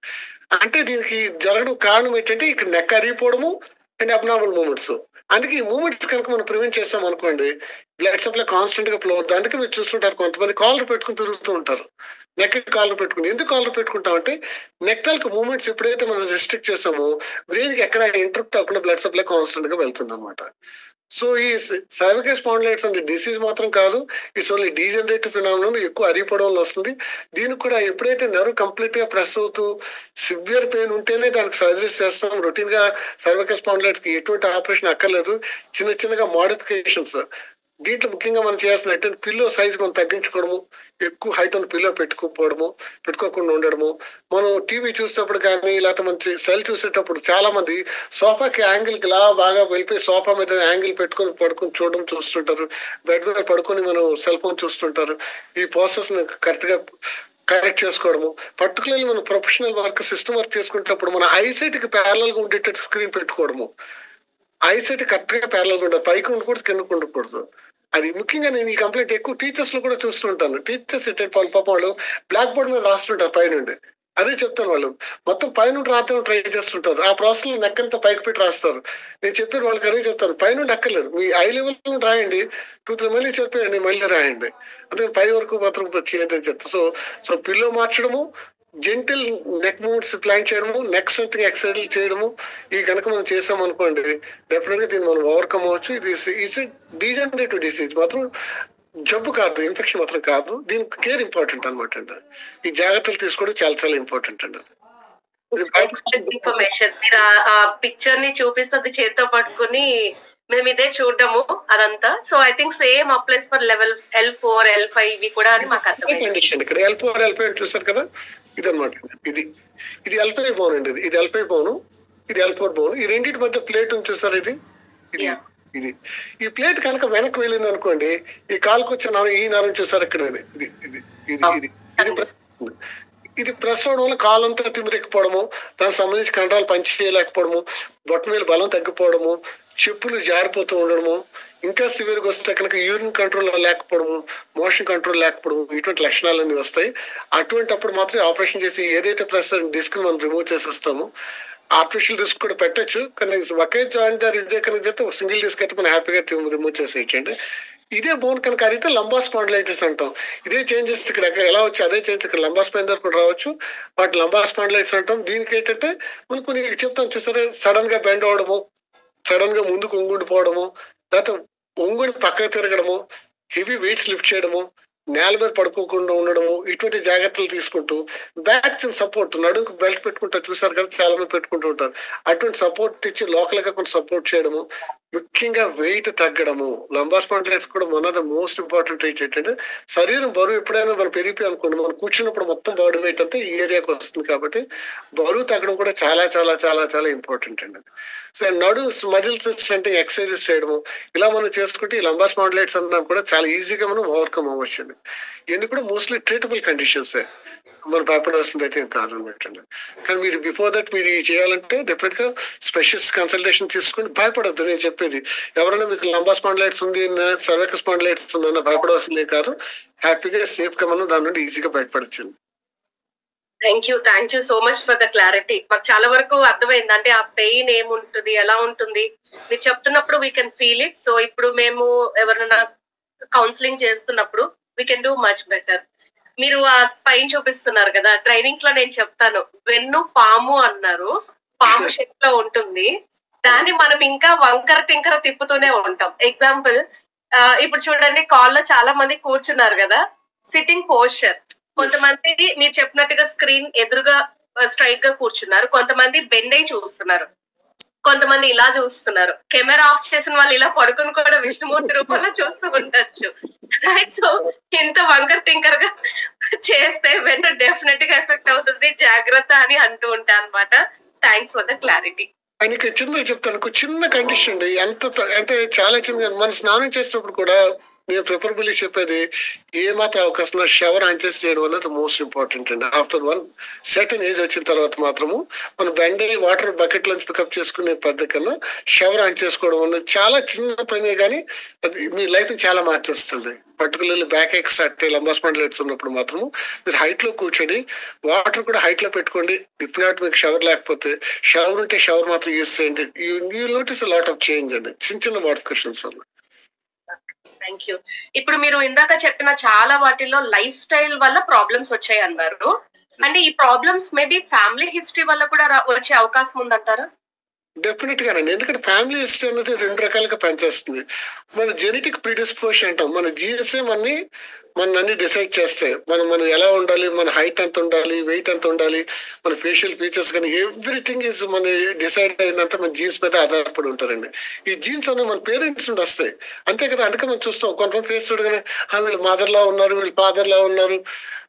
అంటే దీనికి జరగడం కారణం ఏంటంటే ఇక్కడ నెక్ అరిగిపోవడము అండ్ అబ్నార్మల్ మూమెంట్స్. అందుకే ఈ మూమెంట్స్ కనుక మనం ప్రివెంట్ చేస్తాం అనుకోండి, బ్లడ్ సప్లై కాన్స్టెంట్ గా ఫ్లో అవుతుంది. అందుకే మీరు చూస్తుంటారు కొంతమంది కాలర్ పెట్టుకుని తిరుగుతూ ఉంటారు. నెక్ కాలర్ పెట్టుకుని ఎందుకు కాలర్ పెట్టుకుంటాం అంటే నెక్ తాలూకు మూమెంట్స్ ఎప్పుడైతే మనం రెస్ట్రిక్ట్ చేస్తామో బ్రెయిన్ కి ఎక్కడ ఇంటరప్ట్ అవ్వకుండా బ్లడ్ సప్లై కాన్స్టెంట్ గా వెళ్తుంది అనమాట. సో ఈ సర్వైకల్ స్పాండిలైటిస్ అంటే డిసీజ్ మాత్రం కాదు, ఇట్స్ ఓన్లీ డీజనరేటివ్ ఫినామినన్. ఎక్కువ అరిగిపోవడం వస్తుంది. దీనికి కూడా ఎప్పుడైతే నర్వ్ కంప్లీట్ గా ప్రెస్ అవుతూ సివియర్ పెయిన్ ఉంటేనే దానికి సర్జరీస్ చేస్తాం. రొటీన్ గా సర్వైకల్ స్పాండిలైటిస్ కి ఎటువంటి ఆపరేషన్ అక్కర్లేదు, చిన్నగా మోడిఫికేషన్స్. దీంట్లో ముఖ్యంగా మనం చేయాల్సిన పిల్లో సైజ్ మనం తగ్గించుకోవడము, ఎక్కువ హైట్ ఉన్న పిల్లో పెట్టుకోకుండా ఉండడము. మనం టీవీ చూసేటప్పుడు కానీ లేకపోతే మన సెల్ చూసేటప్పుడు చాలా మంది సోఫాకి యాంగిల్ కి ఇలా బాగా వెళ్ళిపోయి సోఫా మీద యాంగిల్ పడుకొని చూడడం చూస్తుంటారు. బెడ్ మీద పడుకొని మనం సెల్ ఫోన్ చూస్తుంటారు. ఈ ప్రాసెస్ కరెక్ట్ చేసుకోవడము. పర్టికులర్లీ మనం ప్రొఫెషనల్ వర్క్, సిస్టమ్ వర్క్ చేసుకునేటప్పుడు మన ఐసైట్ కి ప్యారలల్ గా ఉండేటట్టు స్క్రీన్ పెట్టుకోవడము. ఐసైట్ కరెక్ట్ గా ప్యారలల్ గా ఉండాలి, పైకి ఉండకూడదు, కిందకు ఉండకూడదు. అది ముఖ్యంగా నేను ఈ కంప్లైంట్ ఎక్కువ టీచర్స్ లో కూడా చూస్తుంటాను. టీచర్స్ పాపం వాళ్ళు బ్లాక్ బోర్డ్ మీద రాస్తుంటారు పైనుండి. అదే చెప్తాను, వాళ్ళు మొత్తం పైనుండి రాద్దాం ట్రై చేస్తుంటారు. ఆ ప్రాసెస్ లో నెక్ అంతా పైకి పెట్టి రాస్తారు. నేను చెప్పాను వాళ్ళకి, అదే చెప్తాను, పైనుండి అక్కర్లేదు, మీ ఐ లెవెల్ నుండి రాయండి, 2-3 మళ్ళీ చెప్పేయండి, మళ్ళీ రాయండి, అందుకని పై వరకు మాత్రం చేయదని చెప్తాను. సో పిల్లో మార్చడము, జెంటిల్ నెక్ మూవ్మెంట్స్ ప్లాన్ చేయడము, నెక్ స్ట్రెంత్ ఎక్సర్సైజ్ చేయడము, ఈ కనుక మనం చేసాం అనుకోండి డెఫినెట్ గా దీన్ని మనం ఓవర్కమ్ అవ్వచ్చు. ఇది డీజనరేటివ్ డిసీజ్ మాత్రం, జబ్బు కాదు, ఇన్ఫెక్షన్ మాత్రం కాదు. దీనికి కేర్ ఇంపార్టెంట్ అనమాట అండి. ఈ జాగ్రత్తలు తీసుకోవడం చాలా ఇంపార్టెంట్ అండి. ఇన్ఫర్మేషన్ మీరు ఆ పిక్చర్ ని చూపిస్తుంది చేత్తో పట్టుకుని మేము ఇదే చూడము అదంతా. So I think same applies for level L4, L5 ఇవి కూడా అని మాకు అర్థమైంది. ఇక్కడ L4, L5 చూసారు కదా, ఇది అనమాట. ఇది L5 బోన్ అండి. ఇది L5 బోను, ఇది L4 బోను. ఈ రెండింటి మధ్య ప్లేట్ ఉంది చూసారు, ఇది ఈ ప్లేట్ కనుక వెనక్కి వెళ్ళింది అనుకోండి, ఈ కాలుకు వచ్చే నరం, ఈ నరం చూసారు ఇక్కడ, ఇది ప్రెస్ అవడం వల్ల కాలంతా తిమిరెక్కిపోవడము, దానికి సంబంధించి కండరాలు పని చేయలేకపోవడము, బొట్టన మీద బలం తగ్గిపోవడము, చెప్పులు జారిపోతూ ఉండడము, ఇంకా సివియర్గా వస్తే కనుక యూరిన్ కంట్రోల్ లేకపోవడము, మోషన్ కంట్రోల్ లేకపోవడము, ఇటువంటి లక్షణాలన్నీ వస్తాయి. అటువంటి అప్పుడు మాత్రం ఆపరేషన్ చేసి ఏదైతే ప్రెస్ డిస్క్ మనం రిమూవ్ చేసేస్తామో, ఆర్టిఫిషియల్ డిస్క్ కూడా పెట్టచ్చు, కానీ ఒకే జాయింట్ ఇదే కనుక చేస్తే సింగిల్ డిస్క్ అయితే మనం హ్యాపీగా రిమూవ్ చేసేయచ్చండి. ఇదే బోన్ కనుక అడిగితే లంబార్ స్పాండిలైటిస్ అంటాం. ఇదే చేంజెస్ ఇక్కడ ఎలా వచ్చి అదే చేంజెస్ ఇక్కడ లంబార్ స్పైన్ దగ్గర కూడా రావచ్చు, వాటి లంబార్ స్పాండిలైటిస్ అంటాం. దీనికి ఏంటంటే మనం కొన్ని చెప్తాం చూసారా, సడన్ గా బెండ్ అవడము, సడన్ గా ముందుకు ఒంగుండిపోవడము, లేకపోతే ఒంగుని పక్కకు తిరగడము, హెవీ వెయిట్స్ లిఫ్ట్ చేయడము, నేల మీద పడుకోకుండా ఉండడము, ఇటువంటి జాగ్రత్తలు తీసుకుంటూ బ్యాక్ సపోర్ట్, నడుముకు బెల్ట్ పెట్టుకుంటారు చూసారు కదా, చాలా మంది పెట్టుకుంటూ ఉంటారు. అటువంటి సపోర్ట్ ఇచ్చి లోకల్ గా కొంచెం సపోర్ట్ చేయడము, ముఖ్యంగా వెయిట్ తగ్గడము. లంబార్ స్పాండిలైటిస్ కూడా one of the most important wait ఏంటంటే, శరీరం బరువు ఎప్పుడైనా మనం పెరిగిపోయి అనుకోండి, మనం కూర్చున్నప్పుడు మొత్తం బాడీ వెయిట్ అంతా ఈ ఏరియాకి వస్తుంది. కాబట్టి బరువు తగ్గడం కూడా చాలా చాలా చాలా చాలా ఇంపార్టెంట్ అండి. సో నడు మజిల్స్ స్ట్రెంథెనింగ్ ఎక్సర్సైజెస్ చేయడము, ఇలా మనం చేసుకుంటే ఈ లంబార్ స్పాండిలైటిస్ అన్నా కూడా చాలా ఈజీగా మనం ఓవర్కమ్ అవ్వచ్చు అండి. ఇవన్నీ కూడా మోస్ట్లీ ట్రీటబుల్ కండిషన్సే, మనం భయపడాల్సింది అయితే ఏం కాదు అనమాట. కానీ మీరు బిఫోర్ దట్ మీరు చేయాలంటే డెఫినెట్ గా స్పెషలిస్ట్ కన్సల్టేషన్ తీసుకుని భయపడద్దు. నేను చెప్పేది, ఎవరైనా మీకు లంబార్ స్పాండిలైటిస్ ఉంది, సర్వైకల్ స్పాండిలైటిస్ ఉందన్న భయపడాల్సిందే కాదు. హ్యాపీగా సేఫ్ గా మనం దాని నుండి ఈజీగా బయటపడచ్చు. Thank you so much for the clarity. మాకు చాలా వరకు అర్థమైంది, అంటే ఆ పెయిన్ ఏముంటుంది, ఎలా ఉంటుంది మీరు చెప్తున్నప్పుడు we can feel it. So ఇప్పుడు మేము ఎవరైనా కౌన్సిలింగ్ చేస్తున్నప్పుడు we can do much better. మీరు ఆ స్పైన్ చూపిస్తున్నారు కదా, ట్రైనింగ్స్ లో నేను చెప్తాను, వెన్ను పాము అన్నారు, పాము షేప్ లో ఉంటుంది, దాన్ని మనం ఇంకా వంకర టింకర తిప్పుతూనే ఉంటాం. ఎగ్జాంపుల్, ఇప్పుడు చూడండి, కాల్ లో చాలా మంది కూర్చున్నారు కదా, సిట్టింగ్ పోస్చర్. కొంతమంది మీరు చెప్పినట్టుగా స్క్రీన్ ఎదురుగా స్ట్రైట్ గా కూర్చున్నారు, కొంతమంది బెండ్ అయి చూస్తున్నారు, కొంతమంది ఇలా చూస్తున్నారు. కెమెరా ఆఫ్ చేసిన వాళ్ళు ఇలా పడుకుని కూడా విష్ణుమూర్తి రూపంలో చూస్తూ ఉండొచ్చు. సో ఇంత వంకర్ టింకర్ గా చేస్తే వెంట డెఫినెట్ గా ఎఫెక్ట్ అవుతుంది, జాగ్రత్త అని అంటూ ఉంటా అనమాట. Thanks for the clarity. ఆయనకి చిన్న చెప్తాను, చిన్న కండిషన్ అండి, ఎంత అంటే చాలా చిన్న. మనం స్నానం చేసేటప్పుడు కూడా నేను ప్రిఫరబుల్లీ చెప్పేది, ఏ మాత్రం అవకాశం షవర్ ఆన్ చేసి చేయడం అనేది మోస్ట్ ఇంపార్టెంట్ అండి. ఆఫ్టర్ వన్ సర్టెన్ ఏజ్ వచ్చిన తర్వాత మాత్రము మనం బెండ్ అయ్యి వాటర్ బకెట్ నుంచి పికప్ చేసుకునే పద్ధతి కన్నా షవర్ ఆన్ చేసుకోవడం అనేది చాలా చిన్న పనే, కానీ మీ లైఫ్ ని చాలా మార్చేస్తుంది. పర్టికులర్లీ బ్యాక్ ఎక్ స్టార్ట్ లంబార్ స్పాండిలైటిస్ ఉన్నప్పుడు మాత్రము మీరు హైట్ లో కూర్చొని వాటర్ కూడా హైట్ లో పెట్టుకోండి. ఇఫ్ నాట్ మీకు షవర్ లేకపోతే, షవర్ ఉంటే షవర్ మాత్రం యూజ్ చేయండి. You notice lot of change అండి, చిన్న చిన్న మోడిఫికేషన్స్ వల్ల. Thank you. ఇప్పుడు మీరు ఇందాక చెప్పిన చాలా వాటిల్లో లైఫ్ స్టైల్ వల్ల ప్రాబ్లమ్స్ వచ్చాయి అన్నారు, అంటే ఈ ప్రాబ్లమ్స్ మేబీ ఫ్యామిలీ హిస్టరీ వల్ల కూడా వచ్చే అవకాశం ఉందంటారా? డెఫినెట్ గానండి, ఎందుకంటే ఫ్యామిలీ హిస్టరీ అనేది రెండు రకాలుగా పనిచేస్తుంది. మన జెనెటిక్ ప్రిడిస్పోజిషన్ అంటాం, మన జీన్సే మన అన్ని డిసైడ్ చేస్తాయి. మనం ఎలా ఉండాలి, మన హైట్ ఎంత ఉండాలి, వెయిట్ ఎంత ఉండాలి, మన ఫేషియల్ ఫీచర్స్ కానీ ఎవ్రీథింగ్ ఈజ్ మన డిసైడ్ అయిందంటే మన జీన్స్ మీద ఆధారపడి ఉంటారండి. ఈ జీన్స్ అనేవి మన పేరెంట్స్ నుండి వస్తాయి, అంతే కదా. అందుకే మనం చూస్తాం, కొంతమంది ఫేస్ చూడగానే వీళ్ళు మదర్ లా ఉన్నారు, వీళ్ళు ఫాదర్ లా ఉన్నారు,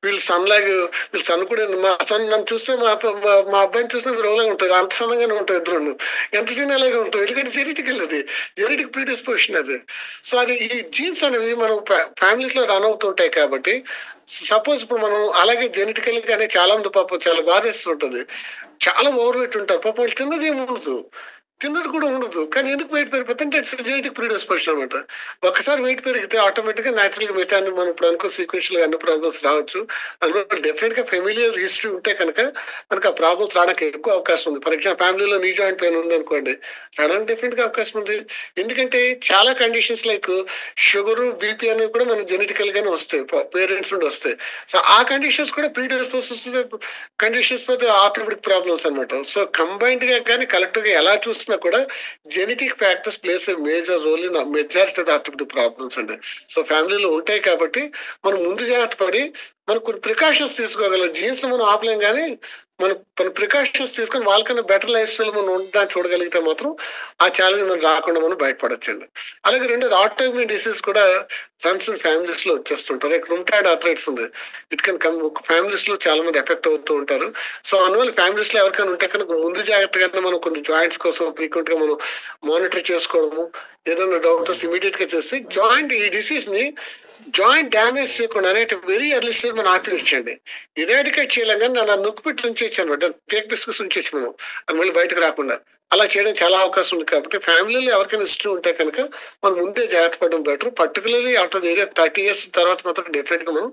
వీళ్ళు సన్ లాగా, వీళ్ళు సన్ కూడా. మా సన్ నన్ను చూస్తే మా అబ్బాయిని చూస్తే రోలాగా ఉంటుంది, అంత సన్నంగానే ఉంటాయి ఇద్దరు, ఎంత చిన్నలాగే ఉంటుంది. ఎందుకంటే జెనెటికల్, అది జెనెటిక్ ప్రిడిస్పోజిషన్ అది. సో అది ఈ జీన్స్ అనేవి మనం ఫ్యామిలీస్ లో రన్ అవుతుంటాయి. కాబట్టి సపోజ్ ఇప్పుడు మనం అలాగే జెనెటికల్ గానే చాలా మంది పాపం చాలా బాధేస్తుంటది, చాలా ఓవర్ వెయిట్ ఉంటారు పాపం, వాళ్ళు తిన్నది ఏమి ఉండదు, తిన్నది కూడా ఉండదు, కానీ ఎందుకు వెయిట్ పెరిగిపోతుంటే ఇట్స్ జెనెటిక్ ప్రిడిస్పోజిషన్ అనమాట. ఒకసారి వెయిట్ పెరిగితే ఆటోమేటిక్ గా న్యాచురల్ గా మిగతా మనం ఇప్పుడు అనుకో సీక్వెన్షియల్ గా అన్ని ప్రాబ్లమ్స్ రావచ్చు. అందులో డెఫినెట్ గా ఫెమిలియర్ హిస్టరీ ఉంటే కనుక మనకు ఆ ప్రాబ్లమ్స్ రావడానికి ఎక్కువ అవకాశం ఉంది. ఫర్ ఎగ్జాంపుల్ ఫ్యామిలీలో నీ జాయింట్ పెయిన్ ఉంది అనుకోండి, రావడానికి డెఫినెట్ గా అవకాశం ఉంది. ఎందుకంటే చాలా కండిషన్స్ లైక్ షుగర్, బీపీ అనేవి కూడా మనం జెనెటికల్ గానే వస్తాయి, పేరెంట్స్ నుండి వస్తాయి. సో ఆ కండిషన్స్ కూడా ప్రీడిస్పోజ్ కండిషన్స్ ఆర్థోపెడిక్ ప్రాబ్లమ్స్ అనమాట. సో కంబైన్డ్ గా కానీ కలెక్టివ్ గా ఎలా చూస్తున్నా కూడా genetic factors plays a major role in majority of orthopedic problems అండి. సో ఫ్యామిలీలో ఉంటాయి కాబట్టి మనం ముందు జాగ్రత్త పడి మనం కొన్ని ప్రికాషన్స్ తీసుకోగలం. జీన్స్ మనం ఆపలేం, కానీ మన ప్రికాషన్స్ తీసుకొని వాళ్ళకన్నా బెటర్ లైఫ్ స్టైల్ మనం ఉండడానికి చూడగలిగితే మాత్రం ఆ ఛాలెంజ్ మనం రాకుండా మనం బయటపడచ్చండి. అలాగే రెండోది ఆటోఇమ్యూన్ డిసీజ్ కూడా రన్స్ ఫ్యామిలీస్ లో వచ్చేస్తుంటారు. ఇక్కడ రుమటాయిడ్ ఆర్థరైటిస్ ఉంది, ఇట్ కెన్ కమ్ ఫ్యామిలీస్ లో చాలా మంది ఎఫెక్ట్ అవుతూ ఉంటారు. సో అందువల్ల ఫ్యామిలీస్ లో ఎవరికైనా ఉంటే కనుక ముందు జాగ్రత్తగా మనం కొన్ని జాయింట్స్ కోసం ఫ్రీక్వెంట్ గా మనం మానిటర్ చేసుకోవడము, ఏదైనా డౌట్స్ ఇమీడియట్ గా చేసి జాయింట్ ఈ డిసీజ్ ని జాయింట్ డ్యామేజ్ చేయకుండా అనేది వెరీ ఎర్లీ స్టేజ్ మనం ఆపిచ్చండి. ఇరాడికేట్ చేయలేం, కానీ నన్ను నొక్కు పెట్టి ఉంచేచ్చు అనమాట, ఫేక్ బిస్కెట్స్ ఉంచేచ్చు మనం, అది మళ్ళీ బయటకు రాకుండా. అలా చేయడం చాలా అవకాశం ఉంది. కాబట్టి ఫ్యామిలీలో ఎవరికైనా హిస్టరీ ఉంటే కనుక మనం ముందే జాగ్రత్త పడడం బెటర్. పర్టికులర్లీ ఆఫ్టర్ 30 years తర్వాత మాత్రం డెఫినెట్ గా మనం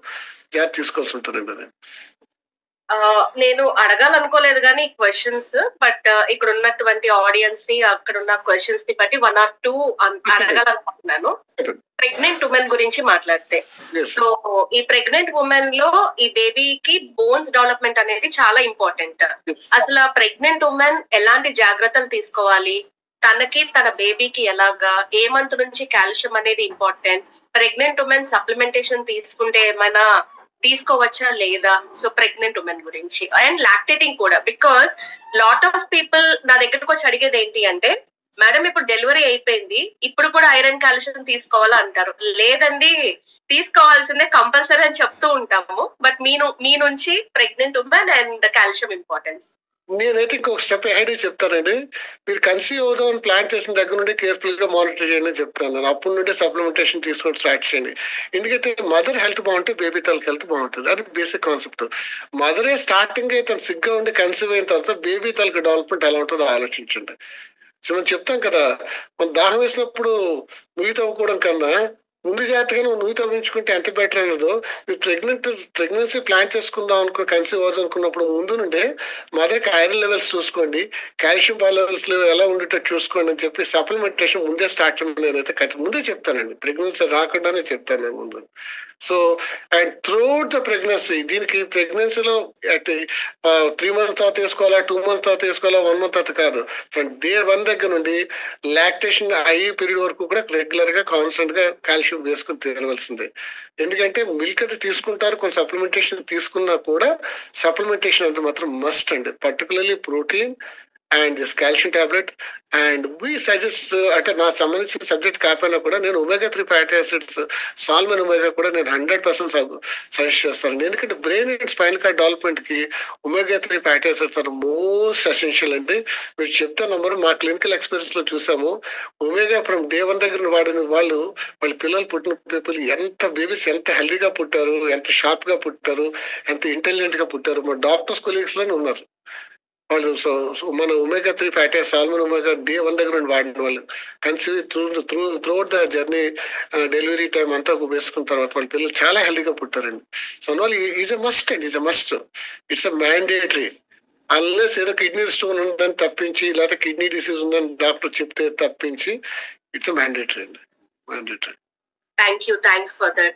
జాగ్రత్త తీసుకోవాల్సి ఉంటుందండి. అది నేను అడగాలనుకోలేదు కానీ ఈ క్వశ్చన్స్, బట్ ఇక్కడ ఉన్నటువంటి ఆడియన్స్ ని, అక్కడ ఉన్న క్వశ్చన్స్ ని బట్టి 1 or 2 అడగాలనుకుంటున్నాను. ప్రెగ్నెంట్ ఉమెన్ గురించి మాట్లాడితే, సో ఈ ప్రెగ్నెంట్ ఉమెన్ లో ఈ బేబీకి బోన్స్ డెవలప్మెంట్ అనేది చాలా ఇంపార్టెంట్. అసలు ప్రెగ్నెంట్ ఉమెన్ ఎలాంటి జాగ్రత్తలు తీసుకోవాలి, తనకి తన బేబీకి ఎలాగా, ఏ మంత్ నుంచి కాల్షియం అనేది ఇంపార్టెంట్, ప్రెగ్నెంట్ ఉమెన్ సప్లిమెంటేషన్ తీసుకుంటే ఏమైనా తీసుకోవచ్చా లేదా? సో ప్రెగ్నెంట్ ఉమెన్ గురించి అండ్ లాక్టేటింగ్ కూడా, బికాస్ లాట్ ఆఫ్ పీపుల్ నా దగ్గరకు వచ్చి అడిగేది ఏంటి అంటే, మేడం ఇప్పుడు డెలివరీ అయిపోయింది, ఇప్పుడు కూడా ఐరన్ కాల్షియం తీసుకోవాలా అంటారు. లేదండి, తీసుకోవాల్సిందే కంపల్సరీ అని చెప్తూ ఉంటాము. బట్ మీ నుంచి pregnant women and calcium importance. నేనైతే ఇంకొక స్టెప్ హైడ్ చెప్తానండి. మీరు కన్సీవ్ అవుదామని ప్లాన్ చేసిన దగ్గర నుండి కేర్ఫుల్ గా మానిటర్ చేయండి అని చెప్తాను నేను. అప్పటి నుండి సప్లిమెంటేషన్ తీసుకొని స్టార్ట్ చేయండి. ఎందుకంటే మదర్ హెల్త్ బాగుంటే బేబీ తల్కి హెల్త్ బాగుంటుంది. అది బేసిక్ కాన్సెప్ట్. మదరే స్టార్టింగ్ అయితే సిగ్గా ఉండి కన్సీవ్ అయిన తర్వాత బేబీ తల్కి డెవలప్మెంట్ ఎలా ఉంటుందో ఆలోచించండి. సో మనం చెప్తాం కదా, మనం దాహం వేసినప్పుడు నుయ్యి తవ్వుకోవడం కన్నా ముందు జాగ్రత్తగా నువ్వు తవ్వించుకుంటే ఎంత బెటర్ అన్నదో, మీరు ప్రెగ్నెన్సీ ప్లాన్ చేసుకుందాం కన్సీవ్ అవుదాం అనుకున్నప్పుడు ముందు నుండే మదర్కి ఐరన్ లెవెల్స్ చూసుకోండి, కాల్షియం లెవెల్స్ ఎలా ఉండేటట్టు చూసుకోండి అని చెప్పి సప్లిమెంటేషన్ ముందే స్టార్ట్ చేయడం నేనైతే ముందే చెప్తానండి. ప్రెగ్నెన్సీ రాకుండానే చెప్తాను నేను ముందు. So and throughout the pregnancy, దీనికి ప్రెగ్నెన్సీలో 3 months తర్వాత తీసుకోవాలా, 2 months తర్వాత తీసుకోవాలా, 1 month తర్వాత కాదు, ఫ్రమ్ డే 1 దగ్గర నుండి లాక్టేషన్ అయ్యే పీరియడ్ వరకు కూడా రెగ్యులర్ గా కాన్స్టెంట్ గా కాల్షియం వేసుకుని తినవలసిందే. ఎందుకంటే మిల్క్ అది తీసుకుంటారు, కొన్ని సప్లిమెంటేషన్ తీసుకున్నా కూడా సప్లిమెంటేషన్ అంటే మాత్రం మస్ట్ అండి, particularly protein and this calcium tablet. And we suggest, అంటే నాకు సంబంధించిన సబ్జెక్ట్ కాకపోయినా కూడా నేను omega-3 fatty acids, salmon omega కూడా నేను 100% సజెస్ట్ చేస్తాను. ఎందుకంటే brain and spinal cord development కి omega-3 fatty acids are most essential అండి. మీరు చెప్తే నంబర్, మా క్లినికల్ ఎక్స్పీరియన్స్ లో చూసాము. ఒమేగా ఫ్రమ్ డే 1 దగ్గర వాడిన వాళ్ళ పిల్లలు పుట్టిన పీపుల్ బేబీస్ ఎంత హెల్దీగా పుట్టారు, ఎంత షార్ప్ గా పుట్టారు, ఎంత ఇంటెలిజెంట్ గా పుట్టారు. మా డాక్టర్స్ కొలీగ్స్ లోనే ఉన్నారు వాళ్ళు. సో మన omega-3 fatty salmon omega day 1 దగ్గర నుండి వాడిన వాళ్ళు conceive throughout the journey, delivery time అంతా వేసుకున్న తర్వాత వాళ్ళ పిల్లలు చాలా హెల్దీగా పుట్టారండి. సో వాళ్ళు is a must and is a must, it's a mandatory. Unless ఏదో కిడ్నీ స్టోన్ ఉందని తప్పించి, లేకపోతే కిడ్నీ డిసీజ్ ఉందని డాక్టర్ చెప్తే తప్పించి, ఇట్స్ ఎ మ్యాండేటరీ అండి, mandatory. Thanks for that.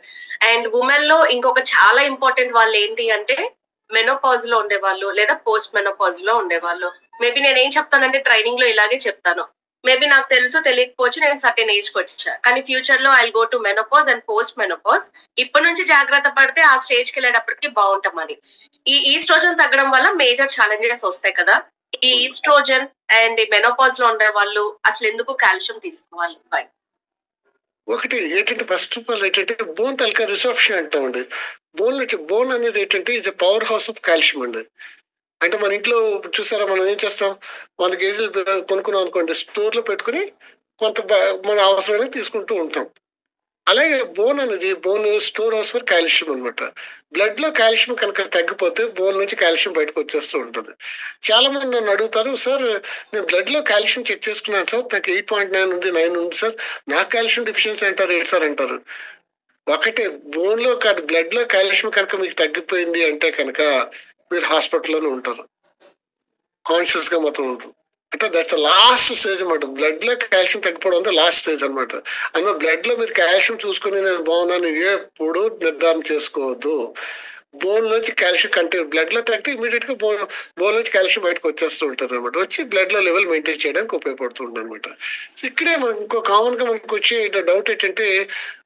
And women లో ఇంకొక చాలా ఇంపార్టెంట్ వాళ్ళు ఏంటి అంటే, మెనోపాజ్ లో ఉండేవాళ్ళు లేదా పోస్ట్ మెనోపాజ్ లో ఉండేవాళ్ళు. మేబీ నేను ఏం చెప్తానంటే ట్రైనింగ్ లో ఇలాగే చెప్తాను. మేబీ నాకు తెలుసు తెలియకపోవచ్చు, నేను సర్టెన్ ఏజ్ కి వచ్చా, కానీ ఫ్యూచర్ లో I go to menopause and post menopause. ఇప్పటి నుంచి జాగ్రత్త పడితే ఆ స్టేజ్ కి వెళ్ళేటప్పటికి బాగుంటామని. ఈ ఈస్ట్రోజన్ తగ్గడం వల్ల మేజర్ ఛాలెంజెస్ వస్తాయి కదా. ఈ ఈస్ట్రోజన్ అండ్ ఈ మెనోపాజ్ లో ఉండే వాళ్ళు అసలు ఎందుకు కాల్షియం తీసుకోవాలి? బై ఒకటి ఏంటంటే, ఫస్ట్ ఆఫ్ ఆల్ ఏంటంటే బోన్ తాలూకా రిసార్ప్షన్ అంటామండి. బోన్ అనేది ఏంటంటే ఇది పవర్ హౌస్ ఆఫ్ కాల్షియం అండి. అంటే మన ఇంట్లో చూసారా, మనం ఏం చేస్తాం, 100 కేజీలు కొనుక్కున్నాం అనుకోండి, స్టోర్ లో పెట్టుకుని కొంత మన అవసరానికి తీసుకుంటూ ఉంటాం. అలాగే బోన్ అనేది స్టోర్ హౌస్ ఫర్ కాల్షియం అనమాట. బ్లడ్ లో కాల్షియం కనుక తగ్గిపోతే బోన్ నుంచి కాల్షియం బయటకు వచ్చేస్తూ ఉంటుంది. చాలా మంది నన్ను అడుగుతారు, సార్ నేను బ్లడ్ లో కాల్షియం చెక్ చేసుకున్నాను సార్, నాకు 8.9 ఉంది, 9 ఉంది సార్, నాకు కాల్షియం డిఫిషియన్సీ అంటారు, ఏంటి సార్ అంటారు. ఒకటే, బోన్ లో కాదు బ్లడ్ లో కాల్షియం కనుక మీకు తగ్గిపోయింది అంటే కనుక మీరు హాస్పిటల్లోనే ఉంటారు, కాన్షియస్ గా మాత్రం ఉంటారు. అంటే దట్స్ లాస్ట్ స్టేజ్ అనమాట. బ్లడ్ లో కాల్షియం తగ్గిపోవడం లాస్ట్ స్టేజ్ అనమాట. అందులో బ్లడ్ లో మీరు కాల్షియం చూసుకుని నేను బాగున్నాను ఎప్పుడు నిర్ధారణ చేసుకోవద్దు. బోన్ నుంచి కాల్షియం కంటెంట్ బ్లడ్ లో తగ్గితే ఇమీడియట్ గా బోన్ నుంచి కాల్షియం బయటకు వచ్చేస్తూ ఉంటుంది అనమాట. వచ్చి బ్లడ్ లో లెవెల్ మెయింటైన్ చేయడానికి ఉపయోగపడుతుంది అనమాట. ఇక్కడే ఇంకో కామన్ గా మనకు వచ్చే డౌట్ ఏంటంటే,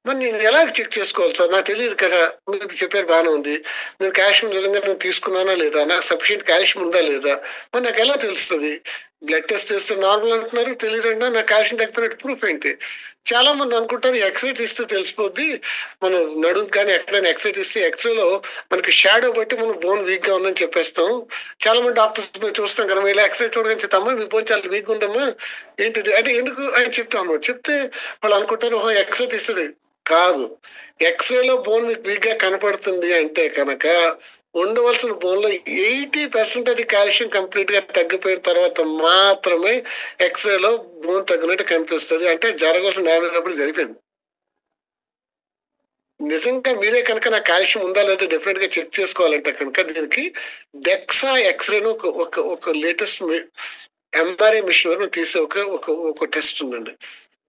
మరి నేను ఎలా చెక్ చేసుకోవాలి సార్, నాకు తెలియదు కదా, మీరు చెప్పారు బాగానే ఉంది, నేను కాల్షియం నిజంగా నేను తీసుకున్నానా లేదా, నాకు సఫిషియెంట్ కాల్షియం ఉందా లేదా, మరి నాకు ఎలా తెలుస్తుంది? బ్లడ్ టెస్ట్ చేస్తే నార్మల్ అంటున్నారు, తెలియదండి, నాకు కాల్షియం తగ్గిపోయినట్టు ప్రూఫ్ ఏంటి? చాలా మంది అనుకుంటారు ఎక్స్రే తీస్తే తెలిసిపోద్ది, మనం నడుము కానీ ఎక్కడైనా ఎక్స్రే తీస్తే ఎక్స్రేలో మనకి షాడో బట్టి మనం బోన్ వీక్ గా ఉందని చెప్పేస్తాం. చాలా మంది డాక్టర్స్ చూస్తాం కదా, ఇలా ఎక్స్రే చూడగానే చెప్తామా మీ బోన్ చాలా వీక్ ఉందమ్మా ఏంటిది అంటే ఎందుకు అని చెప్తాం అన్నమాట. చెప్తే వాళ్ళు అనుకుంటారు ఓహో ఎక్స్రే తీస్తుంది కాదు. ఎక్స్రేలో బోన్ మీకు వీక్ గా కనపడుతుంది అంటే కనుక ఉండవలసిన బోన్ లో 80% అది కాల్షియం కంప్లీట్ గా తగ్గిపోయిన తర్వాత మాత్రమే ఎక్స్రేలో బోన్ తగ్గినట్టు కనిపిస్తుంది. అంటే జరగాల్సిన డ్యామేజ్ అప్పుడు జరిగిపోయింది. నిజంగా మీరే కనుక నా కాల్షియం ఉందా లేదా డెఫినెట్ గా చెక్ చేసుకోవాలంటే కనుక దీనికి డెక్సా ఎక్స్రేను ఒక లేటెస్ట్ ఎంఆర్ఐ మిషన్ తీసే ఒక టెస్ట్ ఉందండి.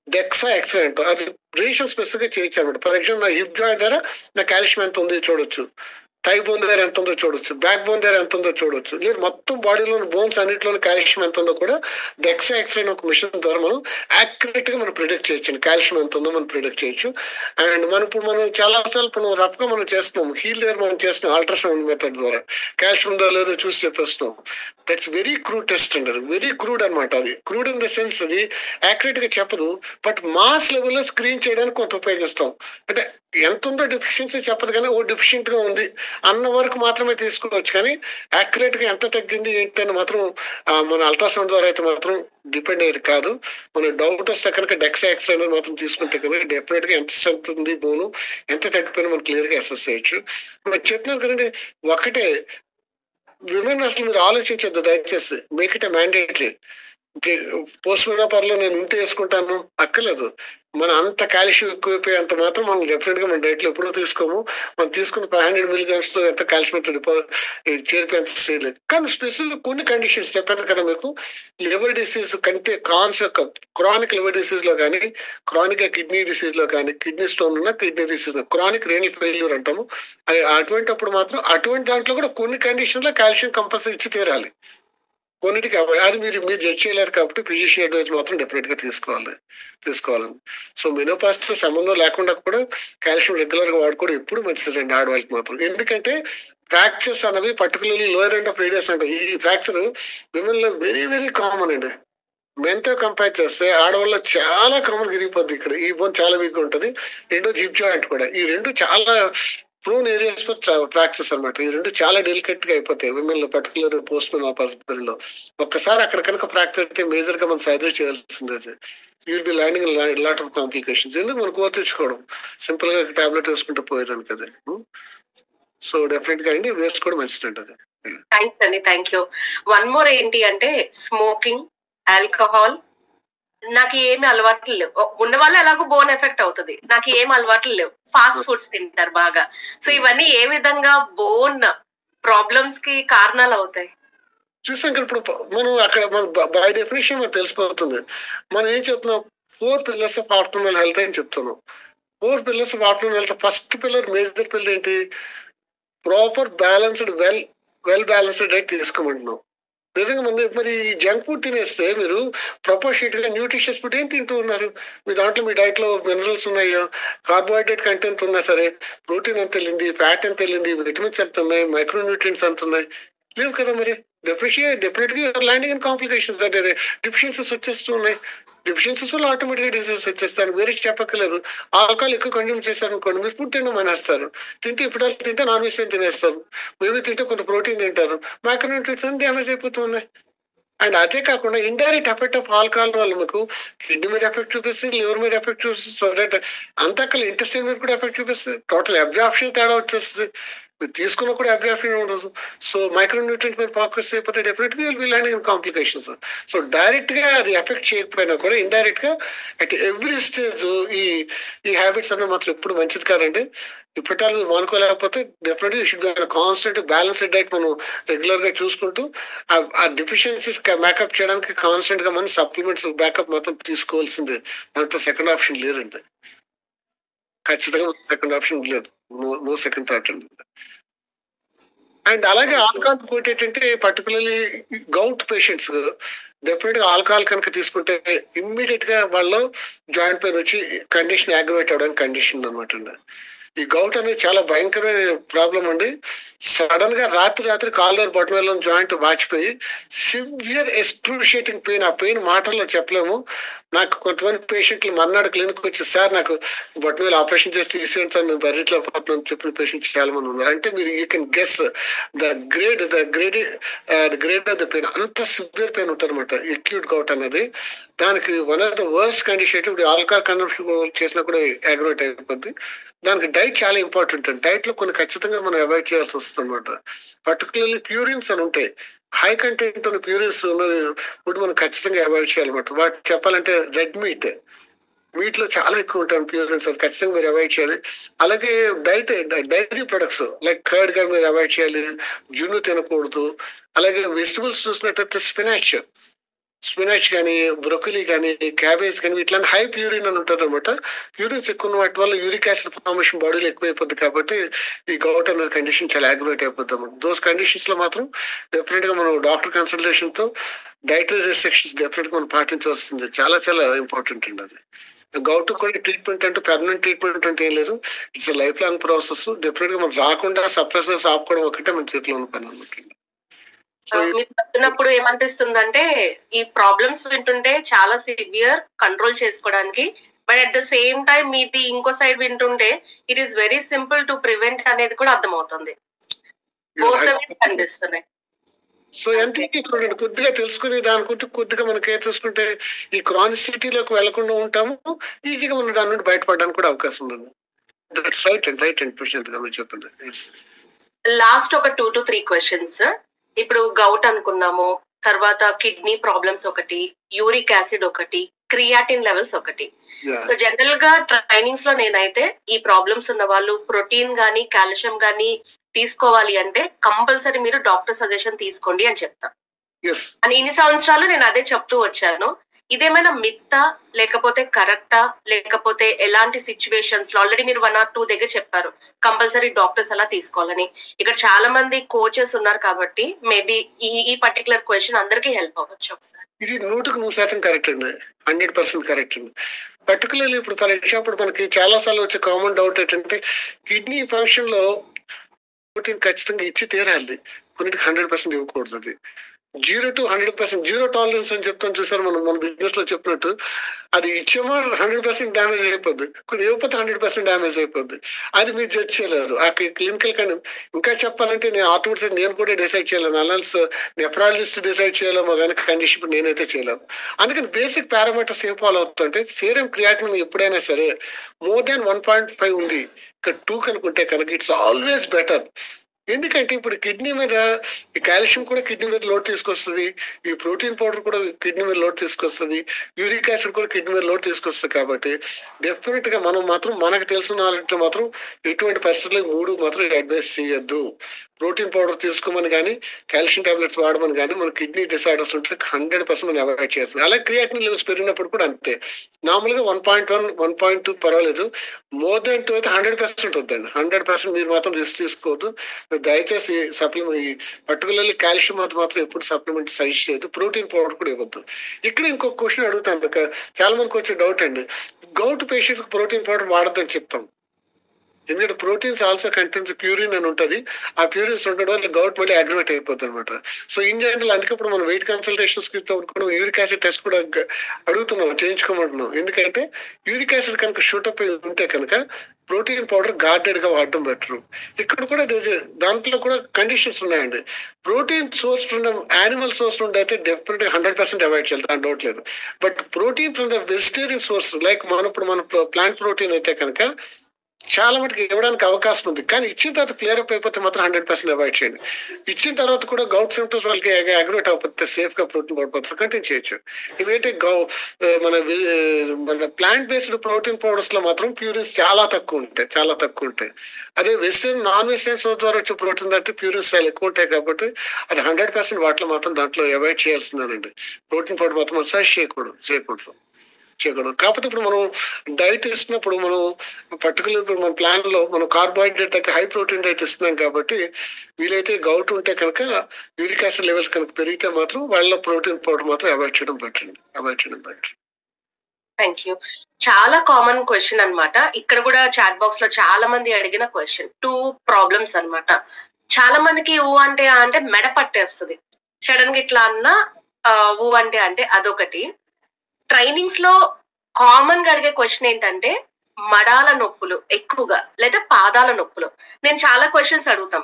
డెక్సా ఎక్స్రే అంటారు. అది రేషన్ స్పెసిఫిక్ గా చేయొచ్చు అనమాట. ఫర్ ఎగ్జాంపుల్ నా హిప్ జాయింట్ ద్వారా నా కాల్షియం ఎంత ఉంది చూడొచ్చు. థై బోన్ దగ్గర ఎంత ఉందో చూడొచ్చు, బ్యాక్ బోన్ దగ్గర ఎంత ఉందో చూడొచ్చు, లేదు మొత్తం బాడీలోని బోన్స్ అన్నింటిలోని కాల్షియం ఎంత ఉందో కూడా డెక్సా ఎక్స్రే ఒక మిషన్ ద్వారా మనం యాక్యురేట్ గా మనం ప్రిడిక్ట్ చేయొచ్చు. కాల్షియం ఎంత ఉందో మనం ప్రిడిక్ట్ చేయొచ్చు. అండ్ మనం చాలా సార్లు ఇప్పుడు రఫ్ గా మనం చేస్తున్నాం, హీల్ దగ్గర మనం చేస్తున్నాం అల్ట్రాసౌండ్ మెథడ్ ద్వారా కాల్షియం ఉందో లేదో చూసి చెప్పేస్తున్నాం. దట్స్ వెరీ క్రూడ్ టెస్ట్ అండి, అది వెరీ క్రూడ్ అనమాట. అది క్రూడ్ ఇన్ ద సెన్స్ అది యాక్యురేట్ గా చెప్పదు, బట్ మాస్ లెవెల్లో స్క్రీన్ చేయడానికి కొంత ఉపయోగిస్తాం. అంటే ఎంత ఉందో డెఫిషియన్సీ చెప్పదు, కానీ ఓ డెఫిషియెంట్ గా ఉంది అన్న వరకు మాత్రమే తీసుకోవచ్చు. కానీ యాక్యురేట్ గా ఎంత తగ్గింది ఏంటి అని మాత్రం మన అల్ట్రాసౌండ్ ద్వారా అయితే మాత్రం డిపెండ్ అయ్యేది కాదు. మన డౌట్ వస్తే కనుక డెక్సా ఎక్స్రే అనేది మాత్రం తీసుకుంటే కనుక డెఫినెట్ గా ఎంత స్ట్రెంత్ ఉంది బోను, ఎంత తగ్గిపోయినా మనం క్లియర్ గా అసెస్ చేయొచ్చు. మనం చెప్పినారు కదండి, ఒకటే విమెన్ అసలు మీరు ఆలోచించొద్దు దయచేసి, make it a mandatory. Post మెనోపాజ్లో నేను ఉంటే వేసుకుంటాను అక్కర్లేదు. మన అంత కాల్షియం ఎక్కువైపోయి అంత మాత్రం మనం డెఫినెట్ గా మన డైట్ లో ఎప్పుడూ తీసుకోము. మనం తీసుకున్న 500 mg తో ఎంత కాల్షియం చేరిపోయి అంత చేయలేదు. కానీ స్పెసిఫిక్ కొన్ని కండిషన్స్ చెప్పాను కదా మీకు, లివర్ డిసీజ్ కంటే క్రానిక్ లివర్ డిసీజ్ లో కానీ, క్రానిక్ కిడ్నీ డిసీజ్ లో కానీ, కిడ్నీ స్టోన్ ఉన్న kidney disease, chronic renal failure అంటాము, అటువంటి అప్పుడు మాత్రం అటువంటి దాంట్లో కూడా కొన్ని కండిషన్ లో కాల్షియం కంపల్సరీ ఇచ్చి తీరాలి. కొన్నిటికి అది మీరు జడ్జ్ చేయలేరు కాబట్టి ఫిజిషియన్ అడ్వైజ్ మాత్రం డెఫినెట్ గా తీసుకోవాలని. సో మెనోపాజ్ తో సంబంధం లేకుండా కూడా కాల్షియం రెగ్యులర్ గా వాడుకోవడం ఎప్పుడు మంచిదండి ఆడవాళ్ళకి మాత్రం. ఎందుకంటే ఫ్రాక్చర్స్ అనేవి particularly lower end of radius అంటే ఈ ఫ్రాక్చర్ విమెన్ లో వెరీ వెరీ కామన్ అండి. మెన్ తో కంపేర్ చేస్తే ఆడవాళ్ళ చాలా కామన్ విరిగిపోద్ది. ఇక్కడ ఈ బోన్ చాలా వీక్ ఉంటుంది, రెండో జిప్ జాయింట్ కూడా, ఈ రెండు చాలా ప్రోన్ ఏరియాస్ ఫ్రాక్చర్స్ అనమాట. ఈ రెండు చాలా డెలికేట్ గా అయిపోతాయి విమెన్ లో, పర్టికులర్ పోస్ట్ మెనోపాజ్ లో. ఒక్కసారి అక్కడ కనుక ఫ్రాక్చర్ అయితే మేజర్ గా మనం సర్జరీ చేయాల్సిందే. You'll be landing lot of complications. ఎందుకు మనం కోర్తించుకోవడం, సింపుల్ గా టాబ్లెట్ వేసుకుంటూ పోయేదానికి అది. సో డెఫినెట్ గా అండి వేసుకోవడం మంచిదండి అది. థ్యాంక్స్ అండి, థ్యాంక్ యూ. వన్ మోర్ ఏంటి అంటే స్మోకింగ్, ఆల్కహాల్. నాకు ఏమి అలవాట్లు లేవు, ఉన్న వాళ్ళు ఎలాగో బోన్ ఎఫెక్ట్ అవుతుంది, నాకు ఏం అలవాట్లు లేవు. ఫాస్ట్ ఫుడ్స్ తింటారు బాగా. సో ఇవన్నీ ఏ విధంగా బోన్ ప్రాబ్లమ్స్ కి కారణాలు అవుతాయి? చూసాం కదా ఇప్పుడు మనం అక్కడ మన బై డెఫినేషన్ మనకు తెలిసిపోతుంది. మనం ఏం చెప్తున్నాం, 4 pillars ఆఫ్ ఆప్టిమల్ హెల్త్ అని చెప్తున్నాం. 4 pillars of optimal health. First pillar, major pillar ఏంటి, proper balanced well balanced diet తీసుకోమంటున్నాం. నిజంగా మరి జంక్ ఫుడ్ తినేస్తే మీరు ప్రపోర్షనేట్ గా న్యూట్రిషియస్ ఫుడ్ ఏం తింటూ ఉన్నారు? మీ దాంట్లో మీ డైట్ లో మినరల్స్ ఉన్నాయో, కార్బోహైడ్రేట్ కంటెంట్ ఉన్నా సరే, ప్రోటీన్ ఎంత వెళ్ళింది, ఫ్యాట్ ఎంత వెళ్ళింది, విటమిన్స్ ఎంత ఉన్నాయి, మైక్రో న్యూట్రియన్స్ ఎంత ఉన్నాయి, లేవు కదా. మరి డెఫినెట్ గా ల్యాండింగ్ ఇన్ కాంప్లికేషన్స్, అంటే డిఫిషియన్సీస్ వచ్చేస్తూ ఉన్నాయి. డిఫిషియన్సీస్ వల్ల ఆటోమేటిక్గా డిసీజ్ వచ్చేస్తాను. వేరే చెప్పక్కర్లేదు. ఆల్కహాల్ ఎక్కువ కన్జ్యూమ్ చేశారు అనుకోండి, మీరు ఫుడ్ తినడం మానేస్తారు. ఇప్పుడు తింటే నాన్ వెజ్ తినేస్తారు, మేబీ తింటే కొంత ప్రోటీన్ తింటారు, మైక్రోన్యూట్రియన్స్ అన్ని డ్యామేజ్ అయిపోతూ ఉన్నాయి. అండ్ అదే కాకుండా ఇండైరెక్ట్ ఎఫెక్ట్ ఆఫ్ ఆల్కహాల్ వల్ల మీకు కిడ్నీ మీద ఎఫెక్ట్ చూపిస్తుంది, లివర్ మీద ఎఫెక్ట్ చూపిస్తుంది, సో దట్ అంతకల్ ఇంటెస్టైన్ మీద కూడా ఎఫెక్ట్ చూపిస్తుంది. టోటల్ అబ్జార్ప్షన్ తేడా వచ్చేస్తుంది, మీరు తీసుకున్న కూడా అబ్జార్ప్షన్ ఉండదు. సో మైక్రో న్యూట్రియన్స్ మీద ఫోకస్ అయిపోతే డెఫినెట్ గా will be landing in complications. So direct గా అది ఎఫెక్ట్ చేయకపోయినా కూడా ఇండైరెక్ట్ గా అట్ ఎవ్రీ స్టేజ్ ఈ హ్యాబిట్స్ అన్న మాత్రం ఎప్పుడు మంచిది కాదండి. ఇప్పటికీ మానుకోలేకపోతే డెఫినెట్ గా should be constant balanced diet మనం రెగ్యులర్ గా చూసుకుంటూ ఆ డెఫిషియన్సీస్ మేకప్ చేయడానికి కాన్స్టెంట్ గా మనం సప్లిమెంట్స్ బ్యాకప్ మాత్రం తీసుకోవాల్సిందే. దాంట్లో సెకండ్ ఆప్షన్ లేదండి, ఖచ్చితంగా సెకండ్ ఆప్షన్ లేదు, నో సెకండ్ థాట్ అండి. అండ్ అలాగే ఆల్కహాల్ ఇంకోటి ఏంటంటే పర్టికులర్లీ గౌట్ పేషెంట్స్ డెఫినెట్ గా ఆల్కహాల్ కనుక తీసుకుంటే ఇమ్మీడియట్ గా వాళ్ళు జాయింట్ పెయిన్ వచ్చి కండిషన్ అగ్రవేట్ అవడానికి కండిషన్ అనమాట అండి. ఈ గౌట్ అనేది చాలా భయంకరమైన ప్రాబ్లం అండి. సడన్ గా రాత్రి కాలర్ బొటనవేలు జాయింట్ వాచిపోయి సివియర్ ఎక్స్క్రూషియేటింగ్ పెయిన్, ఆ పెయిన్ మాటల్లో చెప్పలేము. నాకు కొంతమంది పేషెంట్లు మర్నాడు క్లినిక్ వచ్చి, సార్ నాకు బొటనవేలు ఆపరేషన్ చేసి తీసేయండి సార్, నేను బర్రెట్లో పోతున్నాను చెప్పిన పేషెంట్స్ చాలా మంది ఉన్నారు. అంటే మీరు you can guess the grade of the pain. అంత సివియర్ పెయిన్ ఉంటుంది అనమాట ఎక్యూట్ గౌట్ అనేది. దానికి one of the worst condition ఇప్పుడు ఆల్కహాల్ కన్సంప్షన్ చేసినా కూడా అగ్రవేట్ అయిపోద్ది. దానికి డైట్ చాలా ఇంపార్టెంట్ అండి. డైట్ లో కొన్ని ఖచ్చితంగా మనం అవాయిడ్ చేయాల్సి వస్తుంది అనమాట. పర్టికులర్లీ ప్యూరిన్స్ అని ఉంటాయి, హై కంటెంట్ ఉన్న ప్యూరిన్స్ ఫుడ్ మనం ఖచ్చితంగా అవాయిడ్ చేయాలన్నమాట. వాటి చెప్పాలంటే రెడ్ మీట్ లో చాలా ఎక్కువ ఉంటాయి ప్యూరిన్స్, అది ఖచ్చితంగా మీరు అవాయిడ్ చేయాలి. అలాగే డైరీ ప్రొడక్ట్స్ లైక్ కర్డ్ గా మీరు అవాయిడ్ చేయాలి, జున్ను తినకూడదు. అలాగే వెజిటబుల్స్ చూసినట్టయితే స్పినాచ్ స్పినాచ్ కానీ, బ్రొకలీ కానీ, క్యాబేజ్ కానీ ఇట్లాంటి హై ప్యూరిన్ అని ఉంటుంది అనమాట. ప్యూరిన్స్ ఎక్కువ ఉన్న వాటి వల్ల యూరిక్ యాసిడ్ ఫార్మేషన్ బాడీలో ఎక్కువైపోద్ది కాబట్టి ఈ గౌట్ అనేది కండిషన్ చాలా యాగ్రేట్ అయిపోద్ది అనమాట. దోస్ కండిషన్స్ లో మాత్రం డెఫినెట్ గా మనం డాక్టర్ కన్సల్టేషన్ తో డైటరీ రెస్ట్రిక్షన్స్ డెఫినెట్ గా మనం పాటించవలసింది. చాలా చాలా ఇంపార్టెంట్ అండి అది. గౌట్ కూడా ట్రీట్మెంట్ అంటే పర్మనెంట్ ట్రీట్మెంట్ అంటే ఏం లేదు, it's life long process. Definite గా మనం రాకుండా సప్రెసర్స్ ఆపుకోవడం ఒకటే మన చేతిలో ఉన్న పని అనమాట. మీరు చెప్తున్నప్పుడు ఏమనిపిస్తుందంటే ఈ ప్రాబ్లమ్స్ వింటుంటే చాలా సివియర్, కంట్రోల్ చేసుకోవడానికి, but at the same time మీది ఇంకో సైడ్ వింటుంటే it is very simple to prevent అనేది కూడా అర్థమవుతుంది. కనిపిస్తున్నాయి. సో ఎంత చూడండి, కొద్దిగా తెలుసుకుని దాని గురించి కొద్దిగా మనం కేర్ చేసుకుంటే ఈ క్రానిసిటీలోకి వెళ్లకుండా ఉంటాము, ఈజీగా మనం దాని నుండి బయటపడడానికి కూడా అవకాశం ఉంది. That's right and right and Prashanth గారు చెప్పింది. లాస్ట్ ఒక 2 to 3 క్వశ్చన్స్. ఇప్పుడు గౌట్ అనుకున్నాము, తర్వాత కిడ్నీ ప్రాబ్లమ్స్ ఒకటి, యూరిక్ యాసిడ్ ఒకటి, క్రియాటిన్ లెవెల్స్ ఒకటి. సో జనరల్ గా ట్రైనింగ్స్ లో నేనైతే ఈ ప్రాబ్లమ్స్ ఉన్న వాళ్ళు ప్రోటీన్ గానీ కాల్షియం గానీ తీసుకోవాలి అంటే కంపల్సరీ మీరు డాక్టర్ సజెషన్ తీసుకోండి అని చెప్తా. అని ఇన్ని సంవత్సరాలు నేను అదే చెప్తూ వచ్చాను. ఇదేమైనా మిత్తా లేకపోతే కరెక్టా, లేకపోతే ఎలాంటి సిచ్యువేషన్స్ లో? ఆల్రెడీ మీరు 1 or 2 దగ్గర చెప్పారు కంపల్సరీ డాక్టర్స్ అలా తీసుకోవాలని. ఇక్కడ చాలా మంది కోచెస్ ఉన్నారు కాబట్టి మేబీ ఈ పర్టికులర్ క్వశ్చన్ అందరికీ హెల్ప్ అవ్వచ్చు. ఒకసారి ఇది 100% కరెక్ట్ అండి, 100% కరెక్ట్ అండి. పర్టికులర్లీ ఇప్పుడు ఫర్ ఎగ్జాంపుల్ మనకి చాలా సార్లు వచ్చే కామన్ డౌట్ ఏంటంటే కిడ్నీ ఫంక్షన్ లో ప్రోటీన్ ఖచ్చితంగా ఇచ్చి తీరాలి, కొన్నిటికి 100% ఇవ్వకూడదు. అది 0 to 100%, 0 టాలరెన్స్ అని చెప్తాను చూసారు మనం మన బిజినెస్ లో చెప్పినట్టు. అది ఇచ్చేమో 100% డ్యామేజ్ అయిపోద్ది, కొన్ని ఇవ్వకపోతే 100% డ్యామేజ్ అయిపోద్ది. అది మీరు జడ్జ్ చేయలేరు. ఆ క్లినికల్ కానీ ఇంకా చెప్పాలంటే నేను ఆటోమేటిక్ నేను కూడా డిసైడ్ చేయలేను, అనాలిస్ నెఫ్రాలజిస్ట్ డిసైడ్ చేయలేమో కానీ కండిషన్ నేనైతే చేయలేను. అందుకని బేసిక్ పారామీటర్స్ ఏం ఫాలో అవుతుంటే సీరం క్రియాటిన్ ఎప్పుడైనా సరే మోర్ దాన్ 1.5 ఉంది, ఇక్కడ 2 కనుకుంటే కనుక ఇట్స్ ఆల్వేస్ బెటర్. ఎందుకంటే ఇప్పుడు కిడ్నీ మీద ఈ కాల్షియం కూడా కిడ్నీ మీద లోడ్ తీసుకొస్తుంది, ఈ ప్రోటీన్ పౌడర్ కూడా కిడ్నీ మీద లోడ్ తీసుకొస్తుంది, యూరిక్ యాసిడ్ కూడా కిడ్నీ మీద లోడ్ తీసుకొస్తుంది. కాబట్టి డెఫినెట్ గా మనం మాత్రం మనకు తెలిసిన నాలెడ్జ్ మాత్రం ఎటువంటి పరిస్థితుల్లో 3 మాత్రం అడ్వైస్ చేయొద్దు. ప్రోటీన్ పౌడర్ తీసుకోమని కానీ కాల్షియం టాబ్లెట్స్ వాడమని కానీ మన కిడ్నీ డిసార్డర్స్ ఉంటే 100% మనం అవాయిడ్ చేస్తుంది. అలాగే క్రియాటిన్ లెవెల్స్ పెరిగినప్పుడు కూడా అంతే. నార్మల్గా 1.1, 1.2 పర్వాలేదు, మోర్ దాన్ 2 అయితే 100% వద్దండి. 100% మీరు మాత్రం రిస్క్ తీసుకోవద్దు. దయచేసి సప్లిమెంట్ పర్టికులర్లీ కాల్షియం మాత్రం ఎప్పుడు సప్లిమెంట్ సజెస్ట్ చేయొద్దు, ప్రోటీన్ పౌడర్ కూడా ఇవ్వద్దు. ఇక్కడ ఇంకొక క్వశ్చన్ అడుగుతాను, చాలా మందికి వచ్చే డౌట్ అండి, గౌట్ పేషెంట్స్ ప్రోటీన్ పౌడర్ వాడద్దని చెప్తాం. ఎందుకంటే ప్రోటీన్స్ ఆల్సో కంటెన్స్ ప్యూరిన్ అని ఉంటుంది, ఆ ప్యూరిన్స్ ఉండడం వల్ల గౌట్ మళ్ళీ అగ్రివేట్ అయిపోతుంది అనమాట. సో ఇన్ జనరల్ అందుకే ఇప్పుడు మనం వెయిట్ కన్సల్టేషన్స్ కూడా యూరిక్ యాసిడ్ టెస్ట్ కూడా అడుగుతున్నాం, చేయించుకోమంటున్నాం. ఎందుకంటే యూరిక్ యాసిడ్ కనుక షూటప్ ఉంటే కనుక ప్రోటీన్ పౌడర్ గార్డెడ్ గా వాడటం బెటర్. ఇక్కడ కూడా దాంట్లో కూడా కండిషన్స్ ఉన్నాయండి. Protein source from animal source నుండి అయితే డెఫినెట్ 100% అవాయిడ్ చేయాలి, దాని డౌట్ లేదు. But protein from the vegetarian source like మన ప్లాంట్ ప్రోటీన్ అయితే కనుక చాలా మటుకు ఇవ్వడానికి అవకాశం ఉంది. కానీ ఇచ్చిన తర్వాత క్లియర్ అప్ అయిపోతే మాత్రం 100% అవాయిడ్ చేయండి. ఇచ్చిన తర్వాత కూడా గౌట్ సిమ్టమ్స్ వాళ్ళకి అగ్రివేట్ అయిపోతే సేఫ్ గా ప్రోటీన్ పౌడర్ కంటిన్యూ చేయొచ్చు. ఇవైతే మన ప్లాంట్ బేస్డ్ ప్రోటీన్ పౌడర్స్ లో మాత్రం ప్యూరిన్స్ చాలా తక్కువ ఉంటాయి. అదే వెజిటేరియన్ నాన్ వెజిటేరియన్ సోర్స్ ద్వారా వచ్చే ప్రోటీన్ దాంట్లో ప్యూరిన్స్ చాలా ఎక్కువ ఉంటాయి కాబట్టి అది 100% వాటిలో మాత్రం దాంట్లో అవాయిడ్ చేయాల్సిందేనండి. ప్రోటీన్ పౌడర్ మాత్రం సజెస్ట్ చేయకూడదు. కాకపోతే ఇప్పుడు మనం డైట్ ఇస్తున్నప్పుడు మనం పర్టికులర్ ఇప్పుడు మన ప్లాన్ లో మనం కార్బోహైడ్రేట్ తగ్గ హై ప్రోటీన్ డైట్ ఇస్తున్నాం కాబట్టి వీలైతే గౌట్ ఉంటే కనుక యూరిక్ యాసిడ్ లెవెల్స్ కనుక పెరిగితే మాత్రం వాళ్ళ ప్రోటీన్ పౌడర్ మాత్రం అవాయిడ్ చేయడం బెటర్. Thank you. చాలా కామన్ క్వశ్చన్ అన్నమాట. ఇక్కడ కూడా చాట్ బాక్స్ లో చాలా మంది అడిగిన క్వశ్చన్, 2 ప్రాబ్లమ్స్ అన్నమాట. చాలా మందికి ఊ అంటే మెడ పట్టేస్తుంది, సడన్ గా ఇట్లా అన్న ఊ అంటే అదొకటి. ట్రైనింగ్స్ లో కామన్ గా అడిగే క్వశ్చన్ ఏంటంటే మడాల నొప్పులు ఎక్కువగా, లేదా పాదాల నొప్పులు. నేను చాలా క్వశ్చన్స్ అడుగుతాం,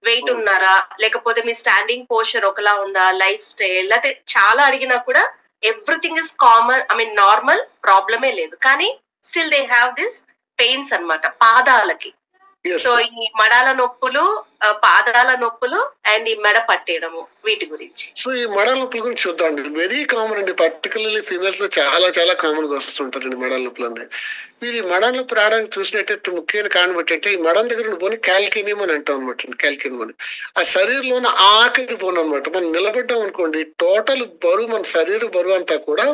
వెయిట్ ఉన్నారా, లేకపోతే మీ స్టాండింగ్ పోస్చర్ ఒకలా ఉందా, లైఫ్ స్టైల్, లేకపోతే చాలా అడిగినా కూడా ఎవ్రీథింగ్ ఇస్ కామన్, నార్మల్, ప్రాబ్లమే లేదు. కానీ still they have this pains అన్నమాట పాదాలకి. సో ఈ మడాల నొప్పులు పాదాల నొప్పులు అండ్ ఈ మెడ పట్టేయడము వీటి గురించి. సో ఈ మెడల నొప్పుల గురించి చూద్దాం. వెరీ కామన్ అండి, పర్టికులర్లీ ఫీమేల్స్ లో చాలా చాలా కామన్ గా వస్తుంటారండి మెడల నొప్పులు అండి. మీరు ఈ మెడల నొప్పి రావడానికి చూసినట్టయితే ముఖ్యమైన కారణం ఏంటంటే ఈ మెడ దగ్గర బోన్ క్యాల్కేనియం అని అంటాం అనమాట. క్యాల్కేనియం అని ఆ శరీరంలోని ఆఖరి బోన్ అనమాట. మనం నిలబడ్డాం అనుకోండి, టోటల్ బరువు మన శరీర బరువు అంతా కూడా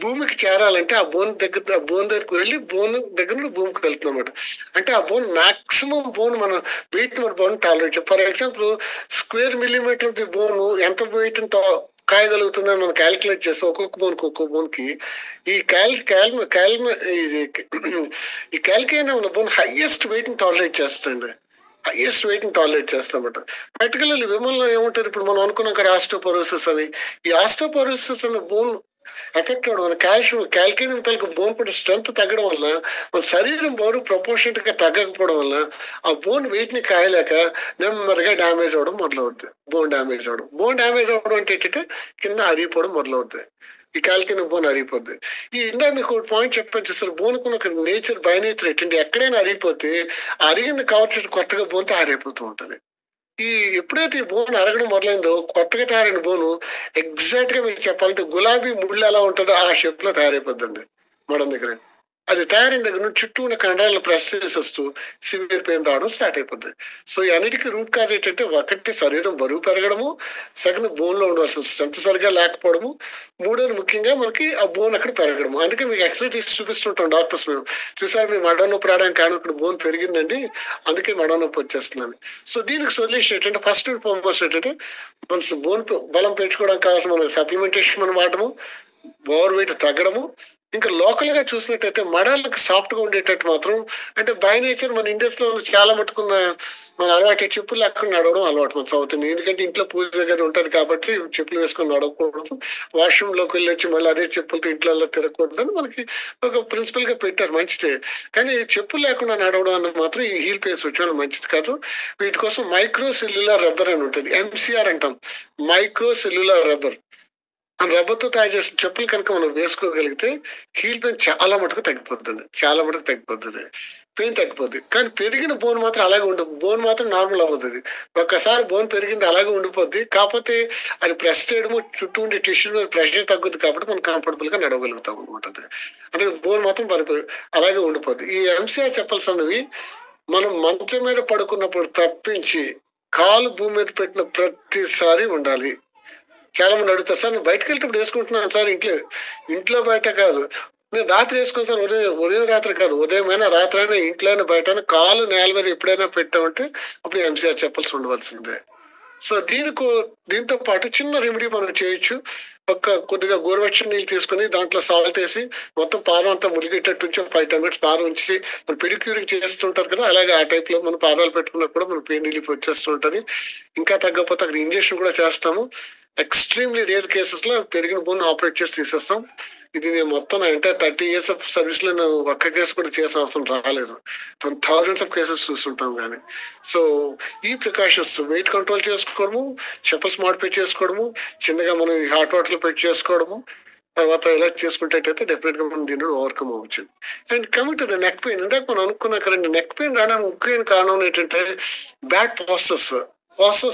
భూమికి చేరాలంటే ఆ బోన్ దగ్గరికి వెళ్ళి బోన్ దగ్గర నుండి భూమికి వెళ్తుంది అనమాట. అంటే ఆ బోన్ మాక్సిమం బోన్ మన వెయిట్ మన bone tolerate. For example square millimetre bone ఎంత వెయిట్ కాయగలుగుతుందని మనం క్యాలిక్యులేట్ చేస్తే ఒక్కొక్క బోన్ కి ఈ ఈ క్యాల్కేనియం బోన్ హైయెస్ట్ వెయిట్ ని టాలరేట్ చేస్తుంది. హైయెస్ట్ వెయిట్ ని టాలరేట్ చేస్తామట. పర్టికులర్లీ విమన్లో ఏముంటారు, ఇప్పుడు మనం అనుకున్నాం ఆస్టోపోరోసిస్ అని. ఈ ఆస్టోపోరోసిస్ అనే బోన్ ఎఫెక్ట్ అవడం వల్ల క్యాల్కేనియం తాలూకు బోన్ కూడా స్ట్రెంత్ తగ్గడం వల్ల మన శరీరం బరువు ప్రపోర్షనట్ గా తగ్గకపోవడం వల్ల ఆ బోన్ వెయిట్ ని కాయలేక నెమ్మదిగా డ్యామేజ్ అవడం మొదలవుతుంది. బోన్ డ్యామేజ్ అవడం అంటే ఏంటంటే కింద అరిగిపోవడం మొదలవుతుంది. ఈ క్యాల్కేనియం బోన్ అరిగిపోద్ది. ఈ ఇందా మీకు పాయింట్ చెప్పని చూస్తారు, బోన్కున్న ఒక నేచర్ బై నేచర్ ఏంటంటే ఎక్కడైనా అరిగిపోతే అరిగిన కవర్ చేసి కొత్తగా బోన్ తయారైపోతూ ఉంటుంది. ఈ ఎప్పుడైతే ఈ బోన్ అరగడం మొదలైందో కొత్తగా తయారైన బోను ఎగ్జాక్ట్ గా మీకు చెప్పాలంటే గులాబీ ముళ్ళు ఎలా ఉంటుందో ఆ షేప్ లో తయారైపోద్దండి మడం దగ్గర. అది తయారైన దగ్గర నుంచి చుట్టూ ఉన్న కండరాలను ప్రెస్ చేసి వస్తూ సివియర్ పెయిన్ రావడం స్టార్ట్ అయిపోతుంది. సో ఈ అన్నిటికీ రూట్ కాజ్ ఏంటంటే ఒకటి శరీరం బరువు పెరగడము, సెకండ్ బోన్ లో ఉండవలసిన స్ట్రెంత్ సరిగా లేకపోవడము, మూడోది ముఖ్యంగా మనకి ఆ బోన్ అక్కడ పెరగడము. అందుకే మీకు ఎక్స్రే తీసి చూపిస్తుంటాం డాక్టర్స్, మేము చూసారు మీ మెడ నొప్పి రావడానికి కారణం ఇక్కడ బోన్ పెరిగిందండి, అందుకే మెడ నొప్పి వచ్చేస్తుందని. సో దీనికి సొల్యూషన్ ఏంటంటే ఫస్ట్ అండ్ ఫార్మోస్ట్ ఏంటంటే మన బోన్ బలం పెంచుకోవడానికి కావాల్సిన మన సప్లిమెంటేషన్ మనం వాడము, ఓవర్ వెయిట్ తగ్గడము. ఇంకా లోకల్ గా చూసినట్టయితే మడాలకు సాఫ్ట్ గా ఉండేటట్టు మాత్రం అంటే బై నేచర్ మన ఇండియన్స్ లో చాలా మట్టుకున్న మన అలవాటు చెప్పులు లేకుండా నడవడం అలవాటు మన సౌత్ ఇండియన్. ఎందుకంటే ఇంట్లో పూజ దగ్గర ఉంటది కాబట్టి చెప్పులు వేసుకొని నడవకూడదు, వాష్రూమ్ లోకి వెళ్ళి వచ్చి మళ్ళీ అదే చెప్పులతో ఇంట్లో తిరగకూడదు అని మనకి ఒక ప్రిన్సిపల్ గా పెట్టారు. మంచిదే, కానీ చెప్పులు లేకుండా నడవడం అన్నది మాత్రం ఈ హీల్ పెయిన్స్ వచ్చి మంచిది కాదు. వీటి కోసం మైక్రో సెల్యులార్ రబ్బర్ అని ఉంటుంది, MCR అంటాం, మైక్రో సెల్యులార్ రబ్బర్. ఆ రబ్బర్తో తయారు చేసిన చెప్పులు కనుక మనం వేసుకోగలిగితే హీల్ పెయిన్ చాలా మటుకు తగ్గిపోతుంది, పెయిన్ తగ్గిపోద్ది. కానీ పెరిగిన బోన్ మాత్రం అలాగే ఉండదు, బోన్ మాత్రం నార్మల్ అవుతుంది. ఒక్కసారి బోన్ పెరిగింది అలాగే ఉండిపోద్ది, కాకపోతే అది ప్రెస్ చేయడము చుట్టూ ఉండే టిష్యూ మీద ప్రెషర్ తగ్గుద్ది కాబట్టి మనం కంఫర్టబుల్ గా నడవగలుగుతాం అనమాట. అంటే బోన్ మాత్రం అలాగే ఉండిపోద్ది. ఈ MCR చెప్పాల్సినవి మనం మంచం మీద పడుకున్నప్పుడు తప్పించి కాలు భూమి మీద పెట్టిన ప్రతిసారి ఉండాలి. చాలా మంది అడుగుతారు, సార్ నేను బయటకు వెళ్ళేటప్పుడు వేసుకుంటున్నాను సార్, ఇంట్లో బయట కాదు, నేను రాత్రి వేసుకుని సార్, ఉదయం రాత్రి కాదు, ఉదయమైనా రాత్రి అయినా ఇంట్లో అయినా బయట అయినా కాలు నేల మీద ఎప్పుడైనా పెట్టామంటే అప్పుడు MCR చెప్పాల్సి ఉండవలసిందే. సో దీంతో పాటు చిన్న రెమెడీ మనం చేయొచ్చు. కొద్దిగా గోరువెచ్చని నీళ్ళు తీసుకుని దాంట్లో సాల్ట్ వేసి మొత్తం పాదం అంతా మురిగేటట్టు 5-10 minutes పాదం ఉంచి మనం పెడిక్యూరింగ్ చేస్తుంటారు కదా, అలాగే ఆ టైప్ లో మన పాదాలు పెట్టుకున్నప్పుడు మన పెయిన్ రిలీఫ్ వచ్చేస్తూ ఉంటుంది. ఇంకా తగ్గకపోతే అక్కడ ఇంజెక్షన్ కూడా చేస్తాము. ఎక్స్ట్రీమ్లీ రేర్ కేసెస్ లో పెరిగిన బోన్ ఆపరేట్ చేసి తీసేస్తాం. ఇది నేను మొత్తం నా ఎంటైర్ 30 years ఆఫ్ సర్వీస్ లో నేను ఒక్క కేసు కూడా చేసిన అవసరం రాలేదు, thousands of కేసెస్ చూస్తుంటాం. కానీ సో ఈ ప్రికాషన్స్ వెయిట్ కంట్రోల్ చేసుకోవడము, చెప్పల్స్ మోడిఫై చేసుకోవడము, చిన్నగా మనం హాట్ వాటర్ పెట్టి చేసుకోవడము, తర్వాత ఇలా చేసుకుంటే డెఫినెట్ గా మనం దీన్ని ఓవర్కమ్ అవ్వచ్చు. And coming to the neck pain, ఇందాక మనం అనుకున్నా కదండి, నెక్ పెయిన్ రావడానికి ముఖ్యమైన కారణం ఏంటంటే బ్యాడ్ ప్రాసెస్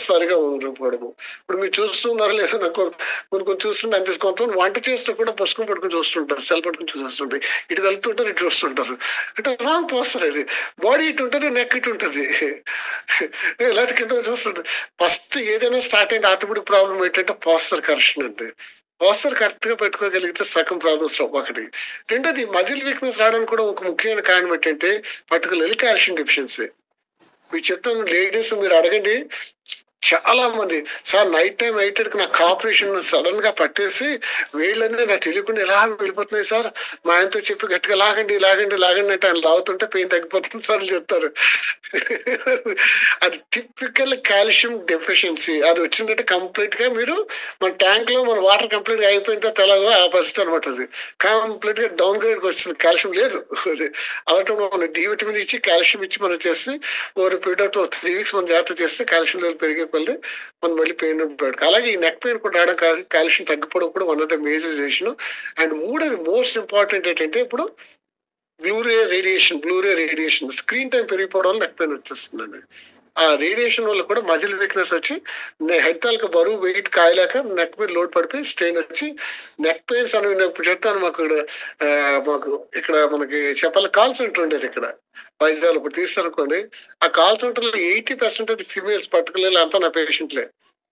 సరిగా ఉండకపోవడము. ఇప్పుడు మీరు చూస్తున్నారు లేదా, నాకు కొన్ని చూస్తుంటే అనిపిస్తుంది, కొంతమంది వంట చేస్తూ కూడా పుస్తకం పట్టుకుని చూస్తుంటారు, సెల్ పట్టుకుని చూసేస్తుంటారు, ఇటు కలుపుతుంటారు, ఇటు చూస్తుంటారు. అంటే రాంగ్ పోస్టర్ అది. బాడీ ఇటు ఉంటుంది, నెక్ ఇటు ఉంటుంది, లేకపోతే కింద చూస్తుంటారు. ఫస్ట్ ఏదైనా స్టార్ట్ అయిన ఆటోమేటిక్ ప్రాబ్లం ఏంటంటే పోస్టర్ కరెక్షన్ అండి. పోస్టర్ కరెక్ట్ గా పెట్టుకోగలిగితే సగం ప్రాబ్లమ్స్ ఒకటి. రెండోది మజిల్ వీక్నెస్ రావడానికి కూడా ఒక ముఖ్యమైన కారణం ఏంటంటే పర్టికులర్లీ కాల్షియం డెఫిషియన్సీ. మీరు చెప్తాను లేడీస్, మీరు అడగండి, చాలా మంది సార్ నైట్ టైం 8 నాకు ఆపరేషన్ సడన్ గా పట్టేసి వేళ్ళన్నీ నాకు తెలియకుండా ఎలా వెళ్ళిపోతున్నాయి సార్, మా ఆయనతో చెప్పి గట్టిగా లాగండి అంటే ఆయన లాగుతుంటే పెయిన్ తగ్గిపోతుంది సార్ చెప్తారు. అది టిపికల్ కాల్షియం డెఫిషియన్సీ. అది వచ్చిందంటే కంప్లీట్ గా మీరు మన ట్యాంక్ లో మన వాటర్ కంప్లీట్ గా అయిపోయిన తర్వాత తెలగా ఆ పరిస్థితి అనమాట. అది కంప్లీట్ గా డౌన్ గ్రేడ్ వస్తుంది, కాల్షియం లేదు. అలాంటి మనం డి విటమిన్ ఇచ్చి కాల్షియం ఇచ్చి మనం చేసి ఓవర్ పీరియడ్ ఆఫ్ 3 weeks మనం జాగ్రత్త చేస్తే కాల్షియం లెవెల్ పెరిగే కొద్ది మనం మళ్ళీ పెయిన్ ఉంటుంది. అలాగే ఈ నెక్ పెయిన్ కూడా రావడం కాల్షియం తగ్గిపోవడం కూడా one of the major reason. And మూడోది మోస్ట్ ఇంపార్టెంట్ ఏంటంటే ఇప్పుడు బ్లూరే రేడియేషన్ స్క్రీన్ టైం పెరిగిపోవడం వల్ల నెక్ పెయిన్ వచ్చేస్తుందండి. ఆ రేడియేషన్ వల్ల కూడా మజిల్ వీక్నెస్ వచ్చి హెడ్ తాలూకా బరువు వెయిట్ కాయలేక నెక్ మీద లోడ్ పడిపోయి స్ట్రెయిన్ వచ్చి నెక్ పెయిన్స్ అని నేను ఇప్పుడు చెప్తాను. మాకు ఇక్కడ మనకి చెప్పాలి కాల్ సెంటర్ ఉండేది ఇక్కడ వైజాగ్. ఇప్పుడు తీస్తారనుకోండి, ఆ కాల్ సెంటర్ లో 80% ఫీమేల్స్ పర్టికులర్లీ అంతా నా పేషెంట్లే.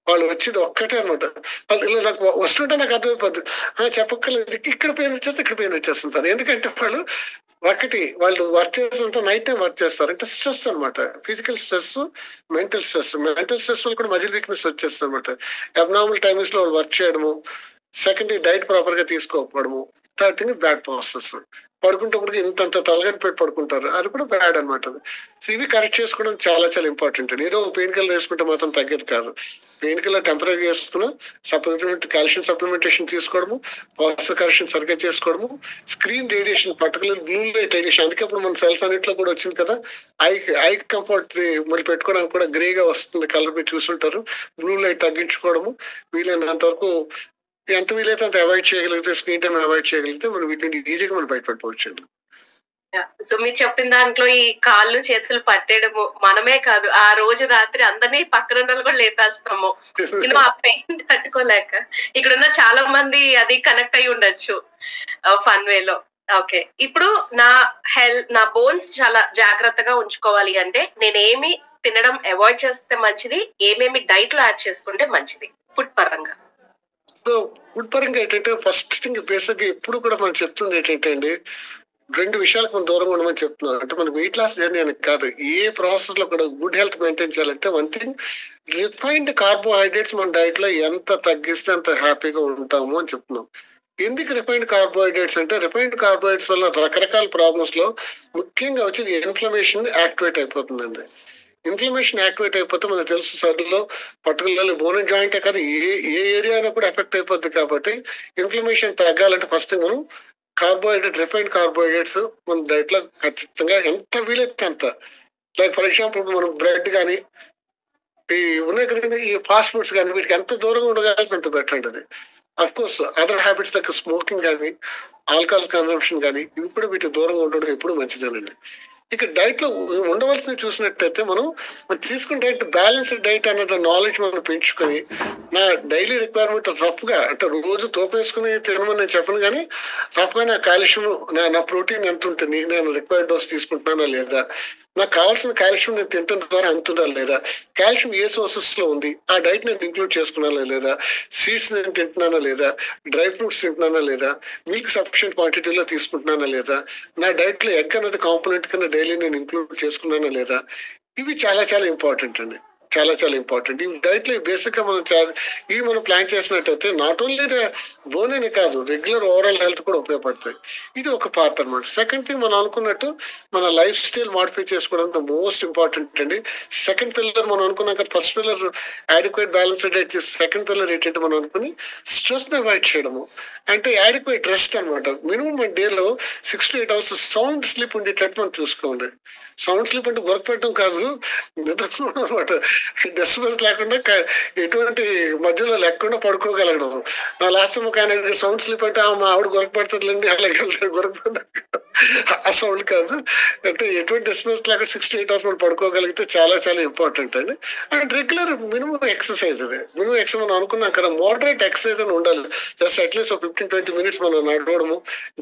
వాళ్ళు వచ్చేది ఒక్కటే అనమాట. వాళ్ళు ఇలా నాకు వస్తుంటే నాకు అర్థమైపోద్ది, చెప్పక్కర్లేదు ఇక్కడ పెయిన్ వచ్చేస్తే ఇక్కడ పెయిన్ వచ్చేస్తుంటారు. ఎందుకంటే వాళ్ళు వర్క్ చేస్తుంటే నైట్ టైం వర్క్ చేస్తారు. అంటే స్ట్రెస్ అనమాట, physical stress, mental stress. Mental stress వల్ల కూడా మజిల్ వీక్నెస్ వచ్చేస్తుంది అనమాట. అబ్నార్మల్ టైమింగ్స్ లో వాళ్ళు వర్క్ చేయడము, సెకండ్ డైట్ ప్రాపర్ గా తీసుకోకపోవడము, థర్డ్ థింగ్ బ్యాడ్ ప్రాసెస్. పడుకుంటప్పుడు ఇంతంత తలగని పెట్టి పడుకుంటారు, అది కూడా బ్యాడ్ అనమాట. సో ఇవి కరెక్ట్ చేసుకోవడం చాలా చాలా ఇంపార్టెంట్ అండి. ఏదో పెయిన్ కిల్లర్ వేసుకుంటే మాత్రం తగ్గేది కాదు. పెయిన్ కిల్లర్ టెంపరీ వేసుకున్న సప్లిమెంట్ కాల్షియం సప్లిమెంటేషన్ తీసుకోవడము, వాస్తు కరెక్షన్ సరిగ్గా చేసుకోవడము, screen radiation particular blue light radiation. అందుకే ఇప్పుడు మన సెల్స్ అన్నింటిలో కూడా వచ్చింది కదా, ఐ కంఫర్ట్ మళ్ళీ పెట్టుకోవడానికి కూడా గ్రేగా వస్తుంది కలర్ మీరు చూసుంటారు. బ్లూ లైట్ తగ్గించుకోవడము, వీలైనంత వరకు ఎంత వీలైతే అంత అవాయిడ్ చేయగలిగితే, స్క్రీన్ టైం అవాయిడ్ చేయగలిగితే మనం వీటి నుండి ఈజీగా మనం బయటపడిపోవచ్చు అండి. సో మీరు చెప్పిన దాంట్లో ఈ కాళ్ళు చేతులు పట్టేయడము మనమే కాదు, ఆ రోజు రాత్రి అందరినీ పక్కన కూడా లేపేస్తాము ఆ పెయిన్ తట్టుకోలేక. ఇక్కడ ఉన్న చాలా మంది అది కనెక్ట్ అయి ఉండొచ్చు ఫన్ వేలో. ఓకే, ఇప్పుడు నా బోన్స్ చాలా జాగ్రత్తగా ఉంచుకోవాలి అంటే నేనేమి తినడం అవాయిడ్ చేస్తే మంచిది, ఏమేమి డైట్ లో యాడ్ చేసుకుంటే మంచిది ఫుడ్ పరంగా? సో ఫుడ్ పరంగా ఏంటంటే ఫస్ట్ థింగ్ బేసిక్ ఎప్పుడు కూడా మనం చెప్తుంది ఏంటంటే అండి, 2 విషయాలకు మనం దూరంగా ఉండమని చెప్తున్నాం. అంటే మన వెయిట్ లాస్ జర్నీ అని కాదు, ఏ ప్రాసెస్ లో కూడా గుడ్ హెల్త్ మెయింటైన్ చేయాలంటే వన్ థింగ్, రిఫైన్డ్ కార్బోహైడ్రేట్స్ మన డైట్ లో ఎంత తగ్గిస్తే అంత హ్యాపీగా ఉంటాము అని చెప్తున్నాం. ఎందుకు రిఫైన్డ్ కార్బోహైడ్రేట్స్ అంటే, రిఫైన్డ్ కార్బోహైడ్రేట్స్ వల్ల రకరకాల ప్రాబ్లమ్స్ లో ముఖ్యంగా వచ్చేది ఇన్ఫ్లమేషన్ యాక్టివేట్ అయిపోతుందండి. ఇన్ఫ్లమేషన్ యాక్టివేట్ అయిపోతే మనకు తెలుసు శరీరంలో పర్టికులర్లీ బోన్ అండ్ జాయింటే కాదు ఏ ఏరియాలో కూడా ఎఫెక్ట్ అయిపోద్ది. కాబట్టి ఇన్ఫ్లమేషన్ తగ్గాలంటే ఫస్ట్ మనం రిఫైన్డ్ కార్బోహైడ్రేట్స్ మన డైట్ లో ఖచ్చితంగా ఎంత వీలైతే అంత. లైక్ ఫర్ ఎగ్జాంపుల్ మనం బ్రెడ్ కానీ ఈ ఉన్నాయి కదండి, ఈ ఫాస్ట్ ఫుడ్స్ కానీ వీటికి ఎంత దూరంగా ఉండగలిగితే అంత బెటర్ అంటది. Of course other habits like smoking కానీ, ఆల్కహాల్ కన్సంప్షన్ కానీ, ఇవి కూడా వీటికి దూరంగా ఉండడం ఎప్పుడు మంచిదేనండి. ఇక డైట్ లో ఉండవలసిన చూసినట్టయితే మనం తీసుకున్న డైట్ బ్యాలెన్స్డ్ డైట్ అన్నది నాలెడ్జ్ మనం పెంచుకొని, నా డైలీ రిక్వైర్మెంట్ రఫ్ గా, అంటే రోజు తోపేసుకుని తినమని నేను చెప్పను, కానీ రఫ్ గా నా కాల్షియం, నా ప్రోటీన్ ఎంత ఉంటుంది, నేను రిక్వైర్డ్ డోస్ తీసుకుంటున్నానా లేదా, నాకు కావాల్సిన కాల్షియం నేను తింటున్న ద్వారా అందుతుందా లేదా, కాల్షియం ఏ సోర్సెస్ లో ఉంది, ఆ డైట్ నేను ఇంక్లూడ్ చేసుకున్నానా లేదా, సీడ్స్ నేను తింటున్నానా లేదా, డ్రై ఫ్రూట్స్ తింటున్నానా లేదా, మిల్క్ సఫిషియెంట్ క్వాంటిటీలో తీసుకుంటున్నానా లేదా, నా డైట్ లో ఎగ్ అనేది కాంపోనెంట్ కింద డైలీ నేను ఇంక్లూడ్ చేసుకున్నానా లేదా. ఇవి చాలా చాలా ఇంపార్టెంట్ అండి, చాలా చాలా ఇంపార్టెంట్. ఈ డైట్ లో బేసిక్ గా ఇవి మనం ప్లాన్ చేసినట్టయితే నాట్ ఓన్లీ బోన్ అనే కాదు, రెగ్యులర్ ఓవరాల్ హెల్త్ కూడా ఉపయోగపడతాయి. ఇది ఒక పార్ట్ అనమాట. సెకండ్ థింగ్ మనం అనుకున్నట్టు మన లైఫ్ స్టైల్ మాడిఫై చేసుకోవడం మోస్ట్ ఇంపార్టెంట్ అండి. సెకండ్ పిల్లర్ మనం అనుకున్నాక, first pillar adequate balanced diet చేసి, సెకండ్ పిల్లర్ ఏంటంటే మనం అనుకుని స్ట్రెస్ ని అవాయిడ్ చేయడము, అంటే యాడిక్వేట్ రెస్ట్ అనమాట. మినిమం మన డేలో 6 to 8 hours సౌండ్ స్లీప్ ఉండేటట్టు మనం చూసుకోండి. సౌండ్ స్లీప్ అంటే వర్క్ పెట్టడం కాదు, నిద్రపోవడం అనమాట. డిస్టర్బెన్స్ లేకుండా, ఎటువంటి మధ్యలో లేకుండా పడుకోగలగడం. నా లాస్ట్ టైం ఒక ఆయన సౌండ్ స్లీప్ అంటే మా ఆవిడ గొరక పడుతుందిలేండి, అలాగే గొరక పడ్డా, ఆ సౌండ్ కాదు. అంటే ఎటువంటి డిస్టర్బెన్స్ లేకుండా 6 to 8 hours మనం పడుకోగలిగితే చాలా చాలా ఇంపార్టెంట్ అండి. అండ్ రెగ్యులర్ మినిమం ఎక్సర్సైజ్, అది మినిమం ఎక్సర్సైజ్ మనం అనుకున్నాం కదా, మోడరేట్ ఎక్సర్సైజ్ అని ఉండాలి. జస్ట్ అట్లీస్ట్ 15-20 minutes మనం నడవడము,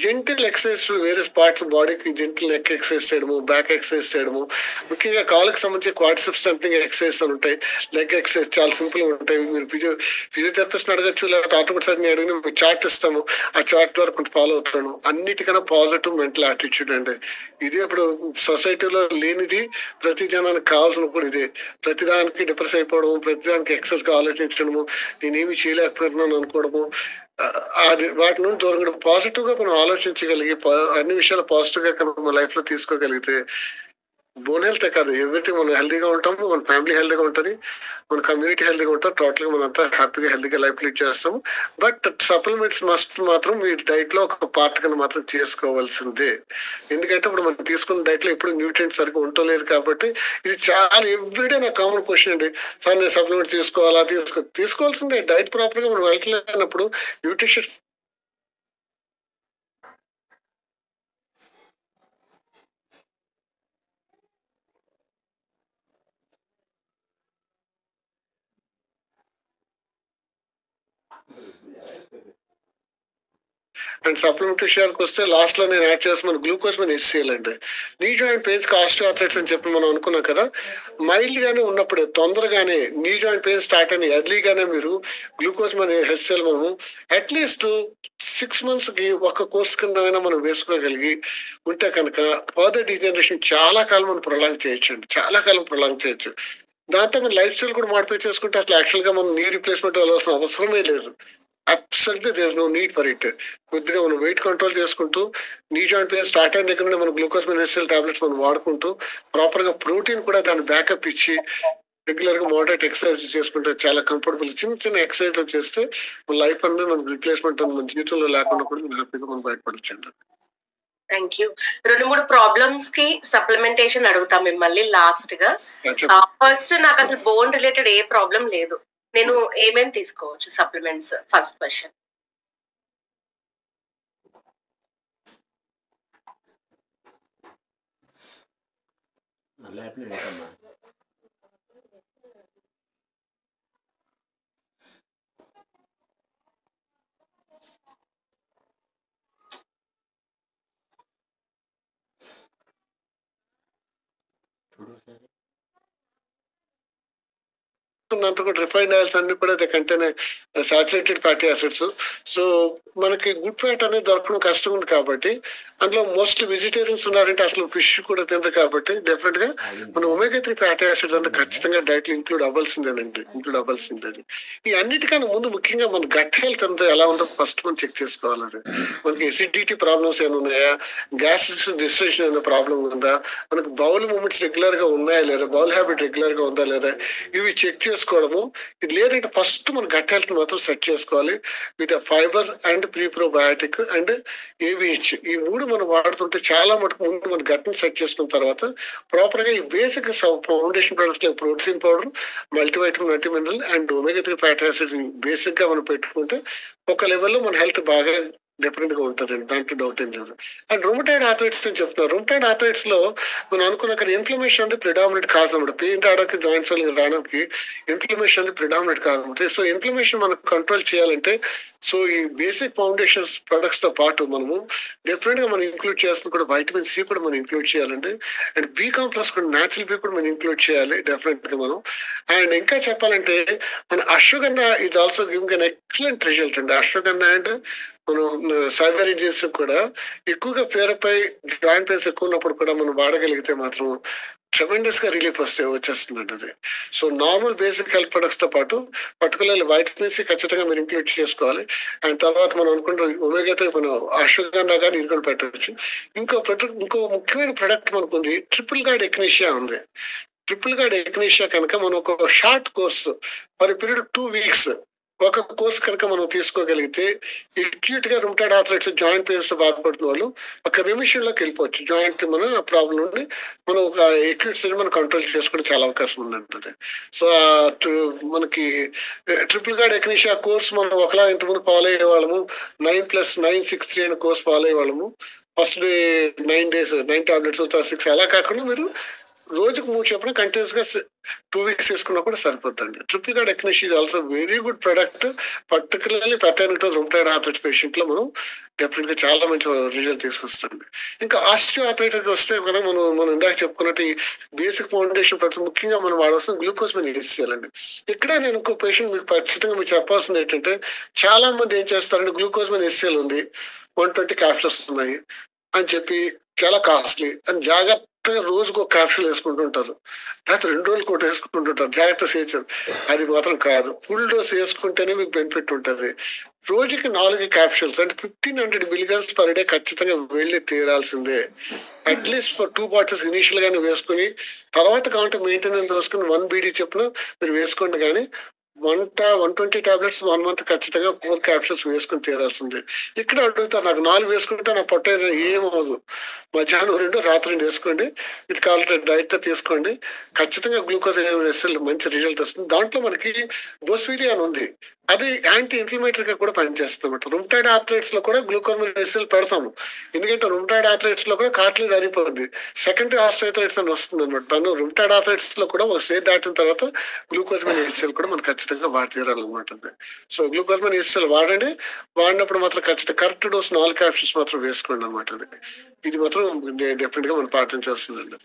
జెంటిల్ ఎక్సర్సైజ్ వేరియస్ పార్ట్స్ బాడీకి, జెంటిల్ నెక్ ఎక్సర్సైజ్ చేయడము, బ్యాక్ ఎక్సర్సైజ్ చేయడము, ముఖ్యంగా కాళ్ళకి సంబంధించి క్వాడ్రిసెప్స్ సంథింగ్ ఎక్సర్సైజ్ అని ఉంటాయి, లెగ్ ఎక్సర్సైజ్ చాలా సింపుల్ గా ఉంటాయి. మీరు ఫిజియోథెరపిస్ట్ అడగచ్చు, లేకపోతే ఆర్థోపెడిక్స్ అడిగిన మేము చార్ట్ ఇస్తాము, ఆ చార్ట్ ద్వారా కొంచెం ఫాలో అవుతాను. అన్నిటికన్నా పాజిటివ్ మెంటల్ యాటిట్యూడ్ అండి. ఇదే ఇప్పుడు సొసైటీలో లేనిది, ప్రతి జనానికి కావాల్సిన కూడా ఇదే. ప్రతిదానికి డిప్రెస్ అయిపోవడం, ప్రతిదానికి ఎక్సెస్ గా ఆలోచించడము, నేనేమి చేయలేకపోతున్నాను అనుకోవడము, అది వాటి నుండి దూరంగా పాజిటివ్ గా మనం ఆలోచించగలిగి అన్ని విషయాలు పాజిటివ్ గా మన లైఫ్ లో తీసుకోగలిగితే బోన్ హెల్త్ కాదు, ఎవ్రీథింగ్ మనం హెల్తీగా ఉంటాము, మన ఫ్యామిలీ హెల్తీగా ఉంటుంది, మన కమ్యూనిటీ హెల్తీగా ఉంటాం, టోటల్ గా మనం అంతా హ్యాపీగా హెల్తీగా లైఫ్ లీడ్ చేస్తాము. బట్ సప్లిమెంట్స్ మస్ట్ మాత్రం మీ డైట్ లో ఒక పార్ట్ కింద మాత్రం చేసుకోవాల్సిందే. ఎందుకంటే ఇప్పుడు మనం తీసుకున్న డైట్ లో ఎప్పుడు న్యూట్రియంట్స్ సరిగ్గా ఉండలేదు. కాబట్టి ఇది చాలా ఎవ్రీడే నా కామన్ క్వశ్చన్ అండి, సార్ నేను సప్లిమెంట్ తీసుకోవాలా, తీసుకోవాల్సిందే. డైట్ ప్రాపర్ గా మనం వెళ్ళలేనప్పుడు న్యూట్రిషన్ అండ్ సప్లిమెంటరీ విషయానికి వస్తే లాస్ట్ లో నేను యాడ్ చేసిన గ్లూకోజ్ మన HCl అండి. నీ జాయింట్ పెయిన్స్ కి ఆస్టియోఆర్థరైటిస్ అని చెప్పి మనం అనుకున్నాం కదా, మైల్డ్ గానే ఉన్నప్పుడే తొందరగానే నీ జాయింట్ పెయిన్ స్టార్ట్ అయిన ఎర్లీగానే మీరు గ్లూకోజ్ మన HCl మనము అట్లీస్ట్ 6 months కి ఒక కోర్స్ కింద అయినా మనం వేసుకోగలిగి ఉంటే కనుక ఫర్దర్ డిజనరేషన్ చాలా కాలం మనం ప్రొలాంగ్ చేయొచ్చు అండి, చాలా కాలం ప్రొలాంగ్ చేయొచ్చు. దాంతో మన లైఫ్ స్టైల్ కూడా మాడిఫై చేసుకుంటే అసలు యాక్చువల్ గా మనం నీ రీప్లేస్మెంట్ అవ్వాల్సిన అవసరమే లేదు. Absolutely there is no need for it. కొద్దిగా మనం వెయిట్ కంట్రోల్ చేసుకుంటూ నీ జాయింట్ పెయిన్ స్టార్ట్ అయిన దగ్గర నుండి మనం గ్లూకోజ్ HCl టాబ్లెట్స్ మనం వాడుకుంటూ ప్రాపర్ గా ప్రోటీన్ కూడా దాన్ని బ్యాకప్ ఇచ్చి రెగ్యులర్ గా మోడరేట్ ఎక్సర్సైజ్ చేసుకుంటే చాలా కంఫర్టబుల్. చిన్న చిన్న ఎక్సర్సైజ్ చేస్తే మన లైఫ్ అనేది మనకు రీప్లేస్మెంట్ మన జీవితంలో లేకుండా కూడా మనం హ్యాపీగా మనం బయటపడచ్చు. Thank you. 2-3 ప్రాబ్లమ్స్ కి సప్లిమెంటేషన్ అడుగుతాం మిమ్మల్ని లాస్ట్ గా. ఫస్ట్, నాకు అసలు బోన్ రిలేటెడ్ ఏ ప్రాబ్లం లేదు, నేను ఏమేమి తీసుకోవచ్చు supplements? First question. Refined oils అన్ని కూడా contain saturated fatty acids. So మనకి గుడ్ ఫ్యాట్ అనేది దొరకడం కష్టం ఉంది కాబట్టి, అందులో మోస్ట్లీ వెజిటేరియన్స్ ఉన్నారంటే అసలు ఫిష్ కూడా తినరు కాబట్టి డెఫినెట్ గా మన ఒమేగా 3 ఫ్యాటీ యాసిడ్స్ అంటే ఖచ్చితంగా డైట్ లో ఇంక్లూడ్ అవ్వాల్సిందేనండి, ఇంక్లూడ్ అవ్వాల్సిందే. ఈ అన్నిటికన్నా ముందు ముఖ్యంగా మన గట్ హెల్త్ అంతా ఎలా ఉందో ఫస్ట్ మనం చెక్ చేసుకోవాలి. అది మనకి ఎసిడిటీ ప్రాబ్లమ్స్ ఏమైనా ఉన్నాయా, గ్యాస్ట్రిక్ డిస్ట్రెషన్ ఏమైనా ప్రాబ్లం ఉందా, మనకు బౌల్ మూమెంట్స్ రెగ్యులర్ గా ఉన్నాయా లేదా, బౌల్ హ్యాబిట్ రెగ్యులర్ గా ఉందా లేదా, ఇవి చెక్ చేసుకోవడము. ఇది లేదంటే ఫస్ట్ మన గట్ హెల్త్ మాత్రం సెట్ చేసుకోవాలి with fibre and preprobiotic and AVH. ఈ 3 మనం వాడుతుంటే చాలా మటుకు ముందు మన గట్ ని సెట్ చేసుకున్న తర్వాత ప్రాపర్ గా ఈ basic foundation products like protein powder, multivitamin, multi mineral and omega 3 fatty acids basic గా మనం పెట్టుకుంటే ఒక లెవెల్లో మన హెల్త్ బాగా డిఫరెంట్ గా ఉంటుందండి, దాంట్లో డౌట్ ఏం లేదు. అండ్ రొమటైడ్ ఆర్థరైటిస్ అని చెప్తున్నారు. రొమటైడ్ ఆర్థరైటిస్ లో మనం అనుకున్న ఇన్ఫ్లమేషన్ అంటే ప్రిడామినెంట్ కాజ్ అనమాట. పెయిన్ రావడానికి, జాయింట్స్ రావడానికి ఇన్ఫ్లమేషన్ అనేది ప్రిడామినెంట్ కాజ్ అనమాట. సో ఇన్ఫ్లమేషన్ మనం కంట్రోల్ చేయాలంటే సో ఈ బేసిక్ ఫౌండేషన్స్ ప్రొడక్ట్స్ తో పాటు మనము డెఫినెట్ గా మనం ఇంక్లూడ్ చేస్తుంది కూడా వైటమిన్ C కూడా మనం ఇంక్లూడ్ చేయాలండి. అండ్ B కాంప్లెక్స్ కూడా, న్యాచురల్ B కూడా మనం ఇంక్లూడ్ చేయాలి డెఫినెట్ గా మనం. అండ్ ఇంకా చెప్పాలంటే మన ashwagandha is also giving an excellent result అండి. అశ్వగంధ అండ్ మనం సైబరీజిన్స్ కూడా ఎక్కువగా పేరుపై జాయింట్ పెయిన్స్ ఎక్కువ ఉన్నప్పుడు కూడా మనం వాడగలిగితే మాత్రం ట్రెమెండస్ గా రిలీఫ్ వచ్చేస్తుందండి అది. So normal basic health products తో పాటు పర్టికులర్లీ వైటమిన్ C ఖచ్చితంగా మీరు ఇంక్లూడ్ చేసుకోవాలి. అండ్ తర్వాత మనం అనుకుంటాం ఒమేగా 3 మనం అశ్వగంధ కానీ ఇది కూడా పెట్టవచ్చు. ఇంకో ముఖ్యమైన ప్రొడక్ట్ మనకు ఉంది, ట్రిపుల్ గార్డ్ ఎక్నీషియా ఉంది. ట్రిపుల్ గార్డ్ ఎక్నీషియా కనుక మనం ఒక short course for period 2 weeks ఒక కోర్స్ కనుక మనం తీసుకోగలిగితే అక్యూట్ గా రుమటాయిడ్ ఆర్థరైటిస్ జాయింట్ పెయిన్స్ తో బాధపడుతున్న వాళ్ళు ఒక రెమిషన్ లోకి వెళ్ళిపోవచ్చు. జాయింట్ మన ప్రాబ్లం నుండి మనం ఒక అక్యూట్ స్టేజ్ మనం కంట్రోల్ చేసుకోవడం చాలా అవకాశం ఉందంటది. సో మనకి ట్రిపుల్ గార్డ్ ఎక్నీషియా కోర్స్ మనం ఒకలా ఇంతకుముందు ఫాలో అయ్యే వాళ్ళము, 9+963 అనే కోర్స్ ఫాలో అయ్యే వాళ్ళము. ఫస్ట్ డే 9 days 9 tablets 6 అలా కాకుండా మీరు రోజుకు 3 చెప్పిన కంటిన్యూస్ గా 2 weeks వేసుకున్నా కూడా సరిపోతుంది. Triple guard echinacea is also very good product, particularly paternity rheumatoid arthritis patient లో మనం డెఫినెట్ గా చాలా మంచి రిజల్ట్ తీసుకొస్తుంది. ఇంకా ఆస్టియోఆర్థరైటిస్ వస్తే కూడా మనం ఇందాక చెప్పుకున్నట్టు బేసిక్ ఫౌండేషన్ ప్రతి ముఖ్యంగా మనం వాడాల్సిన గ్లూకోజ్ మన HCl అండి. ఇక్కడే నేను ఇంకో పేషెంట్ మీకు ఖచ్చితంగా మీకు చెప్పాల్సింది ఏంటంటే, చాలా మంది ఏం చేస్తారంటే గ్లూకోజ్ మన HCl ఉంది, 120 క్యాప్సూల్స్ ఉన్నాయి అని చెప్పి చాలా కాస్ట్లీ అని జాగ్రత్తగా రోజుకు ఒక క్యాప్సూల్ వేసుకుంటుంటారు, లేకపోతే 2 రోజులు ఒకటి వేసుకుంటుంటారు. జాగ్రత్త చేయించారు, అది మాత్రం కాదు. ఫుల్ డోస్ వేసుకుంటేనే మీకు బెనిఫిట్ ఉంటుంది. రోజుకి 4 క్యాప్సూల్స్ అంటే 1500 milligrams per day ఖచ్చితంగా వెళ్ళి తీరాల్సిందే. అట్లీస్ట్ ఫర్ 2 bottles ఇనిషియల్ గానే వేసుకుని తర్వాత కావాలంటే మెయింటెనెన్స్ వేసుకుని 1 BD చెప్పిన మీరు వేసుకోండి. కానీ 120 tablets 1 month ఖచ్చితంగా 4 capsules వేసుకుని తీరాల్సిందే. ఇక్కడ అడుగుతారు నాకు 4 వేసుకుంటే నా పొట్ట ఏమవుదు, మధ్యాహ్నం 2 రాత్రి 2 వేసుకోండి, ఇది కావాలంటే డైట్ తో తీసుకోండి, ఖచ్చితంగా గ్లూకోజ్ మంచి రిజల్ట్ వస్తుంది. దాంట్లో మనకి బోస్విలియా అని ఉంది, అది యాంటీ ఇన్ఫ్లమేటరీగా కూడా పనిచేస్తుంది అనమాట. రుమ్టాయిడ్ ఆర్థరైటిస్ లో కూడా గ్లూకోర్మిన్ ఎస్ఎల్ పెడతాము, ఎందుకంటే రుమ్టాయిడ్ ఆర్థరైటిస్ లో కూడా కార్టిలేజ్ అరిగిపోతుంది, సెకండరీ ఆస్ట్రైటిస్ అని వస్తుంది అనమాట. దాన్ని రుమ్టాయిడ్ ఆర్థరైటిస్ లో కూడా ఒక స్టేజ్ దాటిన తర్వాత గ్లూకోజ్మిన్ ఎస్ఎల్ కూడా మనం ఖచ్చితంగా వాడి తీరాలన్నమాట. సో గ్లూకోజ్మిన్ ఎస్ఎల్ వాడండి, వాడినప్పుడు మాత్రం ఖచ్చితంగా కరెక్ట్ డోస్ 4 క్యాప్సూల్స్ మాత్రం వేసుకోండి అనమాట. ఇది మాత్రం డెఫినెట్ గా మనం పాటించాల్సిందండి.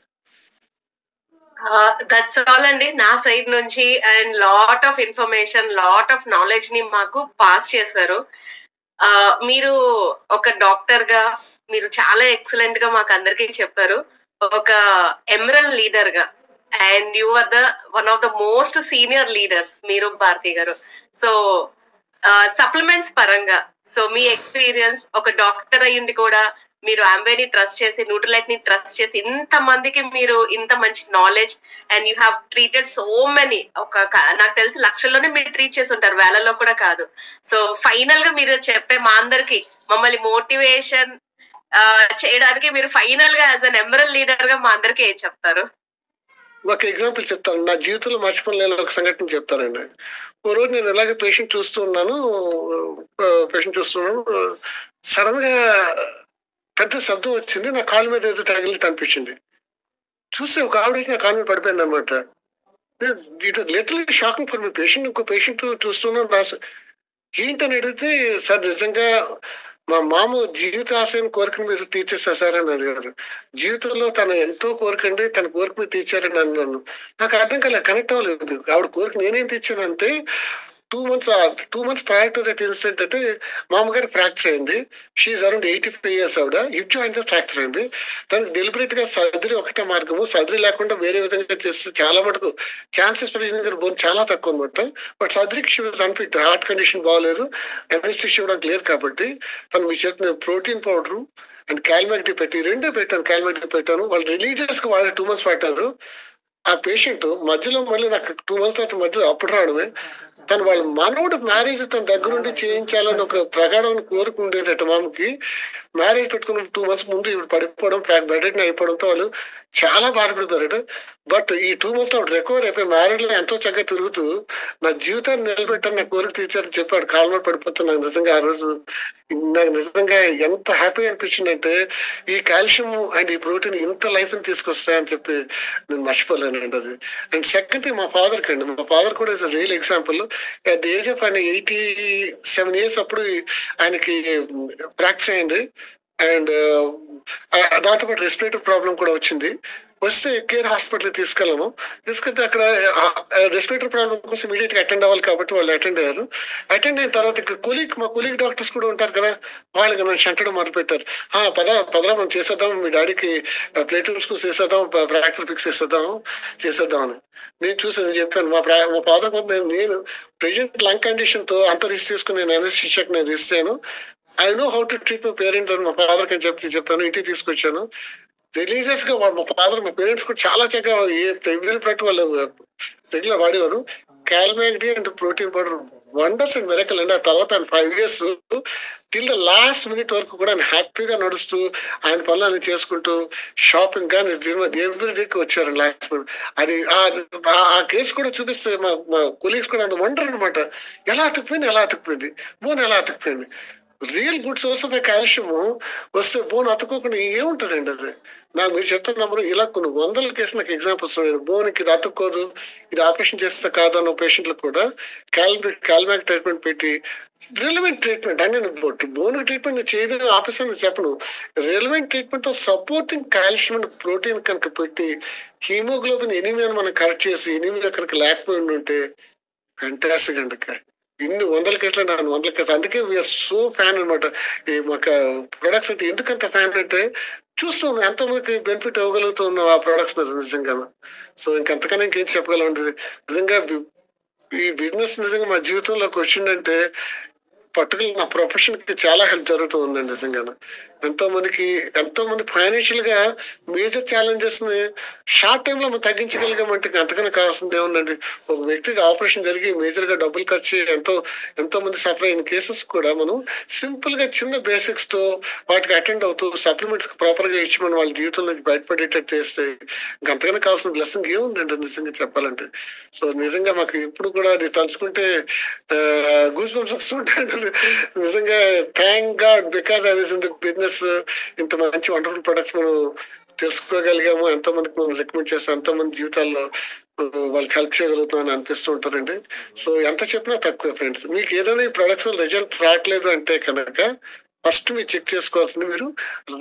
దట్స్ ఆల్ అండి నా సైడ్ నుంచి. And lot of information, lot of knowledge ని మాకు పాస్ చేశారు. మీరు ఒక డాక్టర్ గా మీరు చాలా ఎక్సలెంట్ గా మాకు అందరికీ చెప్పారు, ఒక ఎమరల్ లీడర్ గా. And you are the one of the most senior leaders మీరు, భారతి గారు. సో సప్లిమెంట్స్ పరంగా సో మీ ఎక్స్పీరియన్స్, ఒక డాక్టర్ అయ్యింది కూడా మీరు ఆంబేని ట్రస్ట్ చేసి, న్యూట్రిలైట్ ని ట్రస్ట్ చేసి ఇంత మందికి మీరు ఇంత మంచి knowledge, and you have treated so many, నాకు తెలిసి లక్షల్లోనే మీరు ట్రీట్ చేసి ఉంటారు, వేలల్లో కూడా కాదు. సో ఫైనల్ గా మీరు చెప్పే మా అందరికి, మమ్మల్ని మోటివేషన్ చేయడానికి మీరు ఫైనల్ గా యాజ్ అన్ ఎమరల్ లీడర్ గా మా అందరికి ఏం చెప్తారు? ఒక ఎగ్జాంపుల్ చెప్తాను, నా జీవితంలో మర్చిపోలేని ఒక సంఘటన చెప్తానండి. ఓ రోజు నేను ఇలాగే పేషెంట్ చూస్తున్నాను, సడన్ గా పెద్ద శబ్దం వచ్చింది, నా కాళ్ళ మీద ఏదో తగిలినట్టు అనిపించింది. చూస్తే ఒక ఆవిడ నా కాళ్ళ మీద పడిపోయింది అనమాట. It literally shocking for my patient. ఇంకో పేషెంట్ చూస్తున్నాను, ఏంటని అడిగితే, సార్ నిజంగా మా మామ జీవిత ఆశయం కోరికను మీరు తీర్చేస్తారు సార్ అని అడిగారు. జీవితంలో తను ఎంతో కోరికండి, తన కోరిక మీరు తీర్చారని అన్నాను. నాకు అర్థం కాలేదు, కనెక్ట్ అవ్వలేదు. ఆవిడ కోరిక నేనేం తీర్చానంటే, 2 months prior to that incident అంటే మామగారు ఫ్రాక్చర్ అయింది. She around 85 years. ఆవిడ హిప్ జాయింట్ ఫ్రాక్చర్ అయింది. తనకు డెలిబరేట్ గా సర్జరీ ఒకటే మార్గము, సర్జరీ లేకుండా వేరే విధంగా చేస్తే చాలా మటుకు ఛాన్సెస్ ఫర్ బోన్ చాలా తక్కువ అనమాట. బట్ సర్జరీకి she was unfit, heart condition బాగలేదు, ఎనస్థీషియా ఇవ్వడానికి లేదు. కాబట్టి తను మీ చెప్పిన ప్రోటీన్ పౌడర్ అండ్ కాల్మాక్టీ పెట్టి, రెండే పెట్టాను, కాల్మాక్టీ పెట్టాను. వాళ్ళు రిలీజియస్ గా వాడే 2 months పట్టారు. ఆ పేషెంట్ మధ్యలో మళ్ళీ నాకు 2 months తర్వాత మధ్యలో అప్పుడు రావడమే, తను వాళ్ళ మనవుడు మ్యారేజ్ తన దగ్గరుండి చేయించాలని ఒక ప్రగాఢమైన కోరిక ఉండేదట మామకి. మ్యారేజ్ పెట్టుకున్న 2 months ముందు ఇప్పుడు పడిపోవడం, బెడ్ అయిపోవడంతో వాళ్ళు చాలా బాధపడిపోయారట. బట్ ఈ 2 months ఆవిడ రికవర్ అయిపోయి మ్యారేజ్ లో ఎంతో చక్కగా తిరుగుతూ నా జీవితాన్ని నిలబెట్టాను, నా కోరిక తీర్చారని చెప్పాడు. కాళ్ళ పడిపోతే నాకు నిజంగా ఆ రోజు నాకు నిజంగా ఎంత హ్యాపీగా అనిపించింది అంటే, ఈ కాల్షియం అండ్ ఈ ప్రోటీన్ ఇంత లైఫ్ ని తీసుకొస్తాయని చెప్పి నేను మర్చిపోలేనండి అది. అండ్ సెకండ్ మా ఫాదర్ కండి, మా ఫాదర్ కూడా is real example. At the age of ఆయన 87 years అప్పుడు ఆయనకి ఫ్రాక్చర్ అయింది. అండ్ దాంతోపాటు రెస్పిరేటరీ ప్రాబ్లం కూడా వచ్చింది. వస్తే కేర్ హాస్పిటల్ తీసుకెళ్తే అక్కడ రెస్పిరేటరీ ప్రాబ్లం కోసం ఇమీడియట్ గా అటెండ్ అవ్వాలి కాబట్టి వాళ్ళు అటెండ్ అయ్యారు. అటెండ్ అయిన తర్వాత మా కొలీగ్ డాక్టర్స్ కూడా ఉంటారు కదా, వాళ్ళకి నన్ను షంటడం మొదలు పెట్టారు. పదరా మనం చేసేద్దాం, మీ డాడీకి ప్లేటెన్స్ చేసేద్దాం, ఫ్రాక్చర్ ఫిక్స్ చేసేద్దాం అని నేను చెప్పాను. మా ఫాదర్ నేను ప్రెజెంట్ లంగ్ కండిషన్ తో అంత రిస్క్ తీసుకుని నేను ఎనస్థీషియాకి నేను రిస్క్ చేయను, I know how to treat my parents అని మా ఫాదర్ అని చెప్పాను. ఇంటికి తీసుకొచ్చాను. రిలీజియస్ గా మా ఫాదర్, మా పేరెంట్స్ కూడా చాలా చక్కగా ఎవ్రీ ప్రొడక్ట్ వాళ్ళు రెగ్యులర్ వాడేవారు. కాల్మాక్టీ and protein powder wonders and miracle అండి. ఆ తర్వాత ఆయన 5 years till the last minute వరకు కూడా ఆయన హ్యాపీగా నడుస్తూ ఆయన పనులు చేసుకుంటూ షాపింగ్ కానీ ఎవ్రీడేకి వచ్చారు లాస్ట్ మినిట్. అది ఆ కేసు కూడా చూపిస్తే మా కొలీగ్స్ కూడా వండర్ అనమాట, ఎలా అతుకుపోయింది బోన్, ఎలా అతుకుపోయింది. Real good source of calcium వస్తే బోన్ అతుక్కోకుండా ఏముంటుందండి అది. నాకు మీరు చెప్తున్నప్పుడు ఇలా కొన్ని 100 కేసులు నాకు ఎగ్జాంపుల్స్ ఉన్నాయి. బోన్కి ఇది అతుక్కోదు, ఇది ఆపరేషన్ చేస్తే కాదు అన్న పేషెంట్లకు కూడా కాల్మాక్ ట్రీట్మెంట్ పెట్టి, రిలవెంట్ ట్రీట్మెంట్ అంటే బోన్ ట్రీట్మెంట్ చేయడం ఆపేసాను చెప్పను, రిలవెంట్ ట్రీట్మెంట్ తో సపోర్టింగ్ కాల్షియం అండ్ ప్రోటీన్ కనుక పెట్టి హీమోగ్లోబిన్ ఎనీమియాని మనం కరెక్ట్ చేసి, ఎనీమియా అక్కడికి లేకపోయి ఉంటే ఫ్యాంటాస్టిక్ అండి. ఇన్ని 100 కేసులు, 100 కేసులు. అందుకే వీఆర్ సో ఫ్యాన్ అనమాట ఈ మాకు ప్రొడక్ట్స్ అంటే. ఎందుకంత ఫ్యాన్ అంటే చూస్తున్నాం ఎంతో మందికి బెనిఫిట్ ఇవ్వగలుగుతున్నాం ఆ ప్రొడక్ట్స్ మీద నిజంగా. సో ఇంకంతకన్నా ఇంకేం చెప్పగలం నిజంగా. ఈ బిజినెస్ నిజంగా మా జీవితంలోకి వచ్చిందంటే పర్టికులర్ నా ప్రొఫెషన్ కి చాలా హెల్ప్ జరుగుతూ ఉందండి నిజంగా. ఎంతో మంది ఫైనాన్షియల్ గా మేజర్ ఛాలెంజెస్ ని షార్ట్ టైమ్ లో మనం తగ్గించగలిగామంటే అంతకన్నా కావాల్సింది ఏముందండి. ఒక వ్యక్తికి ఆపరేషన్ జరిగి మేజర్ గా డబ్బులు ఖర్చు ఎంతో మంది సఫర్ అయిన కేసెస్ కూడా మనం సింపుల్ గా చిన్న బేసిక్స్ తో వాటికి అటెండ్ అవుతూ సప్లిమెంట్స్ ప్రాపర్ గా ఇచ్చి మనం వాళ్ళ జీవితంలోకి బయటపడేటట్టు చేస్తే అంతకన్నా కావాల్సిన బ్లెస్సింగ్ ఏముందండి నిజంగా చెప్పాలంటే. సో నిజంగా మాకు ఇప్పుడు కూడా అది తలుచుకుంటే గూస్ బంప్స్ వస్తుంటాడు నిజంగా. Thank God because I was in the business. ఇంత మంచి వండర్ఫుల్ ప్రొడక్ట్స్ మనం తెలుసుకోగలిగాము, ఎంతో మందికి మనం రికమెండ్ చేస్తాం, ఎంతో మంది జీవితాల్లో వాళ్ళకి హెల్ప్ చేయగలుగుతాం అని అనిపిస్తూ ఉంటారండి. సో ఎంత చెప్పినా తక్కువ ఫ్రెండ్స్. మీకు ఏదైనా ఈ ప్రొడక్ట్స్ రిజల్ట్ రావట్లేదు అంటే కనుక ఫస్ట్ మీరు చెక్ చేసుకోవాల్సింది మీరు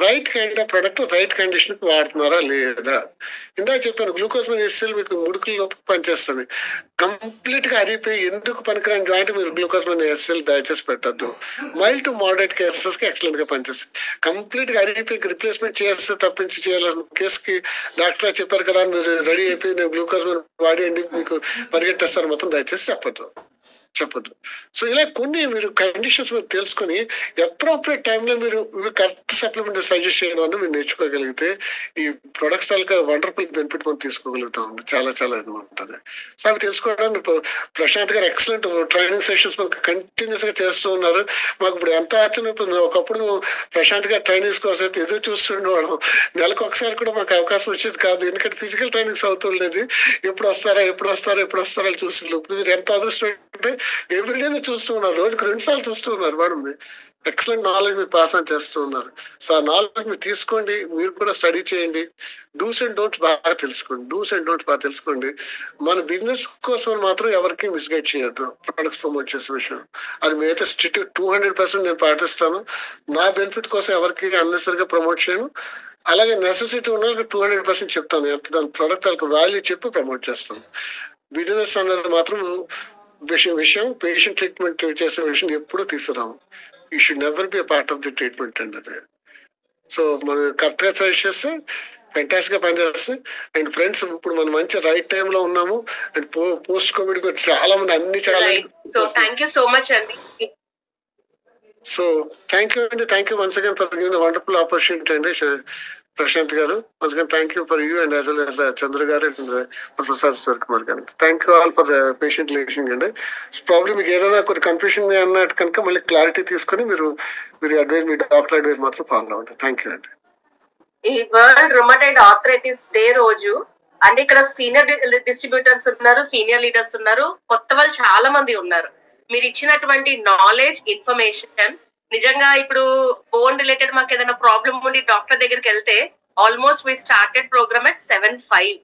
right kind of product right condition కి వాడుతున్నారా లేదా. ఇందాక చెప్పాను గ్లూకోజ్ మీద ఎస్ఎల్ మీకు ముడుకుల లోపు పనిచేస్తుంది. కంప్లీట్ గా అరిగిపోయి ఎందుకు పనికిరాని జాయింట్ మీరు గ్లూకోజ్ మీద ఎస్ఎల్ దయచేసి పెట్టద్దు. మైల్డ్ టు మోడరేట్ కేసెస్ కి ఎక్సలెంట్ గా పనిచేస్తుంది. కంప్లీట్ గా అరిగిపోయి రిప్లేస్మెంట్ చేస్తే తప్పించి చేయాల్సిన కేసుకి డాక్టర్ చెప్పారు కదా మీరు రెడీ అయిపోయి నేను గ్లూకోజ్ మీద వాడేయండి మీకు పరిగెట్టేస్తారు మొత్తం దయచేసి చెప్పద్దు. సో ఇలా కొన్ని మీరు కండిషన్స్ మీరు తెలుసుకొని అప్రోప్రియట్ టైంలో మీరు కరెక్ట్ సప్లిమెంట్ సజెస్ట్ చేయడం అని మీరు నేర్చుకోగలిగితే ఈ ప్రొడక్ట్స్ తాలూకా వండర్ఫుల్ బెనిఫిట్ మనం తీసుకోగలుగుతాం. చాలా చాలా ఉంటుంది. సో అవి తెలుసుకోవడానికి ప్రశాంత్ గారు ఎక్సలెంట్ ట్రైనింగ్ సెషన్స్ మనకు కంటిన్యూస్ గా చేస్తూ ఉన్నారు. మాకు ఇప్పుడు ఎంత ఆశ్చర్యం. ఒకప్పుడు ప్రశాంత్ గారు ట్రైనింగ్స్ కోసం అయితే ఎదురు చూస్తుండేవాళ్ళం. నెలకు ఒకసారి కూడా మాకు అవకాశం వచ్చేది కాదు, ఎందుకంటే ఫిజికల్ ట్రైనింగ్స్ అవుతుండేది. ఎప్పుడు వస్తారా చూస్తుంది. ఇప్పుడు మీరు ఎంత అదృష్టం అంటే ఎవ్రీడే మీరు చూస్తూ ఉన్నారు, రోజుకి 2 సార్లు చూస్తూ ఉన్నారు మేడం. ఎక్సలెంట్ నాలెడ్జ్ మీరు పాస్ ఆన్ చేస్తూ ఉన్నారు. సో ఆ నాలెడ్జ్ మీరు తీసుకోండి, మీరు కూడా స్టడీ చేయండి. డూస్ అండ్ డోంట్స్ బాగా తెలుసుకోండి. మన బిజినెస్ కోసం మాత్రం ఎవరికి మిస్గైడ్ చేయొద్దు ప్రొడక్ట్స్ ప్రమోట్ చేసే విషయం. అది మీరైతే స్ట్రిక్ట్ 200% నేను పాటిస్తాను. నా బెనిఫిట్ కోసం ఎవరికి అన్నెసరిగా ప్రమోట్ చేయను. అలాగే నెసెసిటీ ఉన్న 200% చెప్తాను. దాని ప్రొడక్ట్ వాళ్ళకి వాల్యూ చెప్పి ప్రమోట్ చేస్తాను. బిజినెస్ అనేది మాత్రం విషయం పేషెంట్ ట్రీట్మెంట్ చేసే విషయం ఎప్పుడూ తీసుకురాము. You should never be part of the treatment అండి అది. సో మనం కరెక్ట్ గా సజెస్ట్ చేస్తే ఫెంటాస్టిక్ గా పనిచేస్తుంది. అండ్ ఫ్రెండ్స్ ఇప్పుడు మనం మంచి రైట్ టైమ్ లో ఉన్నాము. అండ్ పోస్ట్ కోవిడ్ చాలా మంది అన్ని చాలా థ్యాంక్ యూ సో మచ్ అండి. So thank you once again for giving wonderful opportunity అండి Prashant garu. Once again thank you for you and as well as Chandra garu and professor Sukumar garu. Thank you all for patient listening అండి. ప్రాబ్లమ్ మీకు ఏదైనా కొన్ని కన్ఫ్యూషన్ అన్నట్టు కనుక మళ్ళీ క్లారిటీ తీసుకొని మీరు అడ్వైస్ మీ డాక్టర్ అడ్వైస్ మాత్రం ఫాలో అవ్వండి. థ్యాంక్ యూ అండి. ఈ వరల్డ్ రుమటైడ్ ఆర్థరైటిస్ డే రోజు అంటే ఇక్కడ సీనియర్ డిస్ట్రిబ్యూటర్స్ ఉన్నారు, సీనియర్ లీడర్స్ ఉన్నారు, కొత్త వాళ్ళు చాలా మంది ఉన్నారు. మీరు ఇచ్చినటువంటి నాలెడ్జ్ ఇన్ఫర్మేషన్ నిజంగా ఇప్పుడు బోన్ రిలేటెడ్ మాకు ఏదైనా ప్రాబ్లమ్ ఉండి డాక్టర్ దగ్గరికి వెళ్తే almost we started program at 7:05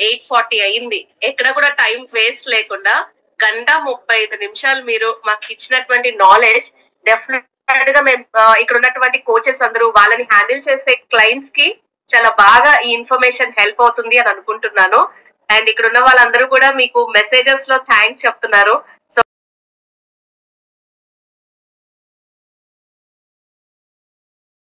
8:40 అయింది. ఎక్కడ కూడా టైం వేస్ట్ లేకుండా 1:35 మీరు మాకు ఇచ్చినటువంటి నాలెడ్జ్ డెఫినెట్ గా మేము ఇక్కడ ఉన్నటువంటి కోచెస్ అందరూ వాళ్ళని హ్యాండిల్ చేసే క్లయింట్స్ కి చాలా బాగా ఈ ఇన్ఫర్మేషన్ హెల్ప్ అవుతుంది అని అనుకుంటున్నాను. అండ్ ఇక్కడ ఉన్న వాళ్ళందరూ కూడా మీకు మెసేజెస్ లో థ్యాంక్స్ చెప్తున్నారు. సో